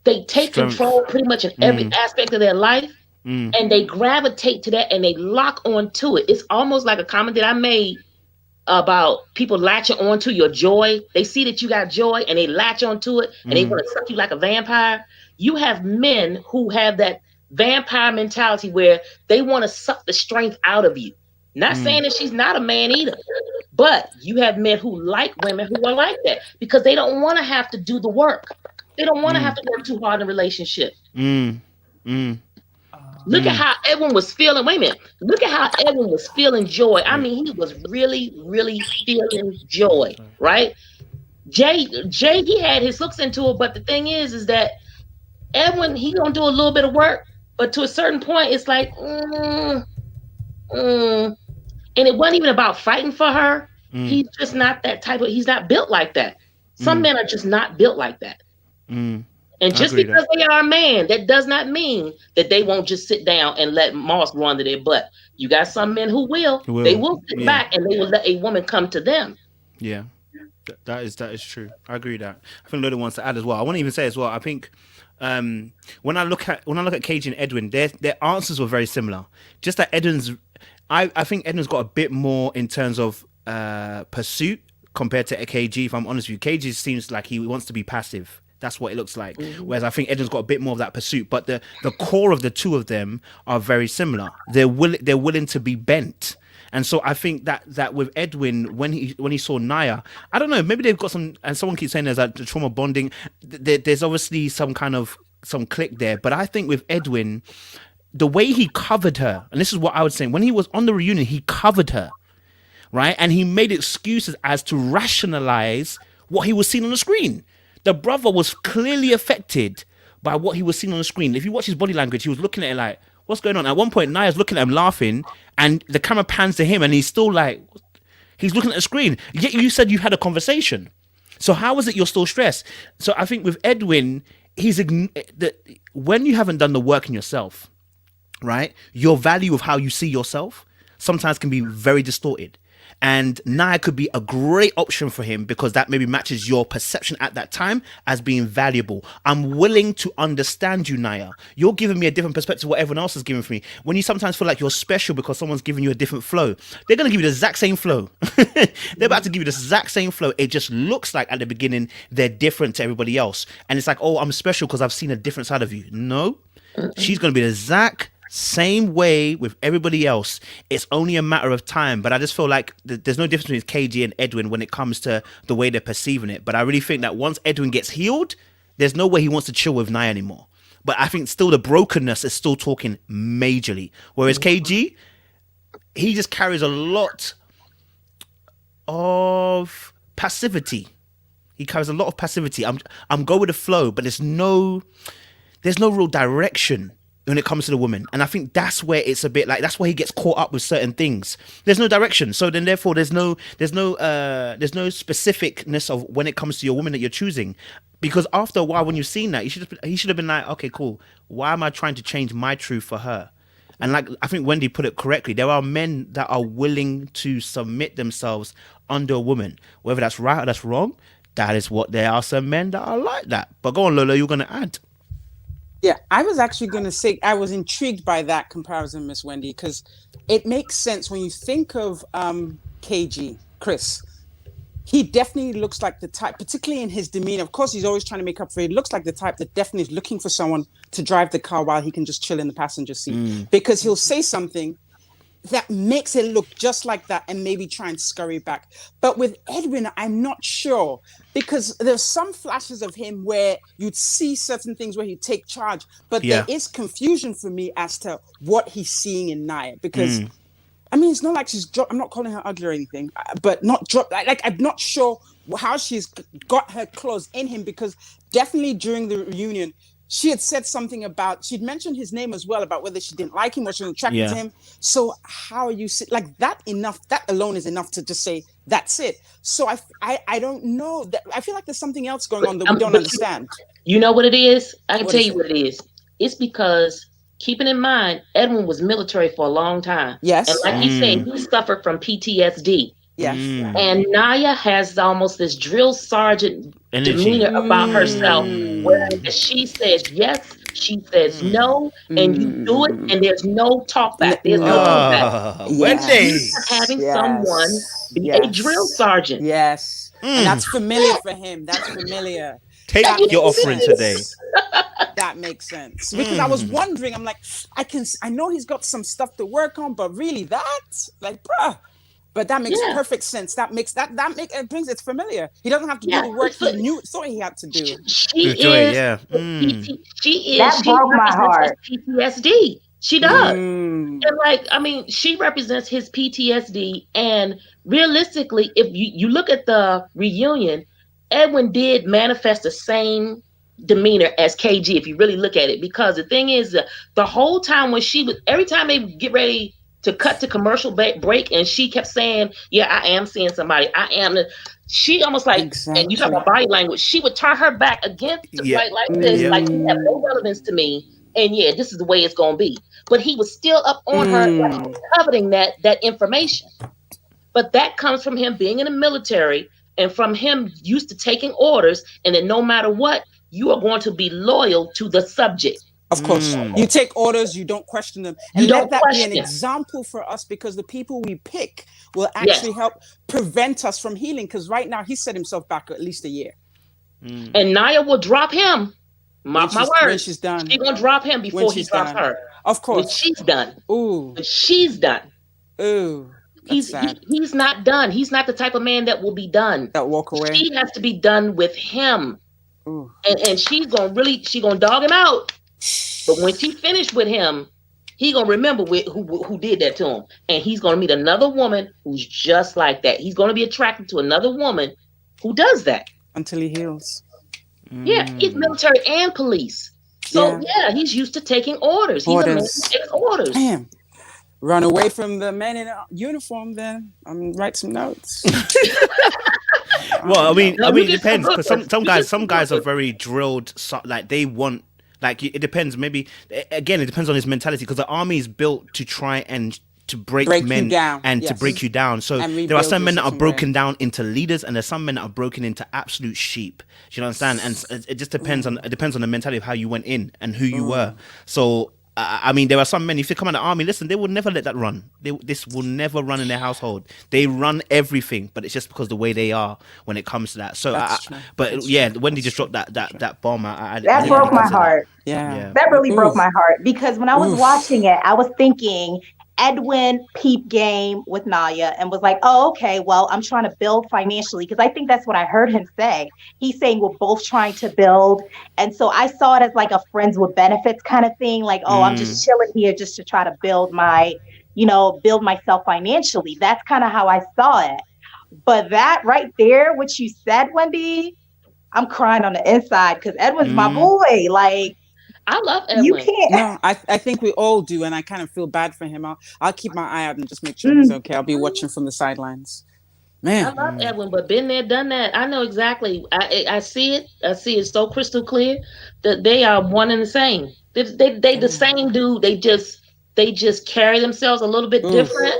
they take control pretty much in every aspect of their life. And they gravitate to that and they lock onto it. It's almost like a comment that I made about people latching onto your joy. They see that you got joy and they latch onto it and they want to suck you like a vampire. You have men who have that vampire mentality where they want to suck the strength out of you. Not saying that she's not a man eater, but you have men who like women who are like that because they don't want to have to do the work. They don't want to have to work too hard in a relationship. Look at how Edwin was feeling. Wait a minute. Look at how Edwin was feeling joy. I mean, he was really, really feeling joy, right? Jay, he had his hooks into it, but the thing is that Edwin, he gonna do a little bit of work, but to a certain point, it's like, and it wasn't even about fighting for her. He's just not that type of. He's not built like that. Some men are just not built like that. And just because they are a man, that does not mean that they won't just sit down and let moss grow under their butt. You got some men who will. They will sit back and they will let a woman come to them. Yeah, that is true. I agree with that. I think Lola wants to add as well. I want to even say as well. I think when I look at KG and Edwin, their answers were very similar. Just that Edwin's, I think Edwin's got a bit more in terms of pursuit compared to KG. If I'm honest with you, KG seems like he wants to be passive. That's what it looks like. Whereas I think Edwin's got a bit more of that pursuit. But the core of the two of them are very similar. They're willing to be bent. And so I think that with Edwin, when he saw Naya, I don't know, maybe they've got some, and someone keeps saying there's like the trauma bonding. There's obviously some kind of some click there. But I think with Edwin, the way he covered her, and this is what I would say, when he was on the reunion, he covered her, right? And he made excuses as to rationalize what he was seeing on the screen. The brother was clearly affected by what he was seeing on the screen. If you watch his body language, he was looking at it like, what's going on? At one point, Naya's looking at him laughing, and the camera pans to him, and he's still like, he's looking at the screen. Yet you said you had a conversation. So how is it you're still stressed? So I think with Edwin, when you haven't done the work in yourself, right, your value of how you see yourself sometimes can be very distorted. And Naya could be a great option for him because that maybe matches your perception at that time as being valuable. I'm willing to understand you, Naya. You're giving me a different perspective to what everyone else is giving for me. When you sometimes feel like you're special because someone's giving you a different flow, they're going to give you the exact same flow. They're about to give you the exact same flow. It just looks like at the beginning they're different to everybody else. And it's like, oh, I'm special because I've seen a different side of you. No, she's going to be the exact same way with everybody else. It's only a matter of time. But I just feel like there's no difference between KG and Edwin when it comes to the way they're perceiving it. But I really think that once Edwin gets healed, there's no way he wants to chill with Naya anymore. But I think still the brokenness is still talking majorly. Whereas KG, he just carries a lot of passivity. He carries a lot of passivity. I'm going with the flow, but there's no real direction when it comes to the woman. And I think that's where it's a bit like, that's why he gets caught up with certain things. There's no direction. So then therefore there's no specificness of when it comes to your woman that you're choosing. Because after a while, when you've seen that, he should have been like, okay, cool. Why am I trying to change my truth for her? And like, I think Wendy put it correctly. There are men that are willing to submit themselves under a woman, whether that's right or that's wrong. That is what there are some men that are like that. But go on, Lola, you're going to add. Yeah, I was actually going to say, I was intrigued by that comparison, Miss Wendy, because it makes sense when you think of KG, Chris. He definitely looks like the type, particularly in his demeanor. Of course, he's always trying to make up for it. He looks like the type that definitely is looking for someone to drive the car while he can just chill in the passenger seat. Because he'll say something that makes it look just like that and maybe try and scurry back. But with Edwin, I'm not sure, because there's some flashes of him where you'd see certain things where he'd take charge, but there is confusion for me as to what he's seeing in Naya, because I mean, it's not like she's dropped. I'm not calling her ugly or anything, but not dropped. Like, I'm not sure how she's got her claws in him, because definitely during the reunion, she had said something about, she'd mentioned his name as well, about whether she didn't like him or she was attracted to him. So how are you, like that enough, that alone is enough to just say, that's it. So I don't know. I feel like there's something else going on that we don't understand. You know what it is? I can tell you what it is. It's because, keeping in mind, Edwin was military for a long time. Yes. And like he said, he suffered from PTSD. Yes. And Naya has almost this drill sergeant demeanor about herself, where she says yes, she says no, and you do it, and there's no talk back. There's no talk back. Wendy. Having someone be a drill sergeant. Yes. And that's familiar for him. That's familiar. Take your offering today. That makes sense. Because I was wondering, I'm like, I know he's got some stuff to work on, but really that? Like, bruh. But that makes perfect sense. It brings it's familiar. He doesn't have to do the work he thought he had to do. She is. That broke my heart. PTSD. She does. And like, I mean, she represents his PTSD. And realistically, if you look at the reunion, Edwin did manifest the same demeanor as KG, if you really look at it. Because the thing is, the whole time when every time they get ready to cut to commercial break, and she kept saying, yeah, I am seeing somebody. I am. She almost like, and you talk about body language, she would turn her back against like this, like, you have no relevance to me. And this is the way it's going to be. But he was still up on her, like, coveting that information. But that comes from him being in the military and from him used to taking orders. And then no matter what, you are going to be loyal to the subject. Of course, you take orders, you don't question them. And let that be an example for us, because the people we pick will actually help prevent us from healing. Because right now, he set himself back at least a year. And Naya will drop him. Mark my words. When she's done. She's going to drop him before he drops her. Of course. When she's done. Ooh. When she's done. Ooh. He's not done. He's not the type of man that will be done. That walk away. She has to be done with him. and she's gonna dog him out. But when she finished with him, he gonna remember who did that to him, and he's gonna meet another woman who's just like that. He's gonna be attracted to another woman who does that until he heals. Yeah, he's military and police, so yeah, he's used to taking orders. He's a man who takes orders. Damn. Run away from the men in uniform. Then write some notes. Well, I mean, it depends, because some guys are very drilled. So, like they want. Like it depends. Maybe again, it depends on his mentality, because the army is built to try and to break men down. And to break you down. So there are some men that are broken down into leaders, and there's some men that are broken into absolute sheep. Do you understand? And it just depends on the mentality of how you went in and who you were. So I mean, there are some men, if they come out of the army, listen, they will never let that run. This will never run in their household. They run everything, but it's just because the way they are when it comes to that. So, Wendy just dropped that bomb. That broke my heart. Yeah. That really broke my heart, because when I was watching it, I was thinking Edwin peep game with Naya and was like, oh, okay, well, I'm trying to build financially, because I think that's what I heard him say. He's saying we're both trying to build. And so I saw it as like a friends with benefits kind of thing. Like, oh, I'm just chilling here just to try to build myself financially. That's kind of how I saw it. But that right there, what you said, Wendy, I'm crying on the inside, because Edwin's my boy. Like, I love Edwin. You can't. No, I think we all do, and I kind of feel bad for him. I'll keep my eye out and just make sure he's okay. I'll be watching from the sidelines. Man, I love Edwin, but been there, done that. I know exactly. I see it. I see it so crystal clear that they are one and the same. They the same dude. They just carry themselves a little bit different.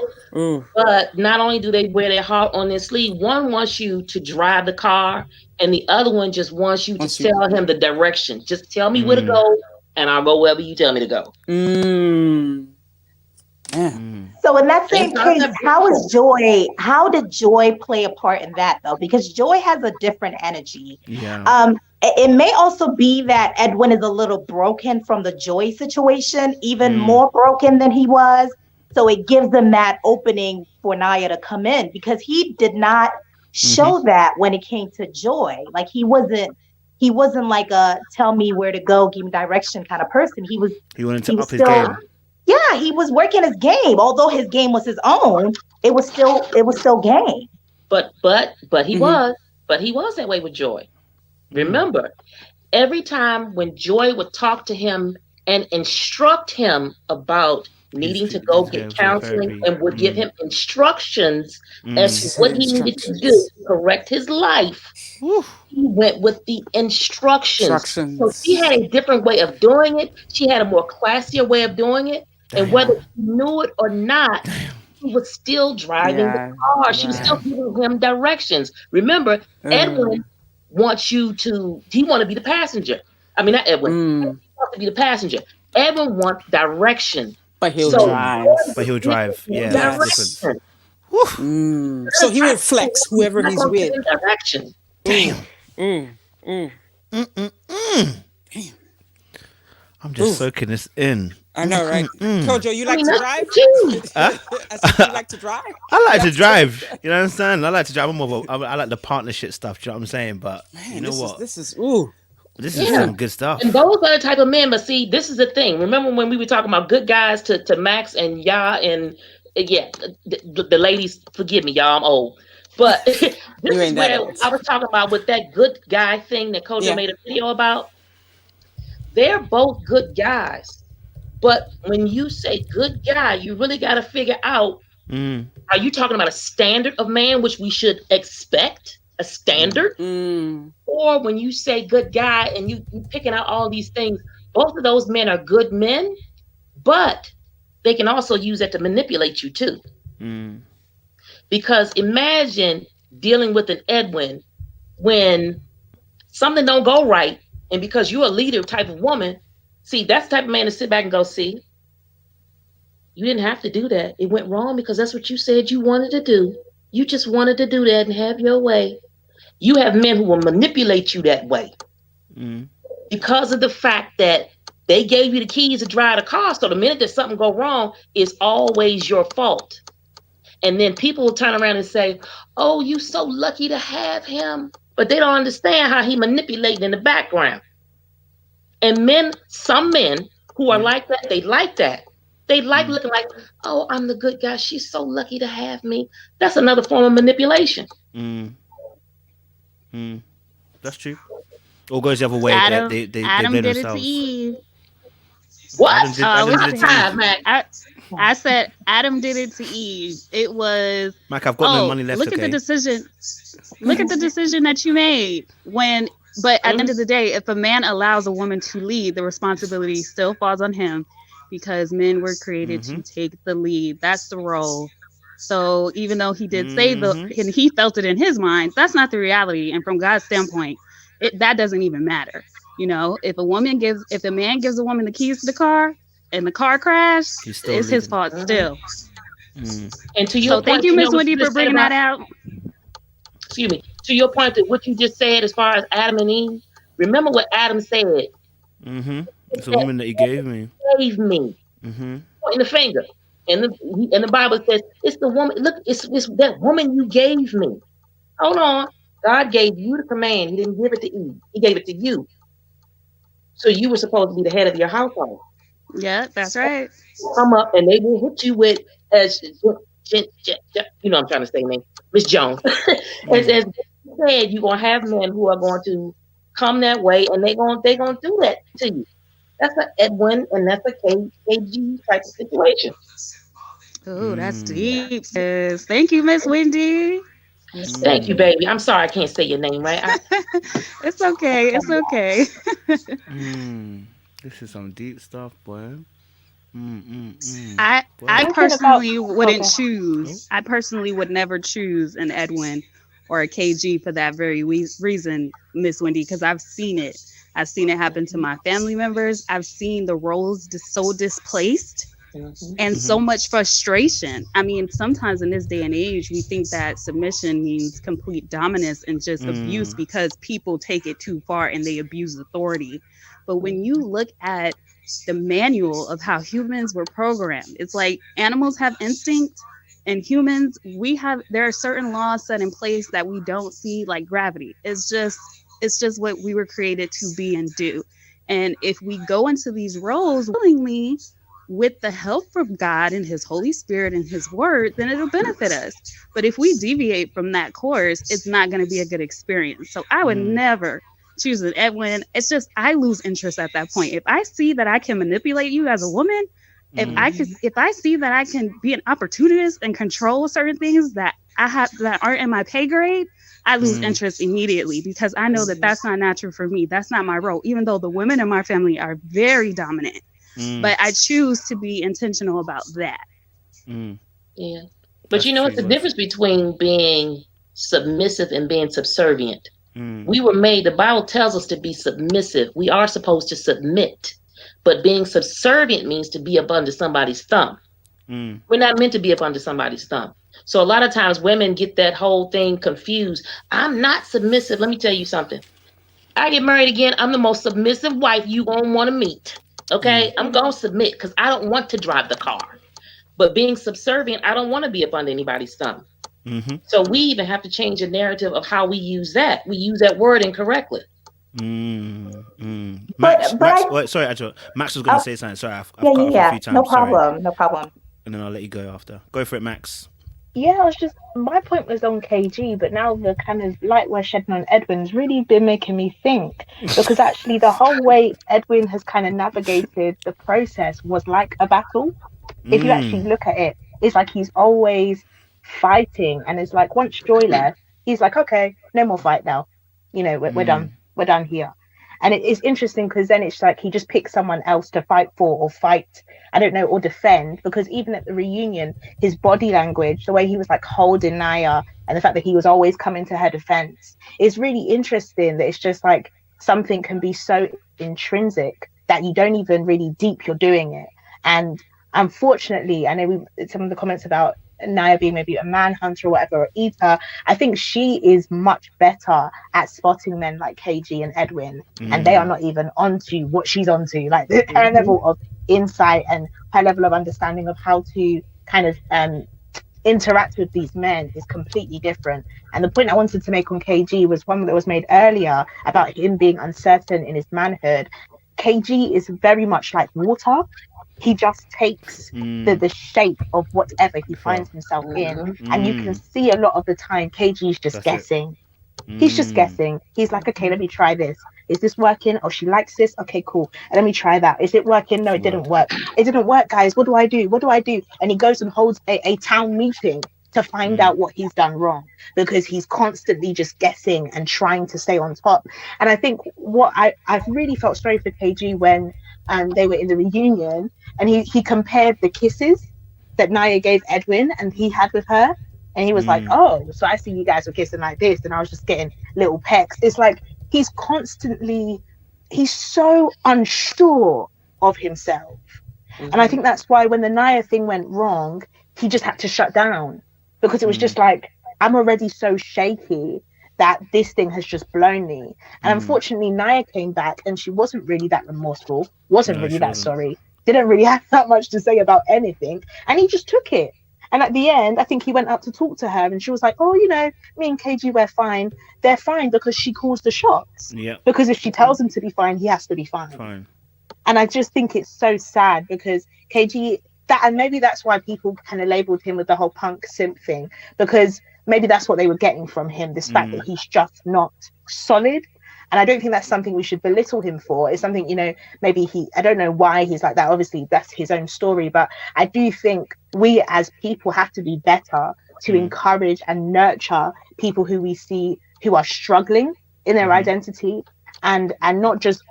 But not only do they wear their heart on their sleeve, one wants you to drive the car, and the other one just wants you to tell him the direction. Just tell me where to go, and I'll go wherever you tell me to go. So in that same case, how did Joy play a part in that, though? Because Joy has a different energy. It may also be that Edwin is a little broken from the Joy situation, even more broken than he was. So it gives them that opening for Naya to come in, because he did not show that when it came to Joy. Like he wasn't like a tell me where to go, give me direction kind of person. He wanted to up his game. Yeah, he was working his game. Although his game was his own, it was still game. But he was that way with Joy. Remember, every time when Joy would talk to him and instruct him about neading to go get counseling, and would give him instructions as to what he needed to do to correct his life, he went with the instructions. So she had a different way of doing it. She had a more classier way of doing it. And whether he knew it or not, he was still driving the car. She was still giving him directions. Remember, Edwin wants you to, he want to be the passenger. I mean, not Edwin. He wants to be the passenger. Edwin wants direction. But he'll drive. Yeah. So he would flex whoever he's with. Direction. Damn. I'm just soaking this in. I know, right? Kojo, you like to drive? You like to drive? I like to drive. You know what I'm saying? I like to drive. I like the partnership stuff. Do you know what I'm saying? But you know what? This is some good stuff. And those are the type of men. But see, this is the thing. Remember when we were talking about good guys to Max and Ya and the ladies? Forgive me, y'all. I'm old. But this is where I was talking about with that good guy thing that Kojo made a video about. They're both good guys. But when you say good guy, you really got to figure out, are you talking about a standard of man, which we should expect, a standard? Or when you say good guy and you picking out all these things, both of those men are good men, but they can also use that to manipulate you too. Because imagine dealing with an Edwin when something don't go right, and because you're a leader type of woman, see, that's the type of man to sit back and go, see, you didn't have to do that. It went wrong because that's what you said you wanted to do. You just wanted to do that and have your way. You have men who will manipulate you that way because of the fact that they gave you the keys to drive the car. So the minute that something go wrong, it's always your fault. And then people will turn around and say, oh, you so lucky to have him. but they don't understand how he manipulated in the background. And men, some men who are like that, they like that. They like looking like, oh, I'm the good guy. She's so lucky to have me. That's another form of manipulation. That's true. Or goes the other way. Adam, They Adam blame did themselves. it to Eve. What? Adam did it to Eve. I said Adam did it to Eve. It was Mac, I've got no money left. Look at the decision. Look at the decision that you made. But at the end of the day, if a man allows a woman to lead, the responsibility still falls on him, because men were created to take the lead. That's the role. So even though he did say and he felt it in his mind, that's not the reality. And from God's standpoint, that doesn't even matter. You know, if a man gives a woman the keys to the car and the car crashed, it's his fault still. And to your point, thank you, Miss Wendy, for bringing that out. Excuse me. To your point, that what you just said as far as Adam and Eve, remember what Adam said. It's a woman that he gave me. Pointing the finger. And the Bible says, it's the woman. Look, it's that woman you gave me. Hold on. God gave you the command. He didn't give it to Eve. He gave it to you. So you were supposed to be the head of your household. Yeah, that's right. Come up and they will hit you with, as you know I'm trying to say name, Miss Jones. As you said, you're gonna have men who are going to come that way, and they're gonna do that to you. That's an Edwin, and that's a KG type of situation. Oh, that's deep, sis. Thank you, Miss Wendy. Thank you, baby. I'm sorry I can't say your name right. It's okay. It's okay. This is some deep stuff, boy. I personally wouldn't choose. I personally would never choose an Edwin or a KG for that very reason, Miss Wendy, because I've seen it. I've seen it happen to my family members. I've seen the roles so displaced and so much frustration. I mean, sometimes in this day and age, we think that submission means complete dominance and just abuse, because people take it too far and they abuse authority. But when you look at the manual of how humans were programmed, it's like animals have instinct, and humans, there are certain laws set in place that we don't see, like gravity. It's just what we were created to be and do. And if we go into these roles willingly, with the help from God and his Holy Spirit and his word, then it'll benefit us. But if we deviate from that course, it's not going to be a good experience. So I would never choose an Edwin. It's just, I lose interest at that point. If I see that I can manipulate you as a woman, if I see that I can be an opportunist and control certain things that aren't in my pay grade, I lose interest immediately, because I know that that's not natural for me. That's not my role, even though the women in my family are very dominant. But I choose to be intentional about that. Yeah. But it's the difference between being submissive and being subservient. We were made, the Bible tells us to be submissive. We are supposed to submit. But being subservient means to be up under somebody's thumb. We're not meant to be up under somebody's thumb. So a lot of times women get that whole thing confused. I'm not submissive. Let me tell you something. I get married again, I'm the most submissive wife you gonna want to meet. Okay, I'm gonna submit because I don't want to drive the car. But being subservient, I don't want to be up under anybody's thumb. So we even have to change the narrative of how we use that. We use that word incorrectly. Max, sorry, Angela. Max was going to say something. Sorry, I've cut off a few times. No problem. And then I'll let you go after. Go for it, Max. Yeah, my point was on KG, but now the kind of light we're shedding on Edwin's really been making me think, because actually the whole way Edwin has kind of navigated the process was like a battle. If you actually look at it, it's like he's always fighting, and it's like once Joy left, he's like, okay, no more fight now. We're done here. And it is interesting because then it's like he just picks someone else to fight for, or fight, I don't know, or defend. Because even at the reunion, his body language, the way he was like holding Naya, and the fact that he was always coming to her defense, is really interesting. That it's just like something can be so intrinsic that you don't even really deep you're doing it. And unfortunately, I know some of the comments about Naya being maybe a manhunter or whatever, or eater, I think she is much better at spotting men like KG and Edwin, and they are not even onto what she's onto. Like her level of insight and her level of understanding of how to kind of interact with these men is completely different. And the point I wanted to make on KG was one that was made earlier about him being uncertain in his manhood. KG is very much like water. He just takes the shape of whatever he finds himself in. And you can see a lot of the time KG is just guessing. He's just guessing. He's like, okay, let me try this. Is this working? Oh, she likes this. Okay, cool. And let me try that. Is it working? No, it didn't work. It didn't work, guys. What do I do? What do I do? And he goes and holds a town meeting to find out what he's done wrong, because he's constantly just guessing and trying to stay on top. And I think what I've really felt sorry for KG when they were in the reunion, and he compared the kisses that Naya gave Edwin and he had with her. And he was like, oh, so I see you guys were kissing like this, and I was just getting little pecks. It's like he's so unsure of himself. And I think that's why when the Naya thing went wrong, he just had to shut down, because it was just like, I'm already so shaky that this thing has just blown me. And unfortunately, Naya came back and she wasn't really that remorseful, wasn't really that sorry, didn't really have that much to say about anything. And he just took it. And at the end, I think he went up to talk to her and she was like, oh, you know, me and KG, we're fine. They're fine because she calls the shots. Yeah. Because if she tells him to be fine, he has to be fine. And I just think it's so sad because KG, and maybe that's why people kind of labeled him with the whole punk simp thing, because maybe that's what they were getting from him, this fact that he's just not solid. And I don't think that's something we should belittle him for. It's something, you know, maybe I don't know why he's like that. Obviously, that's his own story. But I do think we as people have to be better to encourage and nurture people who we see who are struggling in their identity, and not just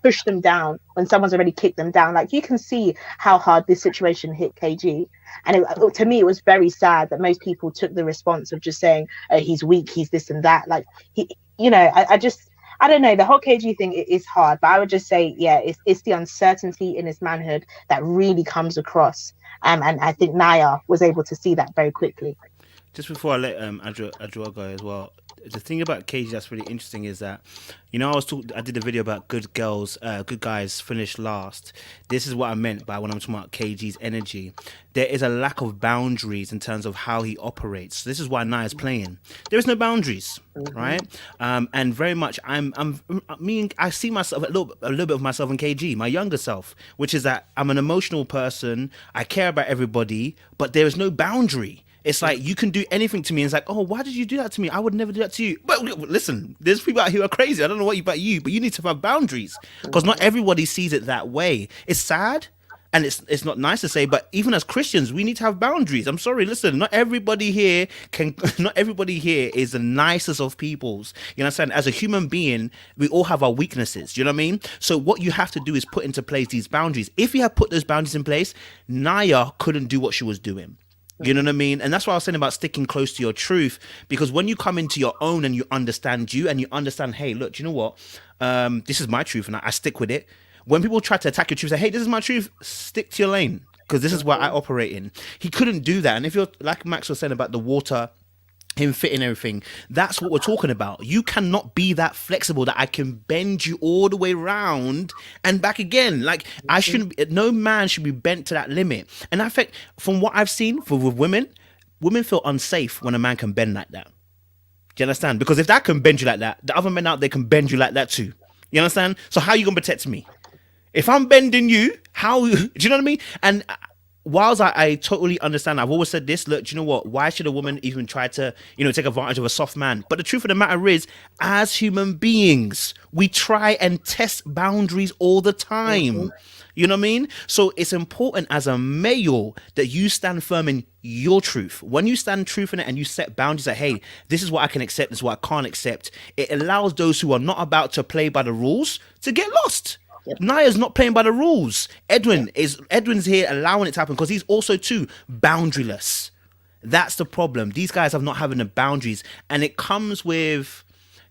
push them down when someone's already kicked them down. Like, you can see how hard this situation hit KG. And to me, it was very sad that most people took the response of just saying, oh, he's weak, he's this and that. Like, I don't know, the whole KG thing is hard, but I would just say, yeah, it's the uncertainty in his manhood that really comes across. And I think Naya was able to see that very quickly. Just before I let Adjoa go as well, the thing about KG that's really interesting is that, you know, I did a video about good guys finish last. This is what I meant by when I'm talking about KG's energy. There is a lack of boundaries in terms of how he operates. This is why Naya's playing. There is no boundaries, right? And very much, I see myself a little bit of myself in KG, my younger self, which is that I'm an emotional person. I care about everybody, but there is no boundary. It's like, you can do anything to me. And it's like, oh, why did you do that to me? I would never do that to you. But listen, there's people out here who are crazy. I don't know what about you, but you need to have boundaries, because not everybody sees it that way. It's sad. And it's not nice to say, but even as Christians, we need to have boundaries. I'm sorry, listen, not everybody here is the nicest of peoples. You understand? As a human being, we all have our weaknesses. Do you know what I mean? So what you have to do is put into place these boundaries. If you have put those boundaries in place, Naya couldn't do what she was doing. You know what I mean? And that's what I was saying about sticking close to your truth, because when you come into your own and you understand, hey, look, do you know what? This is my truth and I stick with it. When people try to attack your truth, say, hey, this is my truth, stick to your lane, because this is what I operate in. He couldn't do that. And if you're, like Max was saying about the water, him fitting everything, that's what we're talking about. You cannot be that flexible that I can bend you all the way around and back again. Like, no man should be bent to that limit. And in fact, from what I've seen with women feel unsafe when a man can bend like that. Do you understand? Because if that can bend you like that, the other men out there can bend you like that too. You understand? So how are you going to protect me? If I'm bending you, do you know what I mean? And whilst I totally understand, I've always said this, look, do you know what? Why should a woman even try to, take advantage of a soft man? But the truth of the matter is, as human beings, we try and test boundaries all the time. You know what I mean? So it's important as a male that you stand firm in your truth. When you stand truth in it and you set boundaries that, hey, this is what I can accept, this is what I can't accept, it allows those who are not about to play by the rules to get lost. Yep. Naya's not playing by the rules. Edwin's here allowing it to happen because he's also too boundaryless. That's the problem. These guys have not having the boundaries, and it comes with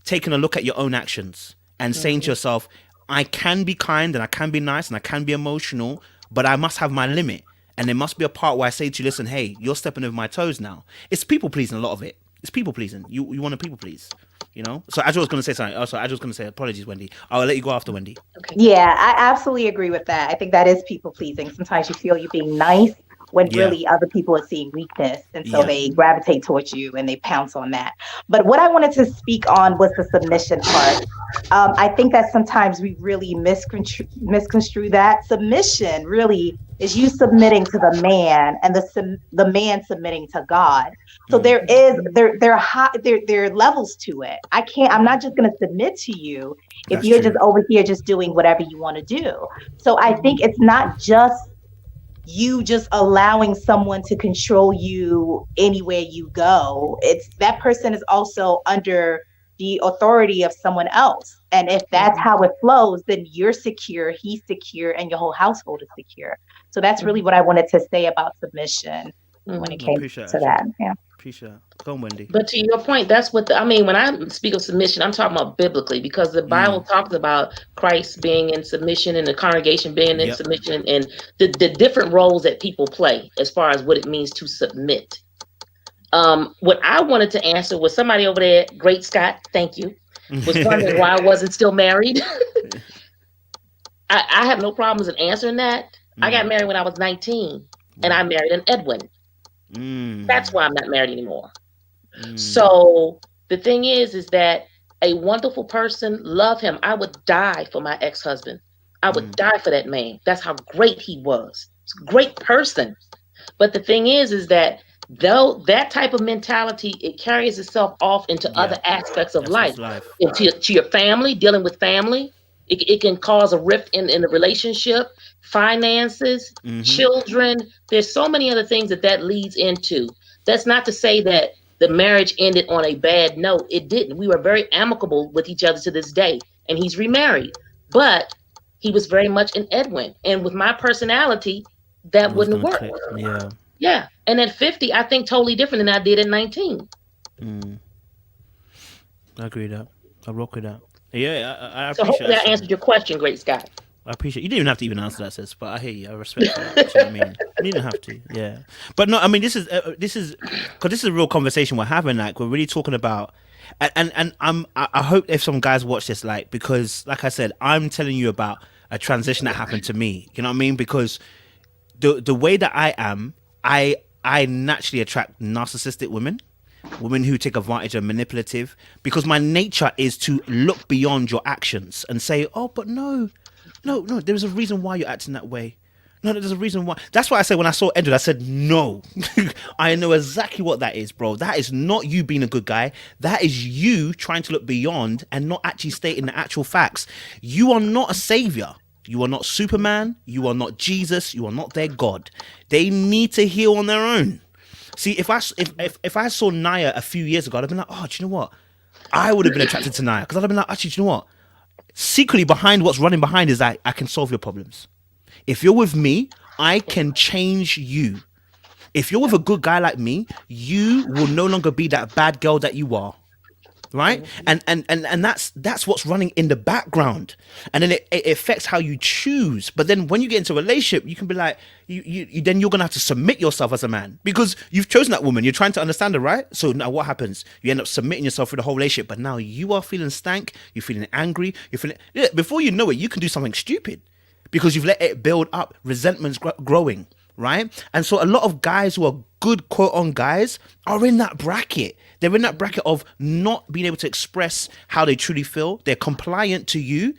taking a look at your own actions and saying to yourself, I can be kind and I can be nice and I can be emotional, but I must have my limit. And there must be a part where I say to you, listen, hey, you're stepping over my toes now. It's people pleasing, a lot of it. It's people pleasing. You want to people please. So Adjoa was going to say something. Also, Adjoa was going to say, apologies, Wendy. I'll let you go after Wendy. Okay. Yeah, I absolutely agree with that. I think that is people pleasing. Sometimes you feel you're being nice when really other people are seeing weakness. And so they gravitate towards you and they pounce on that. But what I wanted to speak on was the submission part. I think that sometimes we really misconstrue that. Submission really is you submitting to the man and the man submitting to God. So there are levels to it. I'm not just going to submit to you if you're just over here just doing whatever you want to do. So I think it's not just you just allowing someone to control you anywhere you go. It's that person is also under the authority of someone else. And if that's how it flows, then you're secure, he's secure, and your whole household is secure. So that's really what I wanted to say about submission when it came to that. Yeah. Appreciate it. Go on, Wendy. But to your point, that's what when I speak of submission, I'm talking about biblically, because the Bible talks about Christ being in submission and the congregation being in submission, and the different roles that people play as far as what it means to submit. What I wanted to answer was somebody over there, Great Scott, thank you, was wondering why I wasn't still married. I have no problems in answering that. I got married when I was 19, and I married an Edwin. That's why I'm not married anymore. So the thing is that a wonderful person, love him. I would die for my ex-husband. I would die for that man. That's how great he was. He's a great person. But the thing is that though that type of mentality, it carries itself off into other aspects of life. To your family, dealing with family. It can cause a rift in the relationship, finances, children. There's so many other things that leads into. That's not to say that the marriage ended on a bad note. It didn't. We were very amicable with each other to this day, and he's remarried. But he was very much an Edwin, and with my personality, that wouldn't work. Yeah. And at 50, I think totally different than I did at 19. I agree with that. I rock with that. Yeah, I appreciate. So hopefully that answered your question, Great Scott. I appreciate. You didn't even have to even answer that, sis. But I hear you. I respect that. You know what I mean, you didn't have to. Yeah, but no. I mean, this is because this is a real conversation we're having. Like, we're really talking about, and I hope if some guys watch this, like, because like I said, I'm telling you about a transition that happened to me. You know what I mean? Because the way that I am, I naturally attract narcissistic women who take advantage and manipulative, because my nature is to look beyond your actions and say, oh, but no, there's a reason why you're acting that way. No, there's a reason why. That's why I said when I saw Edward, I said, no, I know exactly what that is, bro. That is not you being a good guy. That is you trying to look beyond and not actually stating the actual facts. You are not a savior. You are not Superman. You are not Jesus. You are not their God. They need to heal on their own. See, if I saw Naya a few years ago, I'd have been like, oh, do you know what? I would have been attracted to Naya, because I'd have been like, actually, do you know what? Secretly behind what's running behind is that I can solve your problems. If you're with me, I can change you. If you're with a good guy like me, you will no longer be that bad girl that you are. Right? And that's what's running in the background. And then it affects how you choose. But then when you get into a relationship, you can be like, then you're gonna have to submit yourself as a man, because you've chosen that woman. You're trying to understand her, right? So now what happens? You end up submitting yourself for the whole relationship, but now you are feeling stank, you're feeling angry, before you know it, you can do something stupid because you've let it build up, resentment's growing, right? And so a lot of guys who are good quote-on guys are in that bracket. They're in that bracket of not being able to express how they truly feel. They're compliant to you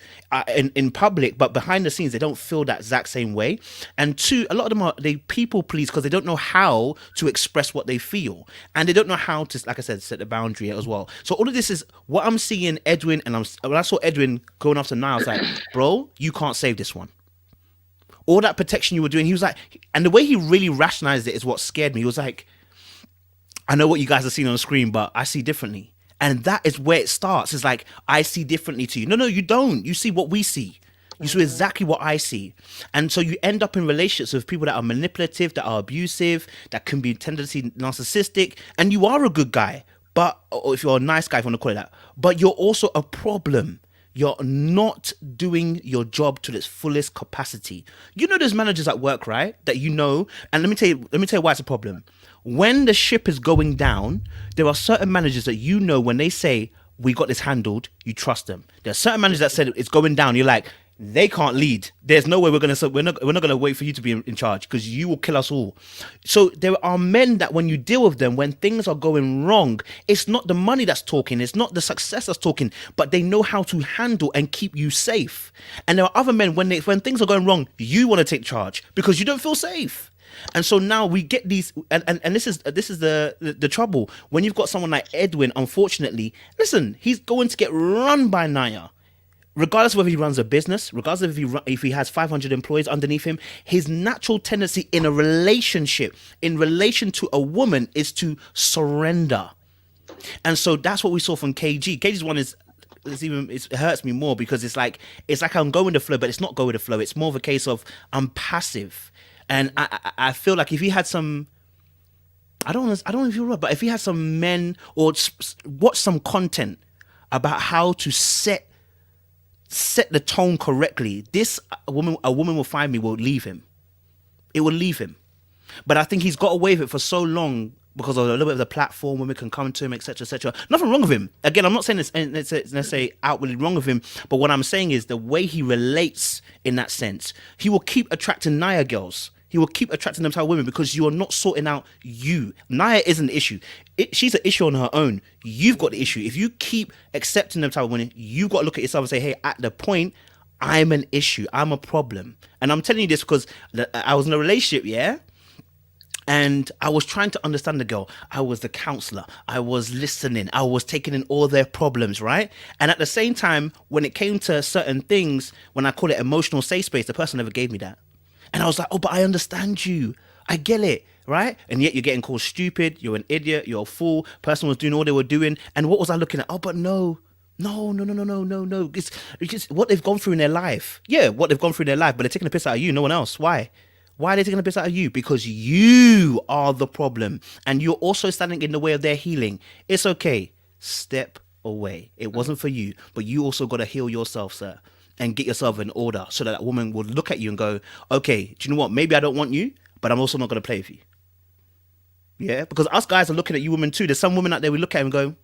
in public, but behind the scenes, they don't feel that exact same way. And two, a lot of them they people please because they don't know how to express what they feel. And they don't know how to, like I said, set the boundary as well. So all of this is what I'm seeing Edwin, and when I saw Edwin going after Niall, I was like, bro, you can't save this one. All that protection you were doing, he was like, and the way he really rationalized it is what scared me. He was like, I know what you guys are seeing on the screen, but I see differently. And that is where it starts. It's like, I see differently to you. No, you don't. You see what we see. You see exactly what I see. And so you end up in relationships with people that are manipulative, that are abusive, that can be tendency narcissistic. And you are a good guy, or if you're a nice guy, if you want to call it that, but you're also a problem. You're not doing your job to its fullest capacity. You know, there's managers at work, right? That you know, and let me tell you why it's a problem. When the ship is going down, there are certain managers that you know when they say, we got this handled, you trust them. There are certain managers that said it's going down, you're like, they can't lead. There's no way we're not gonna wait for you to be in charge because you will kill us all. So there are men that when you deal with them, when things are going wrong, it's not the money that's talking, it's not the success that's talking, but they know how to handle and keep you safe. And there are other men when things are going wrong, you want to take charge because you don't feel safe. And so now we get these, and this is the trouble when you've got someone like Edwin. Unfortunately, listen, he's going to get run by Naya, regardless of whether he runs a business, regardless of if he has 500 employees underneath him. His natural tendency in a relationship, in relation to a woman, is to surrender. And so that's what we saw from KG. KG's one it hurts me more because it's like I'm going with the flow, but it's not going with the flow. It's more of a case of I'm passive. And I feel like if he had some, I don't know if you're right, but if he had some men or watch some content about how to set the tone correctly, a woman will find me will leave him. It will leave him. But I think he's got away with it for so long because of a little bit of the platform, women can come to him, etc., etc. Nothing wrong with him. Again, I'm not saying it's necessarily outwardly wrong with him, but what I'm saying is the way he relates in that sense. He will keep attracting Naya girls. He will keep attracting them type of women because you are not sorting out you. Naya isn't the issue. She's an issue on her own. You've got the issue. If you keep accepting them type of women, you've got to look at yourself and say, hey, at the point, I'm an issue. I'm a problem. And I'm telling you this because I was in a relationship, yeah? And I was trying to understand the girl. I was the counselor. I was listening. I was taking in all their problems, right? And at the same time, when it came to certain things, when I call it emotional safe space, the person never gave me that. And I was like, oh, but I understand you. I get it, right? And yet you're getting called stupid. You're an idiot. You're a fool. Person was doing all they were doing. And what was I looking at? Oh, but no. It's just what they've gone through in their life. Yeah, what they've gone through in their life, but they're taking a piss out of you, no one else. Why? Why are they taking a piss out of you? Because you are the problem. And you're also standing in the way of their healing. It's okay. Step away. It wasn't for you. But you also got to heal yourself, sir. And get yourself in order so that woman will look at you and go, okay, do you know what? Maybe I don't want you, but I'm also not going to play with you. Yeah? Because us guys are looking at you women too. There's some women out there we look at and go,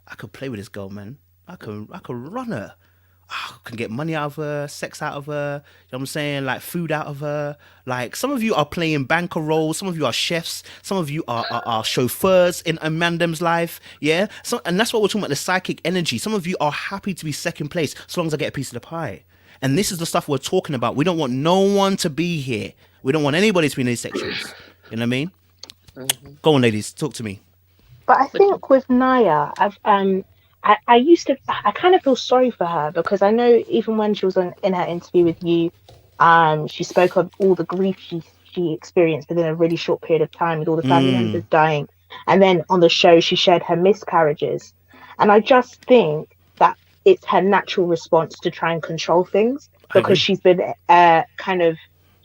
I could play with this girl, man. I could run her. I can get money out of her, sex out of her, you know what I'm saying? Like food out of her. Like some of you are playing banker roles, some of you are chefs, some of you are chauffeurs in a mandem's life, yeah? And that's what we're talking about, the psychic energy. Some of you are happy to be second place so long as I get a piece of the pie. And this is the stuff we're talking about. We don't want no one to be here. We don't want anybody to be in these sections. You know what I mean? Mm-hmm. Go on, ladies, talk to me. But I think with Naya, I kind of feel sorry for her because I know even when she was in her interview with you, she spoke of all the grief she experienced within a really short period of time with all the family members dying. And then on the show, she shared her miscarriages. And I just think that it's her natural response to try and control things because she's been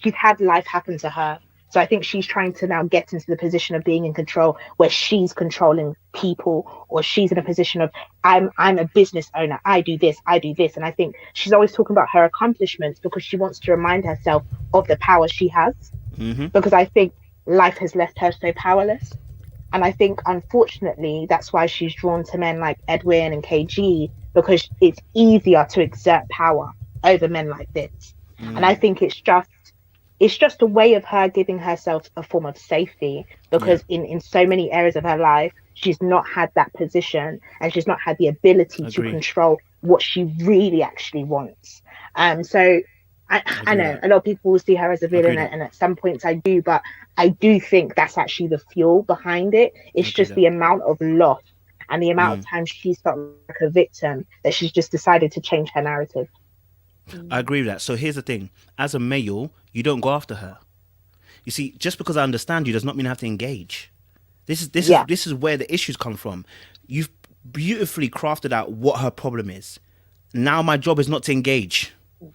she's had life happen to her. So I think she's trying to now get into the position of being in control where she's controlling people, or she's in a position of I'm a business owner. I do this. And I think she's always talking about her accomplishments because she wants to remind herself of the power she has. Mm-hmm. Because I think life has left her so powerless. And I think, unfortunately, that's why she's drawn to men like Edwin and KG, because it's easier to exert power over men like this. And I think it's just a way of her giving herself a form of safety because in so many areas of her life, she's not had that position and she's not had the ability to control what she really actually wants. So I know a lot of people will see her as a villain and at some points I do, but I do think that's actually the fuel behind it. It's just the amount of loss and the amount of time she's felt like a victim that she's just decided to change her narrative. I agree with that. So here's the thing. As a male, you don't go after her. You see, just because I understand you does not mean I have to engage. This is where the issues come from. You've beautifully crafted out what her problem is. Now my job is not to engage.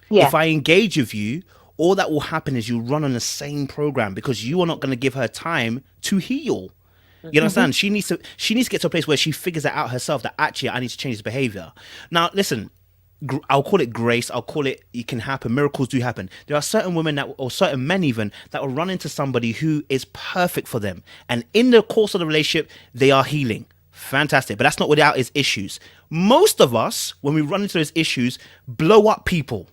Yeah. If I engage with you, all that will happen is you run on the same program because you are not going to give her time to heal. You understand? She needs to get to a place where she figures it out herself that actually I need to change this behavior. Now, listen, I'll call it grace. I'll call it can happen. Miracles do happen. There are certain women or certain men even that will run into somebody who is perfect for them. And in the course of the relationship, they are healing. Fantastic. But that's not without its issues. Most of us, when we run into those issues, blow up people.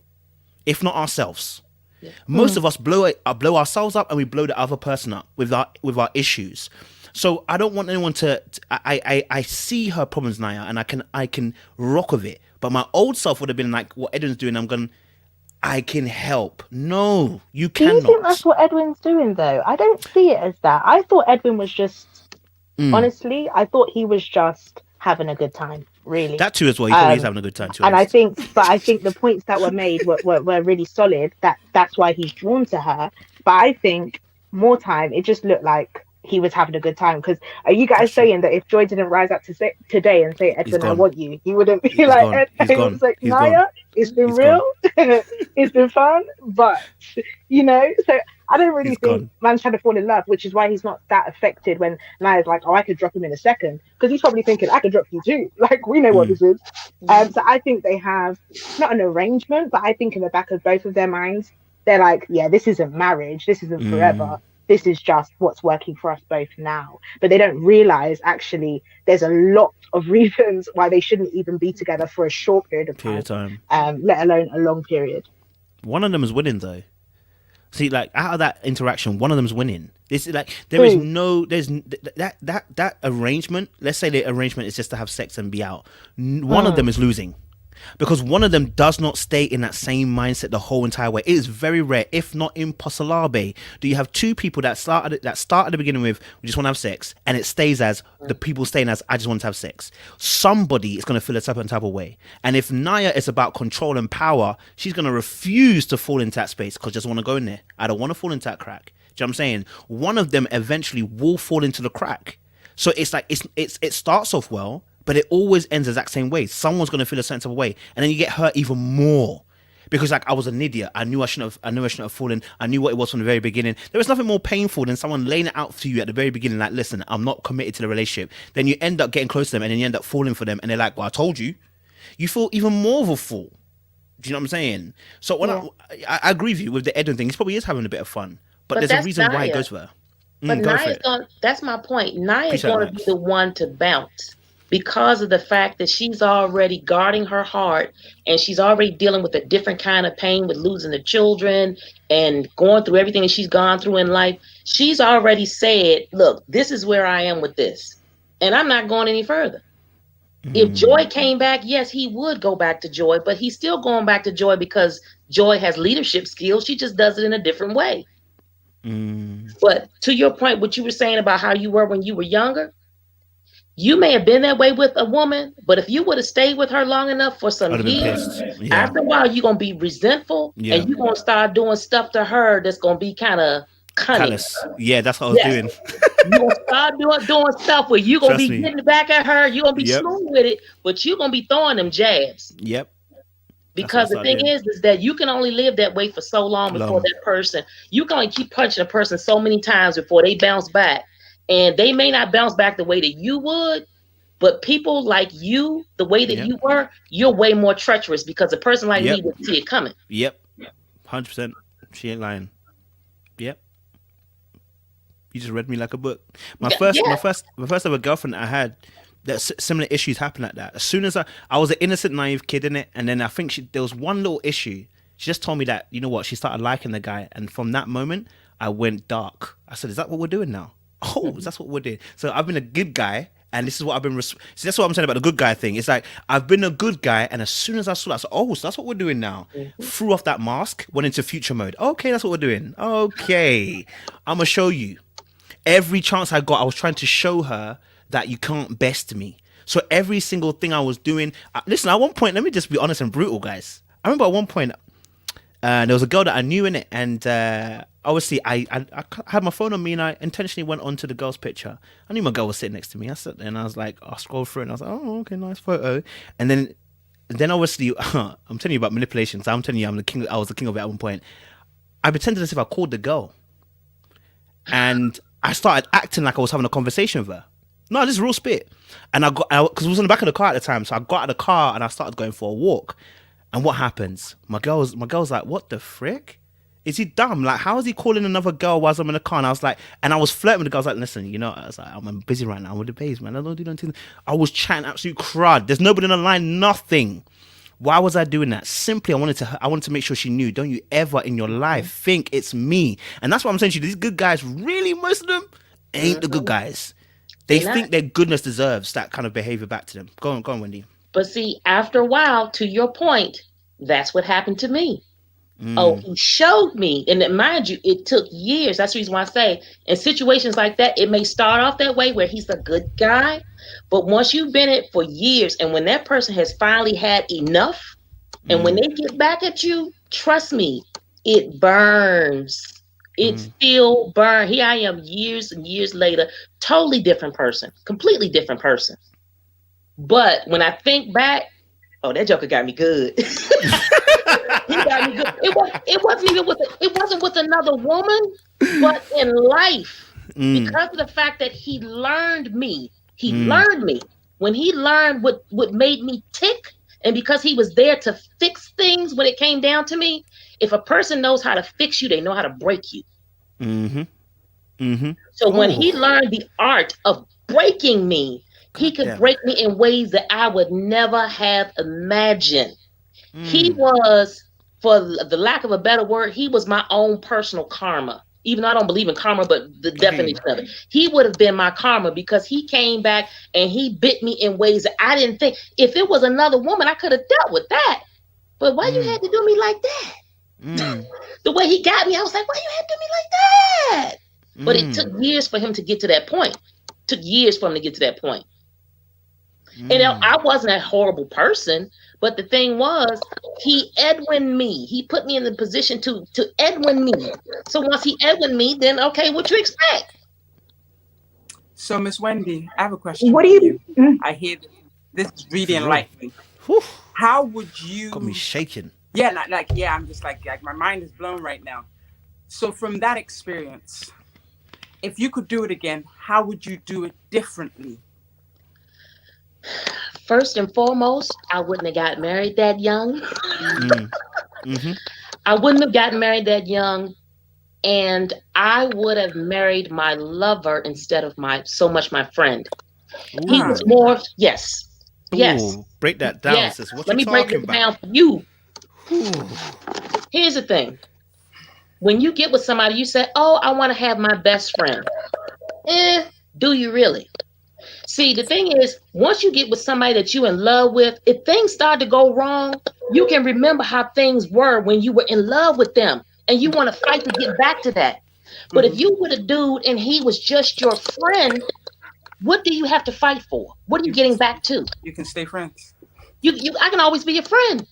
if not ourselves. Most of us blow ourselves up, and we blow the other person up with our issues. So I don't want anyone to I see her problems, Naya, and I can rock with it. But my old self would have been like, what Edwin's doing, I can help. No, you cannot. Do you think that's what Edwin's doing, though? I don't see it as that. I thought Edwin was just, honestly, I thought he was just having a good time, really. That too as well. He probably is having a good time too. And I think the points that were made were really solid. That's why he's drawn to her. But I think more time, it just looked like he was having a good time. Because are you guys saying that if Joy didn't rise up today and say, Edwin, I want you, he wouldn't be like, Edwin's like, Naya, it's been real, it's been fun, but so I don't really think man's trying to fall in love, which is why he's not that affected when Naya's like, oh, I could drop him in a second, because he's probably thinking, I could drop you too, like, we know what this is. So I think they have not an arrangement, but I think in the back of both of their minds, they're like, yeah, this isn't marriage, this isn't forever, this is just what's working for us both now. But they don't realize actually there's a lot of reasons why they shouldn't even be together for a short period of time. Let alone a long period. One of them is winning though. See, like out of that interaction, one of them's winning. This is like there's that arrangement. Let's say the arrangement is just to have sex and be out. One of them is losing. Because one of them does not stay in that same mindset the whole entire way. It is very rare, if not impossible, do you have two people that start at the beginning with, we just want to have sex, and it stays as, the people staying as, I just want to have sex. Somebody is going to feel a certain type of way. And if Naya is about control and power, she's going to refuse to fall into that space because she doesn't want to go in there. I don't want to fall into that crack. Do you know what I'm saying? One of them eventually will fall into the crack. So it's like, it starts off well, but it always ends the exact same way. Someone's going to feel a sense of a way. And then you get hurt even more. Because like I was an idiot. I knew I shouldn't have fallen. I knew what it was from the very beginning. There was nothing more painful than someone laying it out for you at the very beginning. Like, listen, I'm not committed to the relationship. Then you end up getting close to them and then you end up falling for them. And they're like, well, I told you. You feel even more of a fool. Do you know what I'm saying? So when I agree with you with the Edwin thing. He probably is having a bit of fun. But there's a reason why it goes for her. But Naya's that's my point. Naya's going to be the one to bounce. Because of the fact that she's already guarding her heart and she's already dealing with a different kind of pain with losing the children and going through everything that she's gone through in life. She's already said, look, this is where I am with this. And I'm not going any further. If Joy came back, yes, he would go back to Joy, but he's still going back to Joy because Joy has leadership skills. She just does it in a different way. But to your point, what you were saying about how you were when you were younger, you may have been that way with a woman, but if you would have stayed with her long enough for some years, after a while, you're going to be resentful and you're going to start doing stuff to her that's going to be kind of cunning. Yeah, that's what I was doing. You're going to start doing stuff where you're going to be getting back at her. You're going to be smooth with it, but you're going to be throwing them jabs. Because the thing is that you can only live that way for so long before that person, you can only keep punching a person so many times before they bounce back. And they may not bounce back the way that you would, but people like you, the way that you were, you're way more treacherous because a person like me would see it coming. 100%. She ain't lying. You just read me like a book. My first ever girlfriend I had, that similar issues happened like that. As soon as I was an innocent, naive kid in it, and then I think there was one little issue. She just told me that, you know what, she started liking the guy, and from that moment, I went dark. I said, is that what we're doing now? Oh, that's what we're doing. So I've been a good guy, and this is what I've been. So that's what I'm saying about the good guy thing. It's like I've been a good guy, and as soon as I saw that, I said, oh, so that's what we're doing now. Threw off that mask, went into future mode. Okay, that's what we're doing. Okay, I'm gonna show you. Every chance I got, I was trying to show her that you can't best me. So every single thing I was doing. Listen, at one point, let me just be honest and brutal, guys. I remember at one point, there was a girl that I knew in it, and obviously I had my phone on me and I intentionally went onto the girl's picture. I knew my girl was sitting next to me. I sat there and I was like, I scrolled through and I was like, oh, okay, nice photo. And then obviously, I'm telling you about manipulation. So I'm telling you, I was the king of it at one point. I pretended as if I called the girl. And I started acting like I was having a conversation with her. No, this is real spit. And because I was in the back of the car at the time. So I got out of the car and I started going for a walk. And what happens? My girl's like, what the frick? Is he dumb? Like, how is he calling another girl whilst I'm in the car? And I was like, and I was flirting with the girl. I was like, listen, you know, I was like, I'm busy right now with the babes, man. I don't do nothing. I was chatting absolute crud. There's nobody on the line, nothing. Why was I doing that? Simply, I wanted to make sure she knew. Don't you ever in your life think it's me. And that's what I'm saying to you. These good guys, really, most of them ain't the good guys. They think their goodness deserves that kind of behavior back to them. Go on, Wendy. But see, after a while, to your point, that's what happened to me. Oh, he showed me. And mind you, it took years. That's the reason why I say in situations like that, it may start off that way where he's a good guy. But once you've been in it for years, and when that person has finally had enough, and when they get back at you, trust me, it burns. It still burns. Here I am years and years later, totally different person, completely different person. But when I think back, oh, that joker got me good. He got me good. It wasn't with another woman, but in life, because of the fact that he learned me. He learned me. When he learned what made me tick, and because he was there to fix things when it came down to me, if a person knows how to fix you, they know how to break you. So when he learned the art of breaking me, he could break me in ways that I would never have imagined. He was, for the lack of a better word, he was my own personal karma. Even though I don't believe in karma, but the definition of it. He would have been my karma because he came back and he bit me in ways that I didn't think. If it was another woman, I could have dealt with that. But why you had to do me like that? The way he got me, I was like, why you had to do me like that? But it took years for him to get to that point. Took years for him to get to that point. And I wasn't a horrible person, but the thing was, he Edwin me. He put me in the position to Edwin me. So once he Edwin me, then okay, what you expect? So, Miss Wendy, I have a question. What do you? I hear this is really enlightening. How would you? Got me shaking. Yeah, I'm just like my mind is blown right now. So from that experience, if you could do it again, how would you do it differently? First and foremost, I wouldn't have gotten married that young. I wouldn't have gotten married that young, and I would have married my lover instead of my friend. He was more, yes. Ooh, break that down, yes. sis. What Let you me break talking it about? down for you. Here's the thing. When you get with somebody, you say, oh, I want to have my best friend. Do you really? See, the thing is, once you get with somebody that you're in love with, if things start to go wrong, you can remember how things were when you were in love with them, and you want to fight to get back to that. But if you were a dude and he was just your friend, what do you have to fight for? What are you getting back to? You can stay friends. I can always be your friend.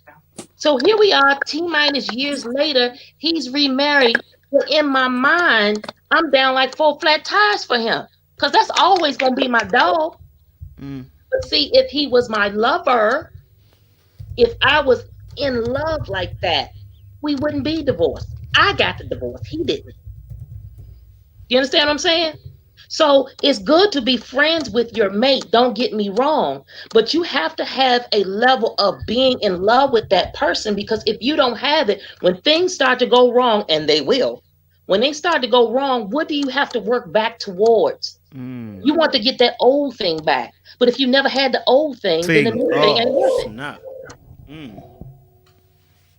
So here we are, T-minus years later, he's remarried. But in my mind, I'm down like 4 flat tires for him. Because that's always going to be my dog. But see, if he was my lover, if I was in love like that, we wouldn't be divorced. I got the divorce. He didn't. You understand what I'm saying? So it's good to be friends with your mate. Don't get me wrong. But you have to have a level of being in love with that person, because if you don't have it, when things start to go wrong, and they will, when they start to go wrong, what do you have to work back towards? You want to get that old thing back. But if you never had the old thing, then the new thing ain't worth it.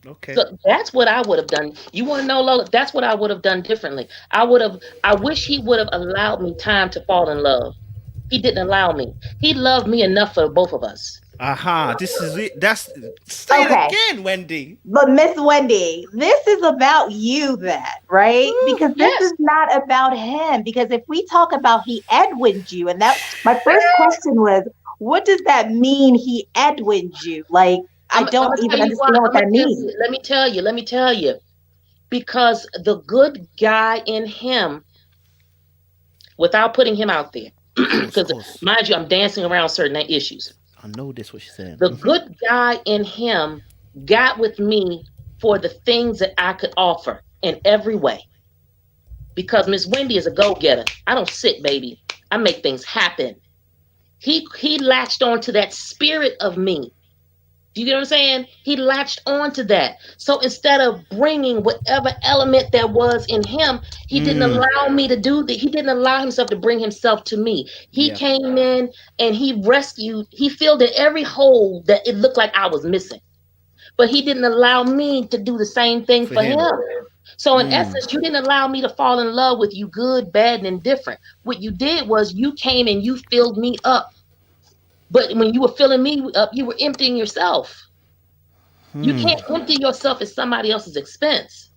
Okay. So that's what I would have done. You want to know, Lola? That's what I would have done differently. I wish he would have allowed me time to fall in love. He didn't allow me. He loved me enough for both of us. This is it. Say it again, Wendy. But Miss Wendy, this is about you then, right? Because this is not about him. Because if we talk about he Edwined you, and that my first question was, what does that mean? He Edwined you? Like, I don't even understand what that means. Let me tell you. Because the good guy in him, without putting him out there, because mind you, I'm dancing around certain issues. I know this what she's saying. The good guy in him got with me for the things that I could offer in every way. Because Miss Wendy is a go-getter. I don't sit, baby. I make things happen. He latched on to that spirit of me. Do you get what I'm saying? He latched on to that. So instead of bringing whatever element there was in him, he didn't allow me to do that. He didn't allow himself to bring himself to me. He came in and he rescued, he filled in every hole that it looked like I was missing. but he didn't allow me to do the same thing for him. So in Mm. essence, you didn't allow me to fall in love with you, good, bad, and indifferent. What you did was you came and you filled me up. But when you were filling me up, you were emptying yourself. You can't empty yourself at somebody else's expense.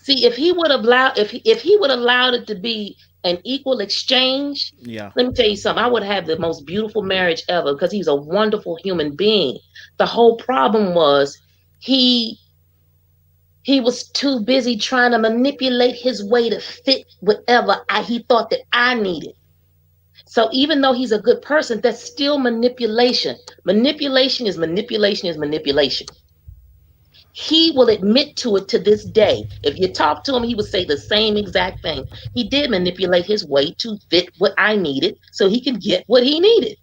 See, if he would have allowed, if he would have allowed it to be an equal exchange, Yeah. let me tell you something. I would have the most beautiful marriage ever because he's a wonderful human being. The whole problem was he was too busy trying to manipulate his way to fit whatever he thought that I needed. So even though he's a good person, that's still manipulation. Manipulation is manipulation is manipulation. He will admit to it to this day. If you talk to him, he would say the same exact thing. He did manipulate his way to fit what I needed so he can get what he needed.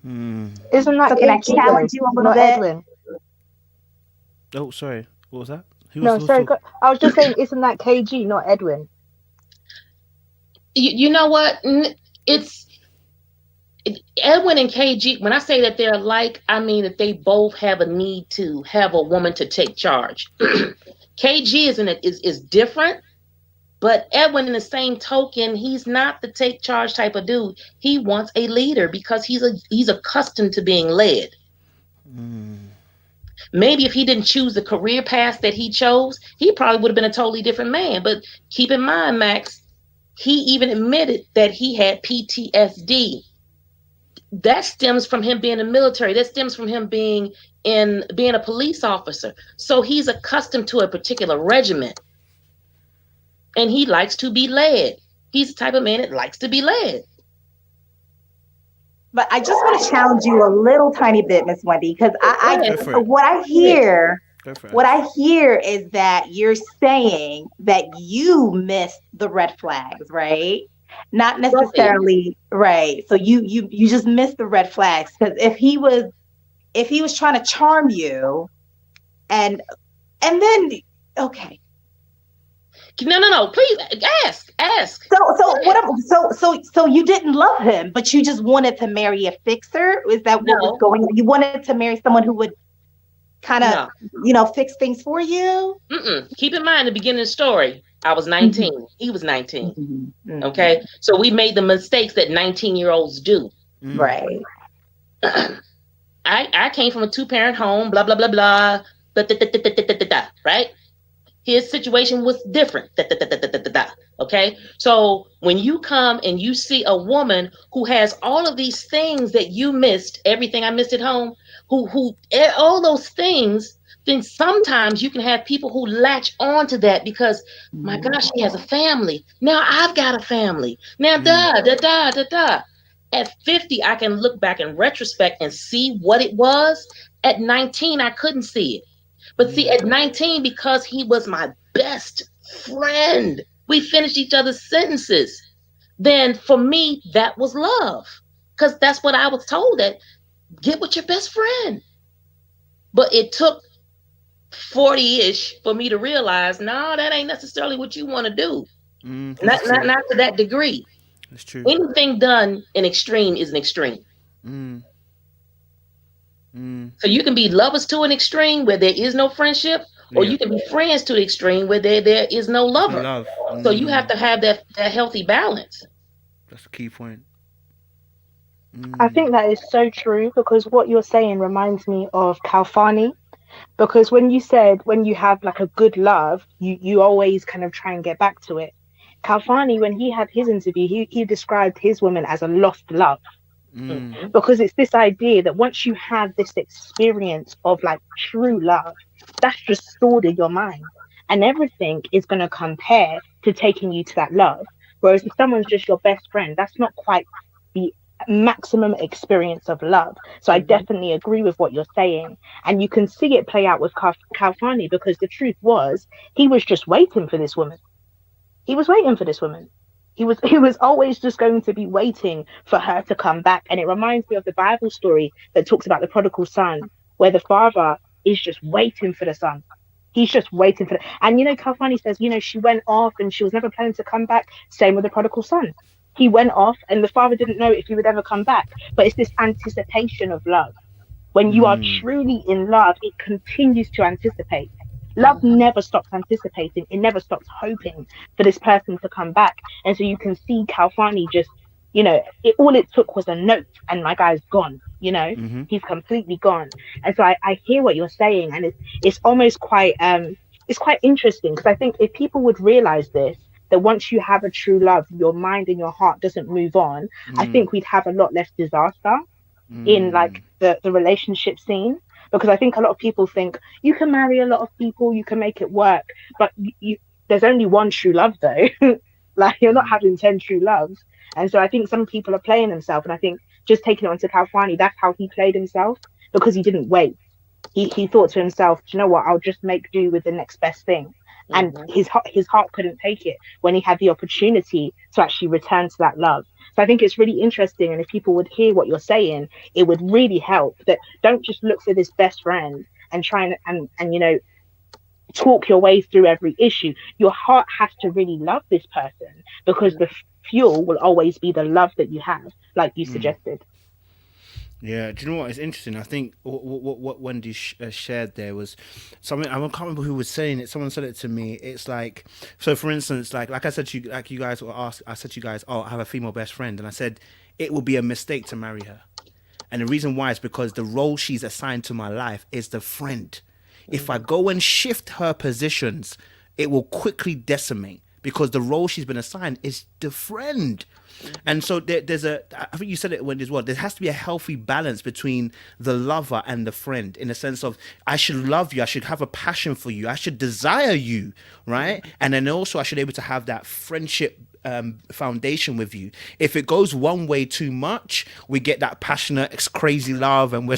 Isn't that So can I KG challenge though, you a little not bit? Edwin? Oh, sorry. What was that? No, sorry. I was just saying, isn't that KG, not Edwin? You know what? Edwin and KG, when I say that they're alike, I mean that they both have a need to have a woman to take charge. KG is different, but Edwin, in the same token, he's not the take charge type of dude. He wants a leader because he's accustomed to being led. Maybe if he didn't choose the career path that he chose, he probably would have been a totally different man. But keep in mind, Max, he even admitted that he had PTSD. That stems from him being in the military. That stems from him being a police officer. So he's accustomed to a particular regiment. And he likes to be led. He's the type of man that likes to be led. But I just want to challenge you a little tiny bit, Miss Wendy, because what I hear is that you're saying that you missed the red flags, right? Not necessarily right. So you just missed the red flags, because if he was trying to charm you, and then okay. No. Please ask. So you didn't love him, but you just wanted to marry a fixer? Is that what was going on? You wanted to marry someone who would kind of, fix things for you? Keep in mind the beginning of the story. I was 19. He was 19. Okay, so we made the mistakes that 19-year-olds do. Right. I came from a 2-parent home. Blah blah blah blah. Right. His situation was different. Okay. So when you come and you see a woman who has all of these things that you missed, everything I missed at home, who all those things, then sometimes you can have people who latch on to that because, my gosh, she has a family. Now I've got a family. Now, At 50, I can look back in retrospect and see what it was. At 19, I couldn't see it. But see, at 19, because he was my best friend, we finished each other's sentences. Then for me, that was love. Because that's what I was told, that get with your best friend. But it took 40-ish for me to realize, no, that ain't necessarily what you want to do. Not to that degree. That's true. Anything done in extreme is an extreme. So you can be lovers to an extreme where there is no friendship, or you can be friends to the extreme where there is no lover. So you have to have that healthy balance. That's a key point. I think that is so true, because what you're saying reminds me of Kalfani. Because when you said when you have like a good love, you always kind of try and get back to it. Kalfani, when he had his interview, he described his woman as a lost love. Because it's this idea that once you have this experience of like true love, that's just stored in your mind, and everything is going to compare to taking you to that love. Whereas if someone's just your best friend, that's not quite the maximum experience of love. So I definitely agree with what you're saying, and you can see it play out with Kalfani, because the truth was he was just waiting for this woman. He was waiting for this woman. He was always just going to be waiting for her to come back. And it reminds me of the Bible story that talks about the prodigal son, where the father is just waiting for the son. He's just waiting for it. And, Kalfani says, she went off and she was never planning to come back. Same with the prodigal son. He went off and the father didn't know if he would ever come back. But it's this anticipation of love. When you are truly in love, it continues to anticipate. Love never stops anticipating. It never stops hoping for this person to come back. And so you can see Kalfani just, all it took was a note and my guy's gone, he's completely gone. And so I hear what you're saying, and it's almost quite, it's quite interesting, because I think if people would realize this, that once you have a true love, your mind and your heart doesn't move on, I think we'd have a lot less disaster in like the relationship scene. Because I think a lot of people think you can marry a lot of people, you can make it work, but there's only one true love though. Like, you're not having 10 true loves. And so I think some people are playing themselves, and I think just taking it onto Kalfani, that's how he played himself, because he didn't wait. He thought to himself, do you know what, I'll just make do with the next best thing. And his heart couldn't take it when he had the opportunity to actually return to that love. So I think it's really interesting, and if people would hear what you're saying, it would really help. That don't just look for this best friend and try and talk your way through every issue. Your heart has to really love this person, because the fuel will always be the love that you have, like you suggested. Yeah, do you know what? It's interesting. I think what Wendy shared there was something. I can't remember who was saying it. Someone said it to me. It's like, so for instance, like I said to you, like you guys were asked. I said to you guys, oh, I have a female best friend, and I said it would be a mistake to marry her, and the reason why is because the role she's assigned to my life is the friend. If I go and shift her positions, it will quickly decimate, because the role she's been assigned is the friend. And so there's I think you said it, Wendy, as well. There has to be a healthy balance between the lover and the friend, in the sense of, I should love you, I should have a passion for you, I should desire you, right? And then also I should be able to have that friendship foundation with you. If it goes one way too much, we get that passionate, crazy love, and we're,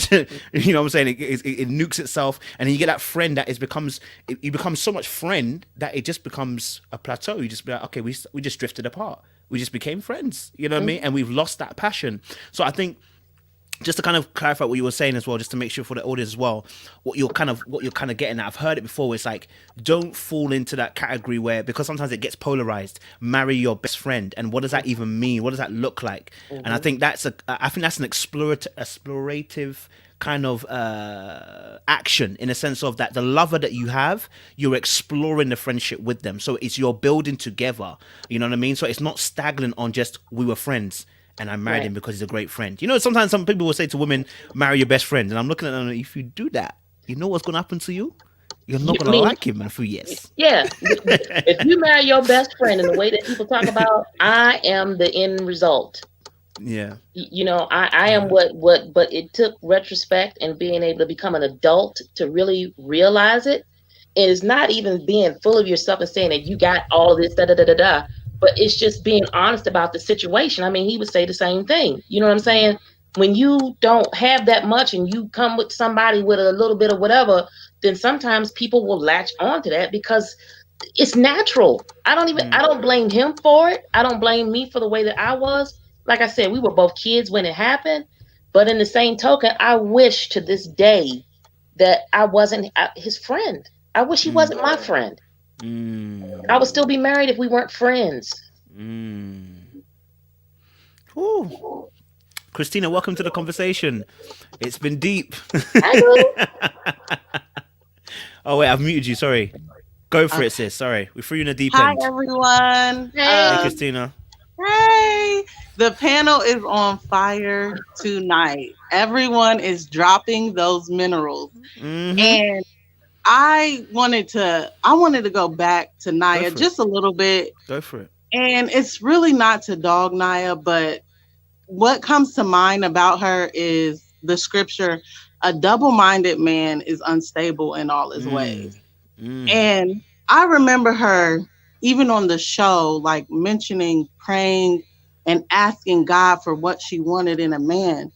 you know what I'm saying, it nukes itself, and then you get that friend that you become so much friend that it just becomes a plateau. You just be like, okay, we just drifted apart. We just became friends, you know what I mean? And we've lost that passion. So I think, just to kind of clarify what you were saying as well, just to make sure for the audience as well, what you're kind of getting at. I've heard it before. It's like, don't fall into that category where, because sometimes it gets polarized, marry your best friend, and what does that even mean? What does that look like? And I think that's an explorative kind of action, in a sense of that the lover that you have, you're exploring the friendship with them. So it's, you're building together. You know what I mean? So it's not stagnant on just, we were friends and I married him because he's a great friend. You know, sometimes some people will say to women, marry your best friend. And I'm looking at them, if you do that, you know what's going to happen to you? You're not going to like him in a few years. Yeah. If you marry your best friend in the way that people talk about, I am the end result. Yeah. You know, I am what, but it took retrospect and being able to become an adult to really realize it. It is not even being full of yourself and saying that you got all of this, but it's just being honest about the situation. I mean, he would say the same thing. You know what I'm saying? When you don't have that much and you come with somebody with a little bit of whatever, then sometimes people will latch on to that because it's natural. I don't blame him for it. I don't blame me for the way that I was. Like I said, we were both kids when it happened. But in the same token, I wish to this day that I wasn't his friend. I wish he wasn't my friend. I would still be married if we weren't friends. Ooh. Christina, welcome to the conversation. It's been deep. Oh, wait, I've muted you. Sorry. Go for it, sis. Sorry. We threw you in the deep end. Hi, everyone. Hey, Christina. Hey. The panel is on fire tonight. Everyone is dropping those minerals. And I wanted to go back to Naya just a little bit. Go for it. And it's really not to dog Naya, but what comes to mind about her is the scripture, a double-minded man is unstable in all his ways. And I remember her, even on the show, like mentioning praying and asking God for what she wanted in a man.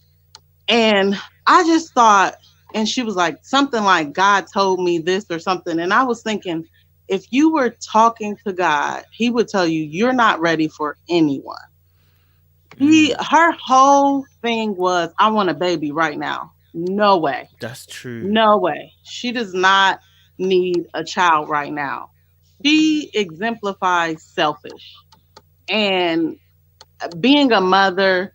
And I just thought, and she was like, something like, God told me this or something. And I was thinking, if you were talking to God, he would tell you, you're not ready for anyone. Her whole thing was, I want a baby right now. No way. That's true. No way. She does not need a child right now. She exemplifies selfish. And being a mother,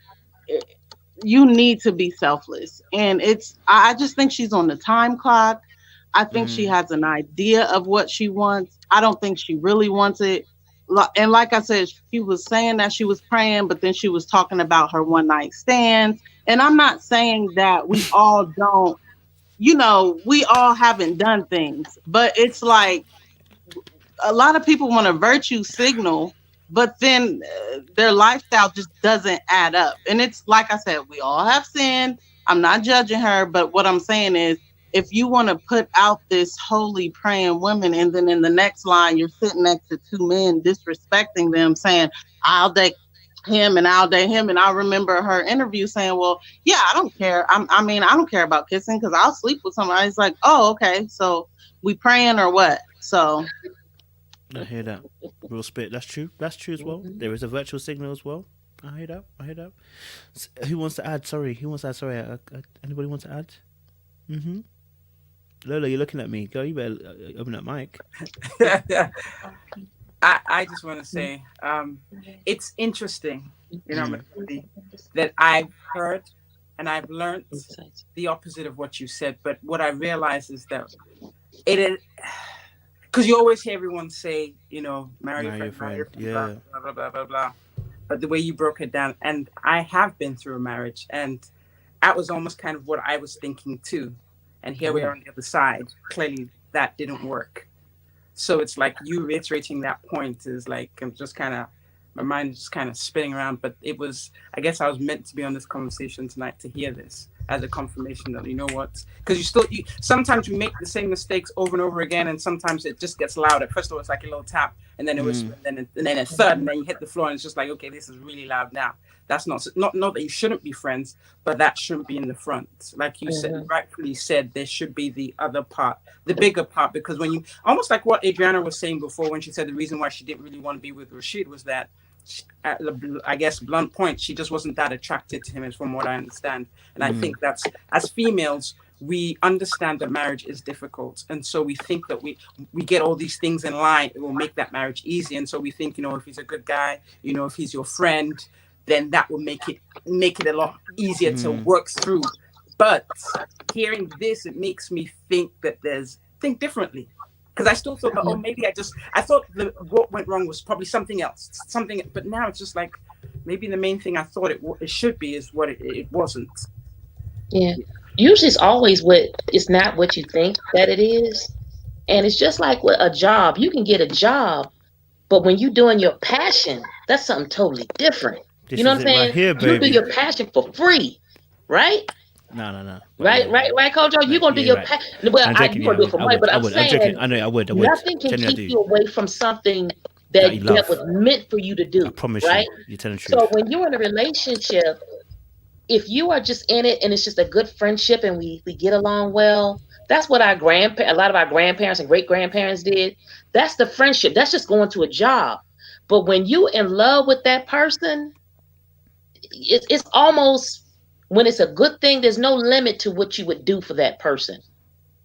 you need to be selfless. And I just think she's on the time clock. I think she has an idea of what she wants. I don't think she really wants it. And like I said, she was saying that she was praying, but then she was talking about her one night stands. And I'm not saying that we all don't, we all haven't done things, but it's like a lot of people want a virtue signal, but then their lifestyle just doesn't add up. And it's like I said, we all have sinned. I'm not judging her, but what I'm saying is, if you want to put out this holy praying woman, and then in the next line, you're sitting next to two men disrespecting them, saying, I'll date him and I'll date him. And I remember her interview saying, well, yeah, I don't care. I don't care about kissing because I'll sleep with somebody. It's like, oh, okay. So we praying or what? So. I hear that. Real spit. That's true. That's true as well. There is a virtual signal as well. I hear that. Who wants to add? Sorry. Anybody want to add? Mm-hmm. Lola, you're looking at me. Girl, you better open that mic. I just want to say, it's interesting, that I've heard and I've learned the opposite of what you said. But what I realize is that it is, because you always hear everyone say, marry your friend, yeah, blah, blah, blah, blah, blah. But the way you broke it down, and I have been through a marriage, and that was almost kind of what I was thinking too. And here we are on the other side. Clearly, that didn't work. So it's like you reiterating that point is like, I'm just kind of, my mind is just kind of spinning around. But I guess I was meant to be on this conversation tonight to hear this as a confirmation that, you know what? Because sometimes we make the same mistakes over and over again, and sometimes it just gets louder. First of all, it's like a little tap, and then it was, and then a third, and then you hit the floor, and it's just like, okay, this is really loud now. That's not that you shouldn't be friends, but that shouldn't be in the front. Like you said, rightfully said, there should be the other part, the bigger part, because when you, almost like what Adriana was saying before when she said the reason why she didn't really want to be with Rashid was that, at the, I guess, blunt point, she just wasn't that attracted to him, is from what I understand. And I think that's, as females, we understand that marriage is difficult. And so we think that we get all these things in line, it will make that marriage easy. And so we think, if he's a good guy, if he's your friend, then that will make it a lot easier to work through. But hearing this, it makes me think differently. Because I still thought that, maybe I thought what went wrong was probably something else. But now it's just like, maybe the main thing I thought it should be is what it wasn't. Yeah. Usually it's always it's not what you think that it is. And it's just like with a job. You can get a job, but when you're doing your passion, that's something totally different. You know what I'm saying? Right here, you do your passion for free, right? No. Right, Coach? You're gonna do your passion. Well, you're gonna do it for money, but I'm saying, I would. Nothing can keep you away from something that was meant for you to do. I promise right? You're telling the truth. So when you're in a relationship, if you are just in it and it's just a good friendship and we get along well, that's what a lot of our grandparents and great grandparents did. That's the friendship. That's just going to a job. But when you in love with that person, it's almost, when it's a good thing, there's no limit to what you would do for that person.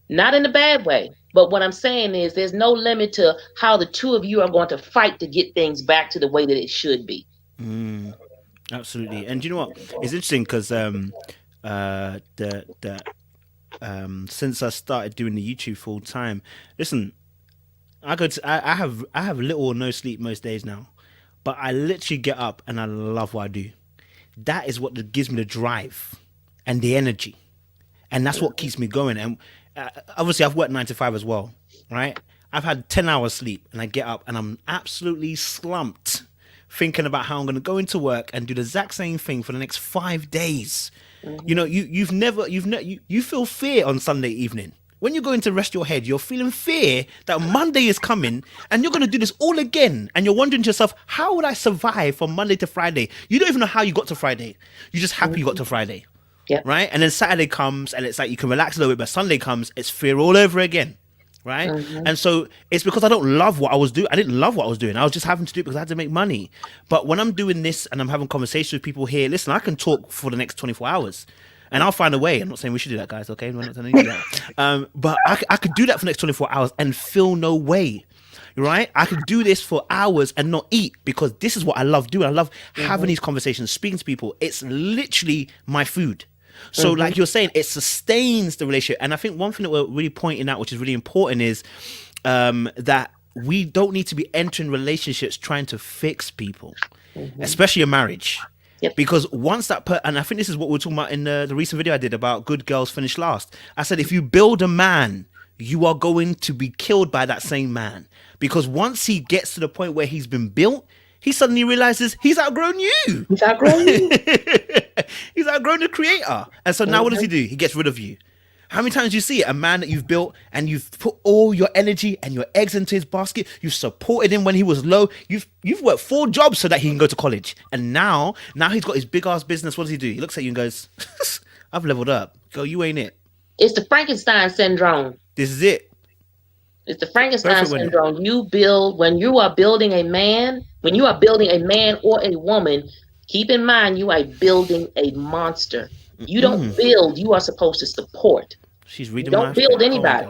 Not in a bad way, but what I'm saying is there's no limit to how the two of you are going to fight to get things back to the way that it should be. Absolutely. And you know what? It's interesting because since I started doing the YouTube full time, listen, I have little or no sleep most days now, but I literally get up and I love what I do. That is what gives me the drive and the energy. And that's what keeps me going. And obviously I've worked 9 to 5 as well, right? I've had 10 hours sleep and I get up and I'm absolutely slumped thinking about how I'm going to go into work and do the exact same thing for the next 5 days. You feel fear on Sunday evening. When you're going to rest your head, you're feeling fear that Monday is coming and you're going to do this all again. And you're wondering to yourself, how would I survive from Monday to Friday? You don't even know how you got to Friday. You're just happy you got to Friday. Yeah. Right? And then Saturday comes and it's like you can relax a little bit, but Sunday comes, it's fear all over again. Right? And so it's because I don't love what I was doing. I didn't love what I was doing. I was just having to do it because I had to make money. But when I'm doing this and I'm having conversations with people here, listen, I can talk for the next 24 hours. And I'll find a way. I'm not saying we should do that, guys, okay? We're not telling you that. But I could do that for the next 24 hours and feel no way. right? I could do this for hours and not eat because this is what I love doing. I love having these conversations, speaking to people. It's literally my food. So like you're saying, it sustains the relationship. And I think one thing that we're really pointing out, which is really important, is that we don't need to be entering relationships trying to fix people, especially a marriage. Yep. Because once and I think this is what we were talking about in the recent video I did about good girls finish last. I said, if you build a man, you are going to be killed by that same man. Because once he gets to the point where he's been built, he suddenly realizes he's outgrown you. He's outgrown you. He's outgrown the creator. And so now what does he do? He gets rid of you. How many times do you see it? A man that you've built and you've put all your energy and your eggs into his basket. You've supported him when he was low. You've worked 4 jobs so that he can go to college. And now he's got his big ass business. What does he do? He looks at you and goes, I've leveled up. Go, you ain't it. It's the Frankenstein syndrome. This is it. It's the Frankenstein syndrome. When you are building a man or a woman, keep in mind you are building a monster. You don't build, you are supposed to support. She's reading. You don't build anybody.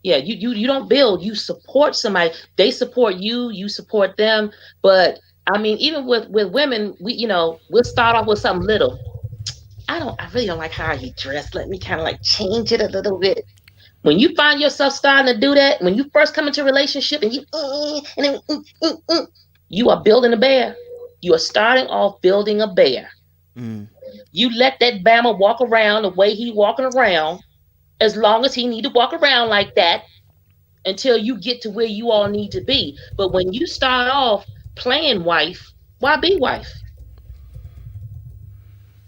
Yeah, you don't build, you support somebody. They support you, you support them. But I mean, even with women, we'll start off with something little. I really don't like how he dressed. Let me kind of like change it a little bit. When you find yourself starting to do that, when you first come into a relationship and you are building a bear. You are starting off building a bear. You let that Bama walk around the way he walking around, as long as he need to walk around like that until you get to where you all need to be. But when you start off playing wife, why be wife?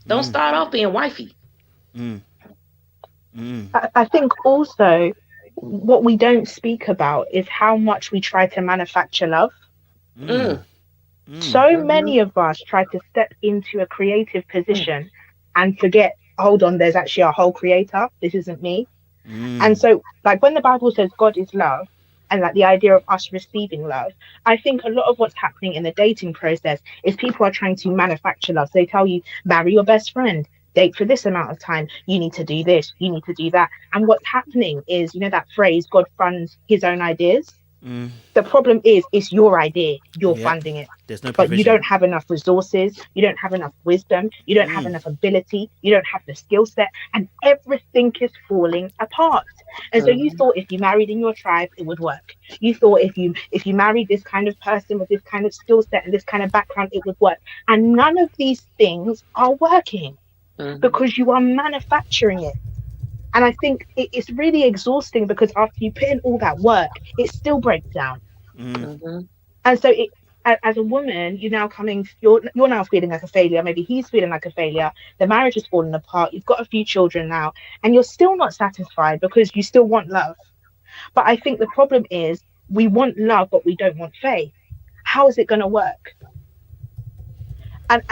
Don't start off being wifey. I think also what we don't speak about is how much we try to manufacture love. So many of us try to step into a creative position and forget, hold on, there's actually a whole creator. This isn't me. And so like when the Bible says God is love, and like the idea of us receiving love, I think a lot of what's happening in the dating process is people are trying to manufacture love. So they tell you, marry your best friend, date for this amount of time, you need to do this, you need to do that. And what's happening is, that phrase, God funds his own ideas. The problem is, it's your idea, you're funding it. There's no but provision. You don't have enough resources, you don't have enough wisdom, you don't have enough ability, you don't have the skill set, and everything is falling apart. And so you thought if you married in your tribe, it would work. You thought if you married this kind of person with this kind of skill set and this kind of background, it would work. And none of these things are working because you are manufacturing it. And I think it's really exhausting because after you put in all that work, it still breaks down. And so as a woman, you're now feeling like a failure. Maybe he's feeling like a failure. The marriage is falling apart. You've got a few children now, and you're still not satisfied because you still want love. But I think the problem is we want love, but we don't want faith. How is it going to work? And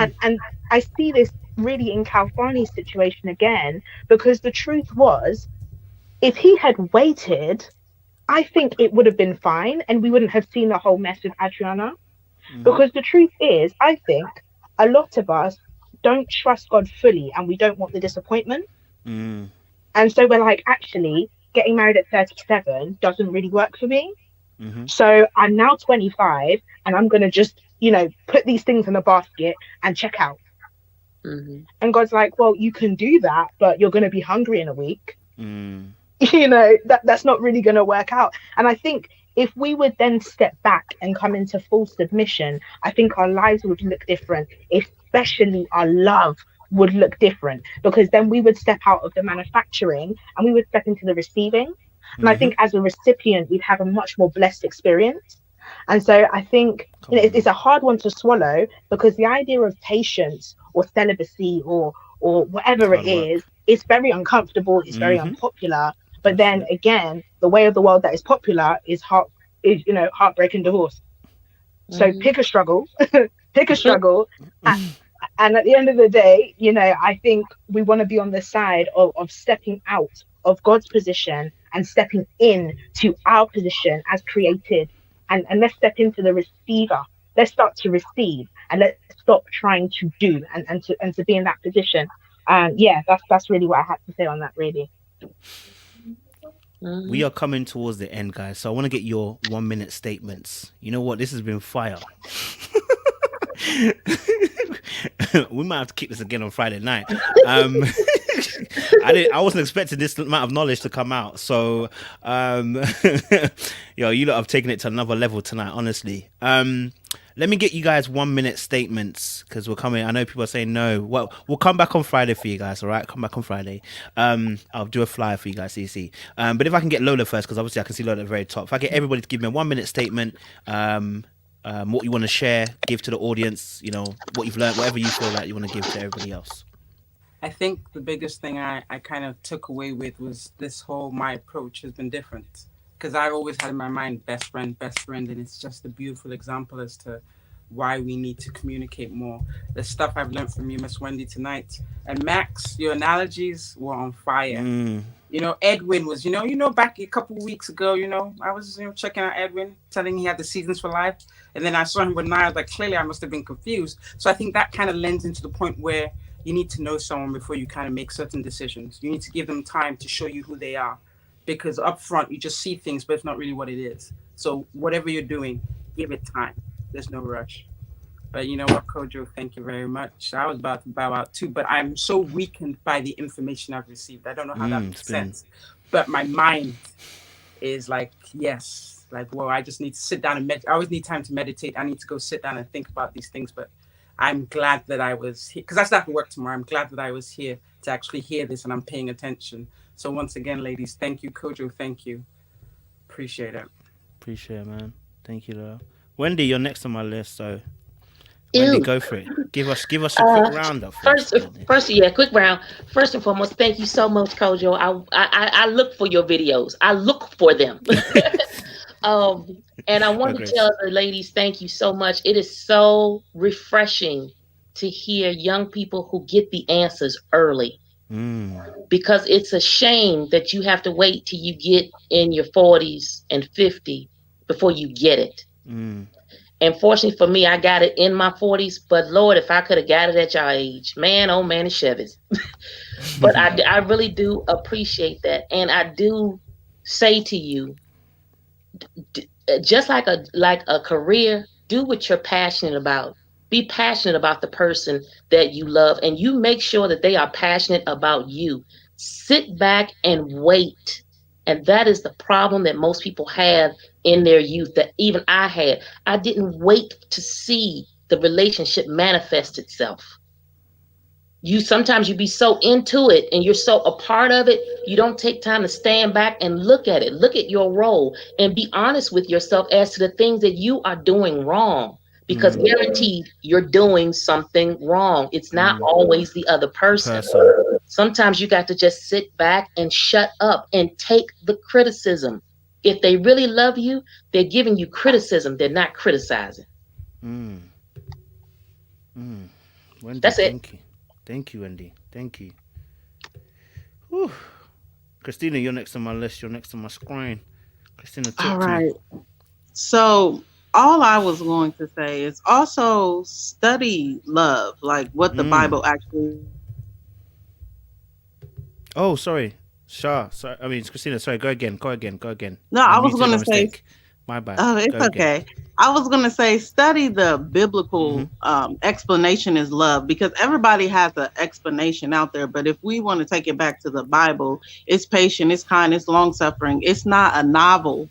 I see this really in Kalfani's situation again, because the truth was, if he had waited, I think it would have been fine and we wouldn't have seen the whole mess with Adriana. Because the truth is, I think a lot of us don't trust God fully and we don't want the disappointment. And so we're like, actually, getting married at 37 doesn't really work for me. So I'm now 25 and I'm going to just, put these things in a basket and check out. And God's like, well, you can do that, but you're going to be hungry in a week. That's not really going to work out. And I think if we would then step back and come into full submission, I think our lives would look different, especially our love would look different, because then we would step out of the manufacturing and we would step into the receiving. And I think as a recipient, we'd have a much more blessed experience. And so I think it's a hard one to swallow, because the idea of patience or celibacy or whatever it is, it's very uncomfortable, it's very unpopular. But then again, the way of the world that is popular is heartbreak and divorce. So pick a struggle, and at the end of the day, I think we want to be on the side of stepping out of God's position and stepping in to our position as created. And let's step into the receiver. Let's start to receive, and let's stop trying to do and to be in that position. That's really what I had to say on that, really. We are coming towards the end, guys. So I want to get your 1 minute statements. You know what? This has been fire. We might have to keep this again on Friday night. I wasn't expecting this amount of knowledge to come out. So, you lot have taken it to another level tonight. Honestly, let me get you guys 1 minute statements because we're coming. I know people are saying no. Well, we'll come back on Friday for you guys. All right, come back on Friday. I'll do a flyer for you guys, so you see. But if I can get Lola first, because obviously I can see Lola at the very top. If I get everybody to give me a 1 minute statement, what you want to share, give to the audience, what you've learned, whatever you feel like you want to give to everybody else. I think the biggest thing I kind of took away with was this whole, my approach has been different. Because I always had in my mind best friend, and it's just a beautiful example as to why we need to communicate more. The stuff I've learned from you, Miss Wendy, tonight. And Max, your analogies were on fire. Edwin was, back a couple of weeks ago, I was, checking out Edwin, telling he had the seasons for life. And then I saw him with Nia, I was like, clearly I must have been confused. So I think that kind of lends into the point where you need to know someone before you kind of make certain decisions. You need to give them time to show you who they are. Because up front, you just see things, but it's not really what it is. So whatever you're doing, give it time. There's no rush. But you know what, Kojo, thank you very much. I was about to bow out too, but I'm so weakened by the information I've received. I don't know how that makes sense. But my mind is like, yes. Like, well, I just need to sit down and meditate. I always need time to meditate. I need to go sit down and think about these things. But I'm glad that I was here, because I start to work tomorrow. I'm glad that I was here to actually hear this and I'm paying attention. So once again, ladies, thank you. Kojo, thank you. Appreciate it. Appreciate it, man. Thank you, though. Wendy, you're next on my list, so Wendy, go for it. Give us a quick roundup. First, quick round. First and foremost, thank you so much, Kojo. I look for your videos. I look for them. And I want to tell the ladies, thank you so much. It is so refreshing to hear young people who get the answers early. Because it's a shame that you have to wait till you get in your 40s and 50 before you get it. And fortunately for me, I got it in my 40s. But Lord, if I could have got it at your age, man, oh man, it's Chevy's. But I really do appreciate that. And I do say to you, just like a career, do what you're passionate about. Be passionate about the person that you love, and you make sure that they are passionate about you. Sit back and wait. And that is the problem that most people have in their youth, that even I had. I didn't wait to see the relationship manifest itself. Sometimes you be so into it and you're so a part of it, you don't take time to stand back and look at it. Look at your role and be honest with yourself as to the things that you are doing wrong. Because guaranteed, you're doing something wrong. It's not always the other person. Sometimes you got to just sit back and shut up and take the criticism. If they really love you, they're giving you criticism. They're not criticizing. Wendy, that's it. Thank you, Wendy. Thank you. Whew. Christina, you're next on my list. You're next on my screen. Christina, talk all to right. me. So all I was going to say is also study love, like what the Bible actually. Oh, sorry. Sorry. I mean, Christina, sorry. Go again. No, I was going to say. My bad. Oh, it's okay. I was going to say study the biblical explanation is love, because everybody has an explanation out there. But if we want to take it back to the Bible, it's patient, it's kind, it's long suffering. It's not a novel.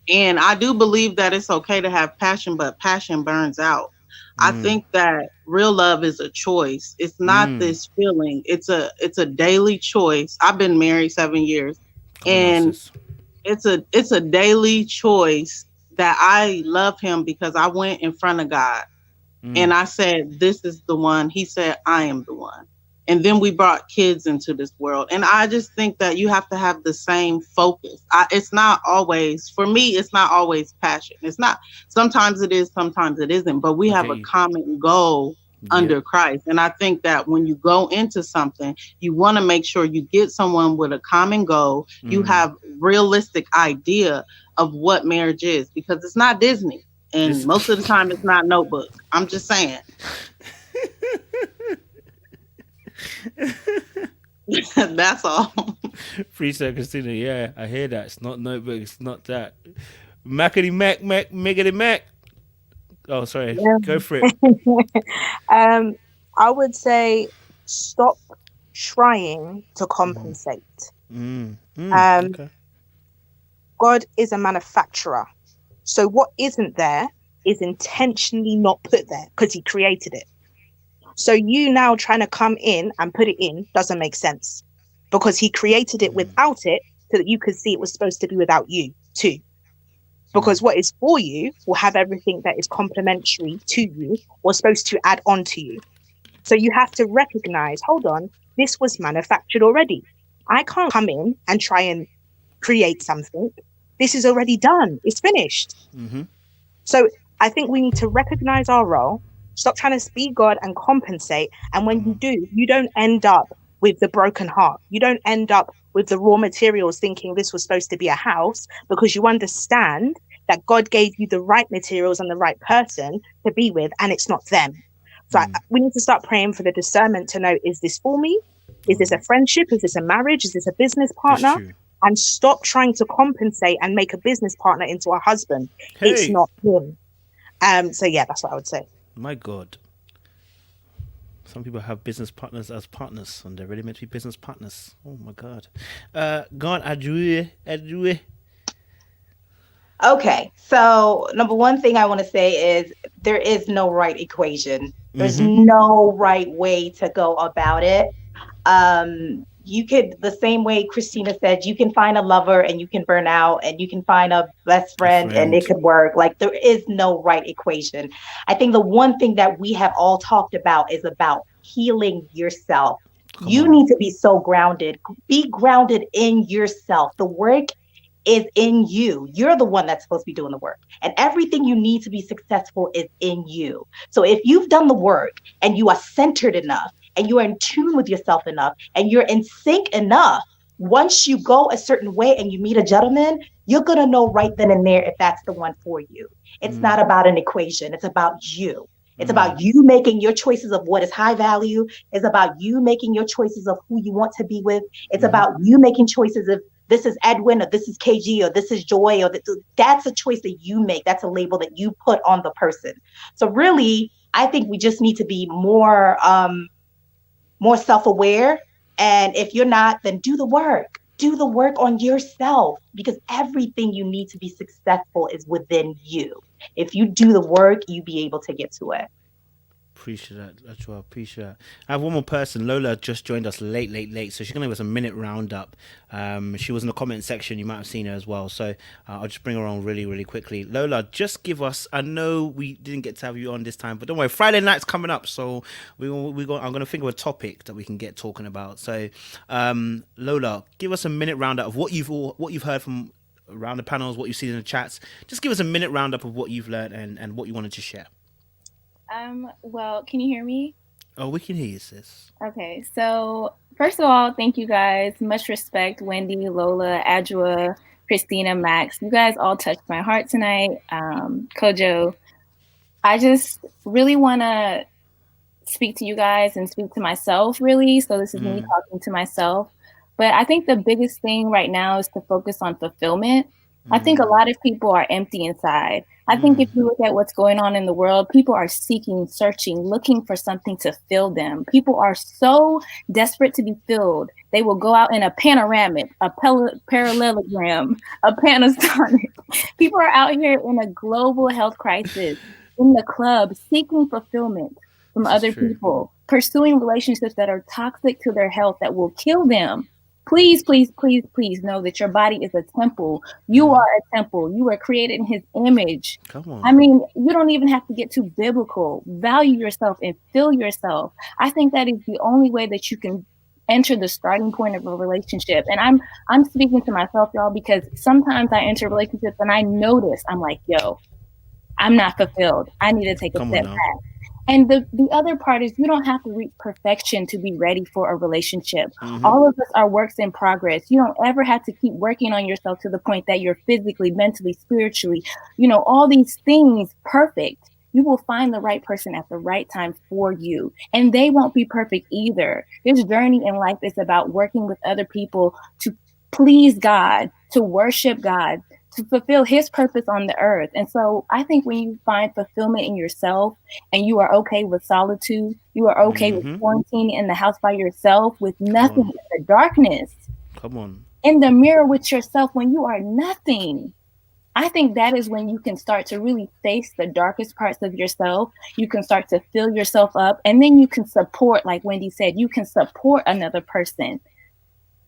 And I do believe that it's okay to have passion, but passion burns out. I think that real love is a choice. It's not this feeling. It's a daily choice. I've been married 7 years, and it's a daily choice that I love him because I went in front of God and I said, this is the one. He said, I am the one. And then we brought kids into this world. And I just think that you have to have the same focus. It's not always, for me, it's not always passion. It's not, sometimes it is, sometimes it isn't, but we have a common goal under Christ. And I think that when you go into something, you want to make sure you get someone with a common goal. You have realistic idea of what marriage is, because it's not Disney. And most of the time it's not Notebook. I'm just saying. That's all. Freestyle Christina, yeah, I hear that. It's not notebook, it's not that. Mackety Mac, Miggity Mac. Oh, sorry. Yeah. Go for it. I would say stop trying to compensate. Okay. God is a manufacturer. So what isn't there is intentionally not put there because he created it. So you now trying to come in and put it in doesn't make sense because he created it without it so that you could see it was supposed to be without you too. Because what is for you will have everything that is complementary to you or supposed to add on to you. So you have to recognize, hold on, this was manufactured already. I can't come in and try and create something. This is already done. It's finished. So I think we need to recognize our role, stop trying to be God and compensate. And when you do, you don't end up with the broken heart. You don't end up with the raw materials thinking this was supposed to be a house, because you understand that God gave you the right materials and the right person to be with, and it's not them. So we need to start praying for the discernment to know, is this for me? Is this a friendship? Is this a marriage? Is this a business partner? And stop trying to compensate and make a business partner into a husband. Hey. It's not him. So yeah, that's what I would say. My God. Some people have business partners as partners, and they're really meant to be business partners. Oh my God. God, Adjue. Okay, so number one thing I want to say is there is no right equation. There's no right way to go about it. You could, the same way Christina said, you can find a lover and you can burn out, and you can find a best friend and it could work. Like, there is no right equation. I think the one thing that we have all talked about is about healing yourself. You need to be so grounded. Be grounded in yourself. The work is in you. You're the one that's supposed to be doing the work. And everything you need to be successful is in you. So if you've done the work and you are centered enough, and you are in tune with yourself enough, and you're in sync enough, once you go a certain way and you meet a gentleman, you're going to know right then and there if that's the one for you. It's not about an equation. It's about you. It's about you making your choices of what is high value. It's about you making your choices of who you want to be with. It's about you making choices of, this is Edwin, or this is KG, or this is Joy, or that's a choice that you make. That's a label that you put on the person. So really, I think we just need to be more self-aware. And if you're not, then do the work. Do the work on yourself, because everything you need to be successful is within you. If you do the work, you'll be able to get to it. Appreciate that. That's what I appreciate that. I have one more person. Lola just joined us late. So she's going to give us a minute roundup. She was in the comment section. You might have seen her as well. So I'll just bring her on really quickly. Lola, just give us, I know we didn't get to have you on this time, but don't worry, Friday night's coming up. So I'm going to think of a topic that we can get talking about. So Lola, give us a minute roundup of what you've heard from around the panels, what you've seen in the chats. Just give us a minute roundup of what you've learned and what you wanted to share. Well, can you hear me? Oh, we can hear you, sis. Okay, so first of all, thank you guys. Much respect, Wendy, Lola, Adjua, Christina, Max. You guys all touched my heart tonight. Kojo, I just really want to speak to you guys and speak to myself, really. So this is me talking to myself. But I think the biggest thing right now is to focus on fulfillment. I think a lot of people are empty inside. I think if you look at what's going on in the world, people are seeking, searching, looking for something to fill them. People are so desperate to be filled. They will go out in a panoramic, a parallelogram, a Panasonic. People are out here in a global health crisis, in the club, seeking fulfillment from other people, pursuing relationships that are toxic to their health, that will kill them. Please, please, please, please know that your body is a temple. You are a temple. You were created in his image. Come on. I mean, you don't even have to get too biblical. Value yourself and fill yourself. I think that is the only way that you can enter the starting point of a relationship. And I'm speaking to myself, y'all, because sometimes I enter relationships and I notice, I'm like, yo, I'm not fulfilled. I need to take a step back. And the other part is, you don't have to reach perfection to be ready for a relationship. All of us are works in progress. You don't ever have to keep working on yourself to the point that you're physically, mentally, spiritually, all these things perfect. you will find the right person at the right time for you. And they won't be perfect either. This journey in life is about working with other people to please God, to worship God, to fulfill his purpose on the earth. And so I think when you find fulfillment in yourself and you are okay with solitude, you are okay with quarantining in the house by yourself with nothing in the darkness. Come on. In the mirror with yourself when you are nothing. I think that is when you can start to really face the darkest parts of yourself. You can start to fill yourself up, and then you can support, like Wendy said, you can support another person.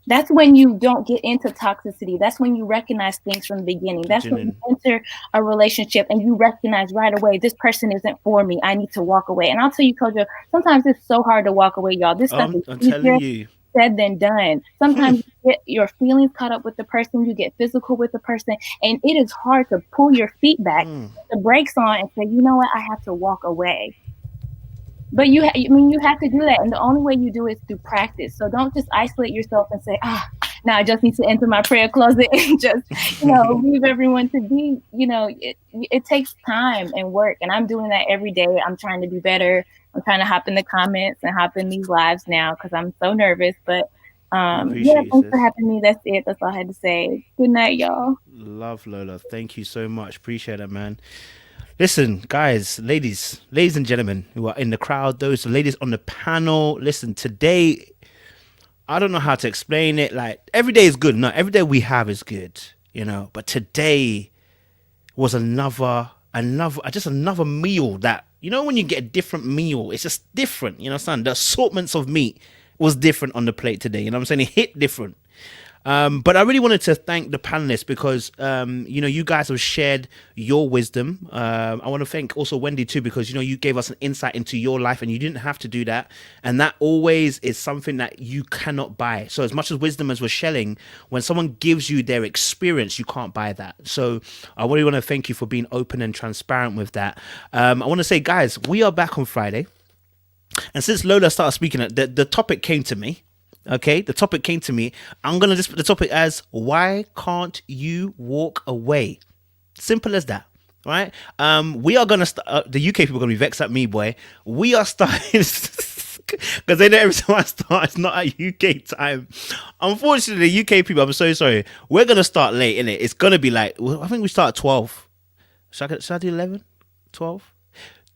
That's when you don't get into toxicity. That's when you recognize things from the beginning. That's when you enter a relationship and you recognize right away, this person isn't for me. I need to walk away. And I'll tell you, Kojo, sometimes it's so hard to walk away, y'all. This stuff is easier said than done. Sometimes you get your feelings caught up with the person, you get physical with the person, and it is hard to pull your feet back, put the brakes on, and say, you know what, I have to walk away. But you have to do that, and the only way you do it is through practice. So don't just isolate yourself and say, now I just need to enter my prayer closet and just, leave everyone to be. It takes time and work, and I'm doing that every day. I'm trying to be better. I'm trying to hop in the comments and hop in these lives now because I'm so nervous. But thanks for having me. That's it. That's all I had to say. Good night, y'all. Love, Lola. Thank you so much. Appreciate it, man. Listen, guys, ladies and gentlemen who are in the crowd, those ladies on the panel, listen, today, I don't know how to explain it. Like, every day is good. No, every day we have is good, but today was another meal that, when you get a different meal, it's just different, the assortments of meat was different on the plate today, what I'm saying? It hit different. But I really wanted to thank the panelists because, you guys have shared your wisdom. I want to thank also Wendy too, because, you gave us an insight into your life and you didn't have to do that. And that always is something that you cannot buy. So as much as wisdom as we're sharing, when someone gives you their experience, you can't buy that. So I really want to thank you for being open and transparent with that. I want to say, guys, we are back on Friday. And since Lola started speaking, the topic came to me. Okay, the topic came to me. I'm going to just put the topic as, why can't you walk away? Simple as that, right? We are going to start, the UK people are going to be vexed at me, boy. We are starting, because they know every time I start, it's not at UK time. Unfortunately, the UK people, I'm so sorry. We're going to start late, innit? It's going to be like, I think we start at 12. Should I do 11? 12?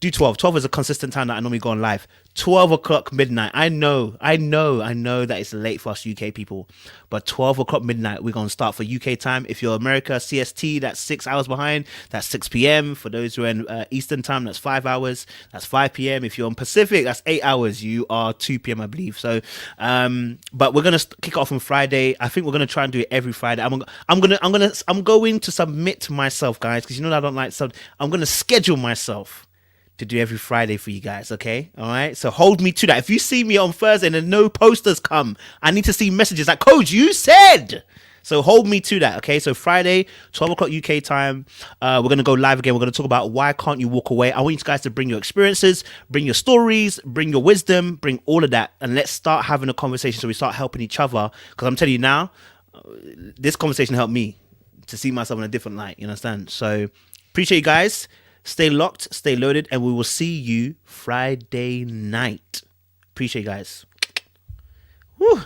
Do 12. 12 is a consistent time that I normally go on live. 12 o'clock midnight. I know that it's late for us UK people, but 12 o'clock midnight, we're going to start for UK time. If you're America, CST, that's 6 hours behind. That's 6 p.m. For those who are in Eastern time, that's 5 hours. That's 5 p.m. If you're on Pacific, that's 8 hours. You are 2 p.m., I believe. So, but we're going to kick off on Friday. I think we're going to try and do it every Friday. I'm going to submit myself, guys, because I don't like sub. I'm going to schedule myself to do every Friday for you guys, okay? All right? So hold me to that. If you see me on Thursday and no posters come, I need to see messages like, Coach, you said. So hold me to that, okay? So Friday, 12 o'clock UK time, we're going to go live again. We're going to talk about why can't you walk away. I want you guys to bring your experiences, bring your stories, bring your wisdom, bring all of that, and let's start having a conversation so we start helping each other. Because I'm telling you now, this conversation helped me to see myself in a different light, you understand? So appreciate you guys. Stay locked, stay loaded, and we will see you Friday night. Appreciate you guys. Woo.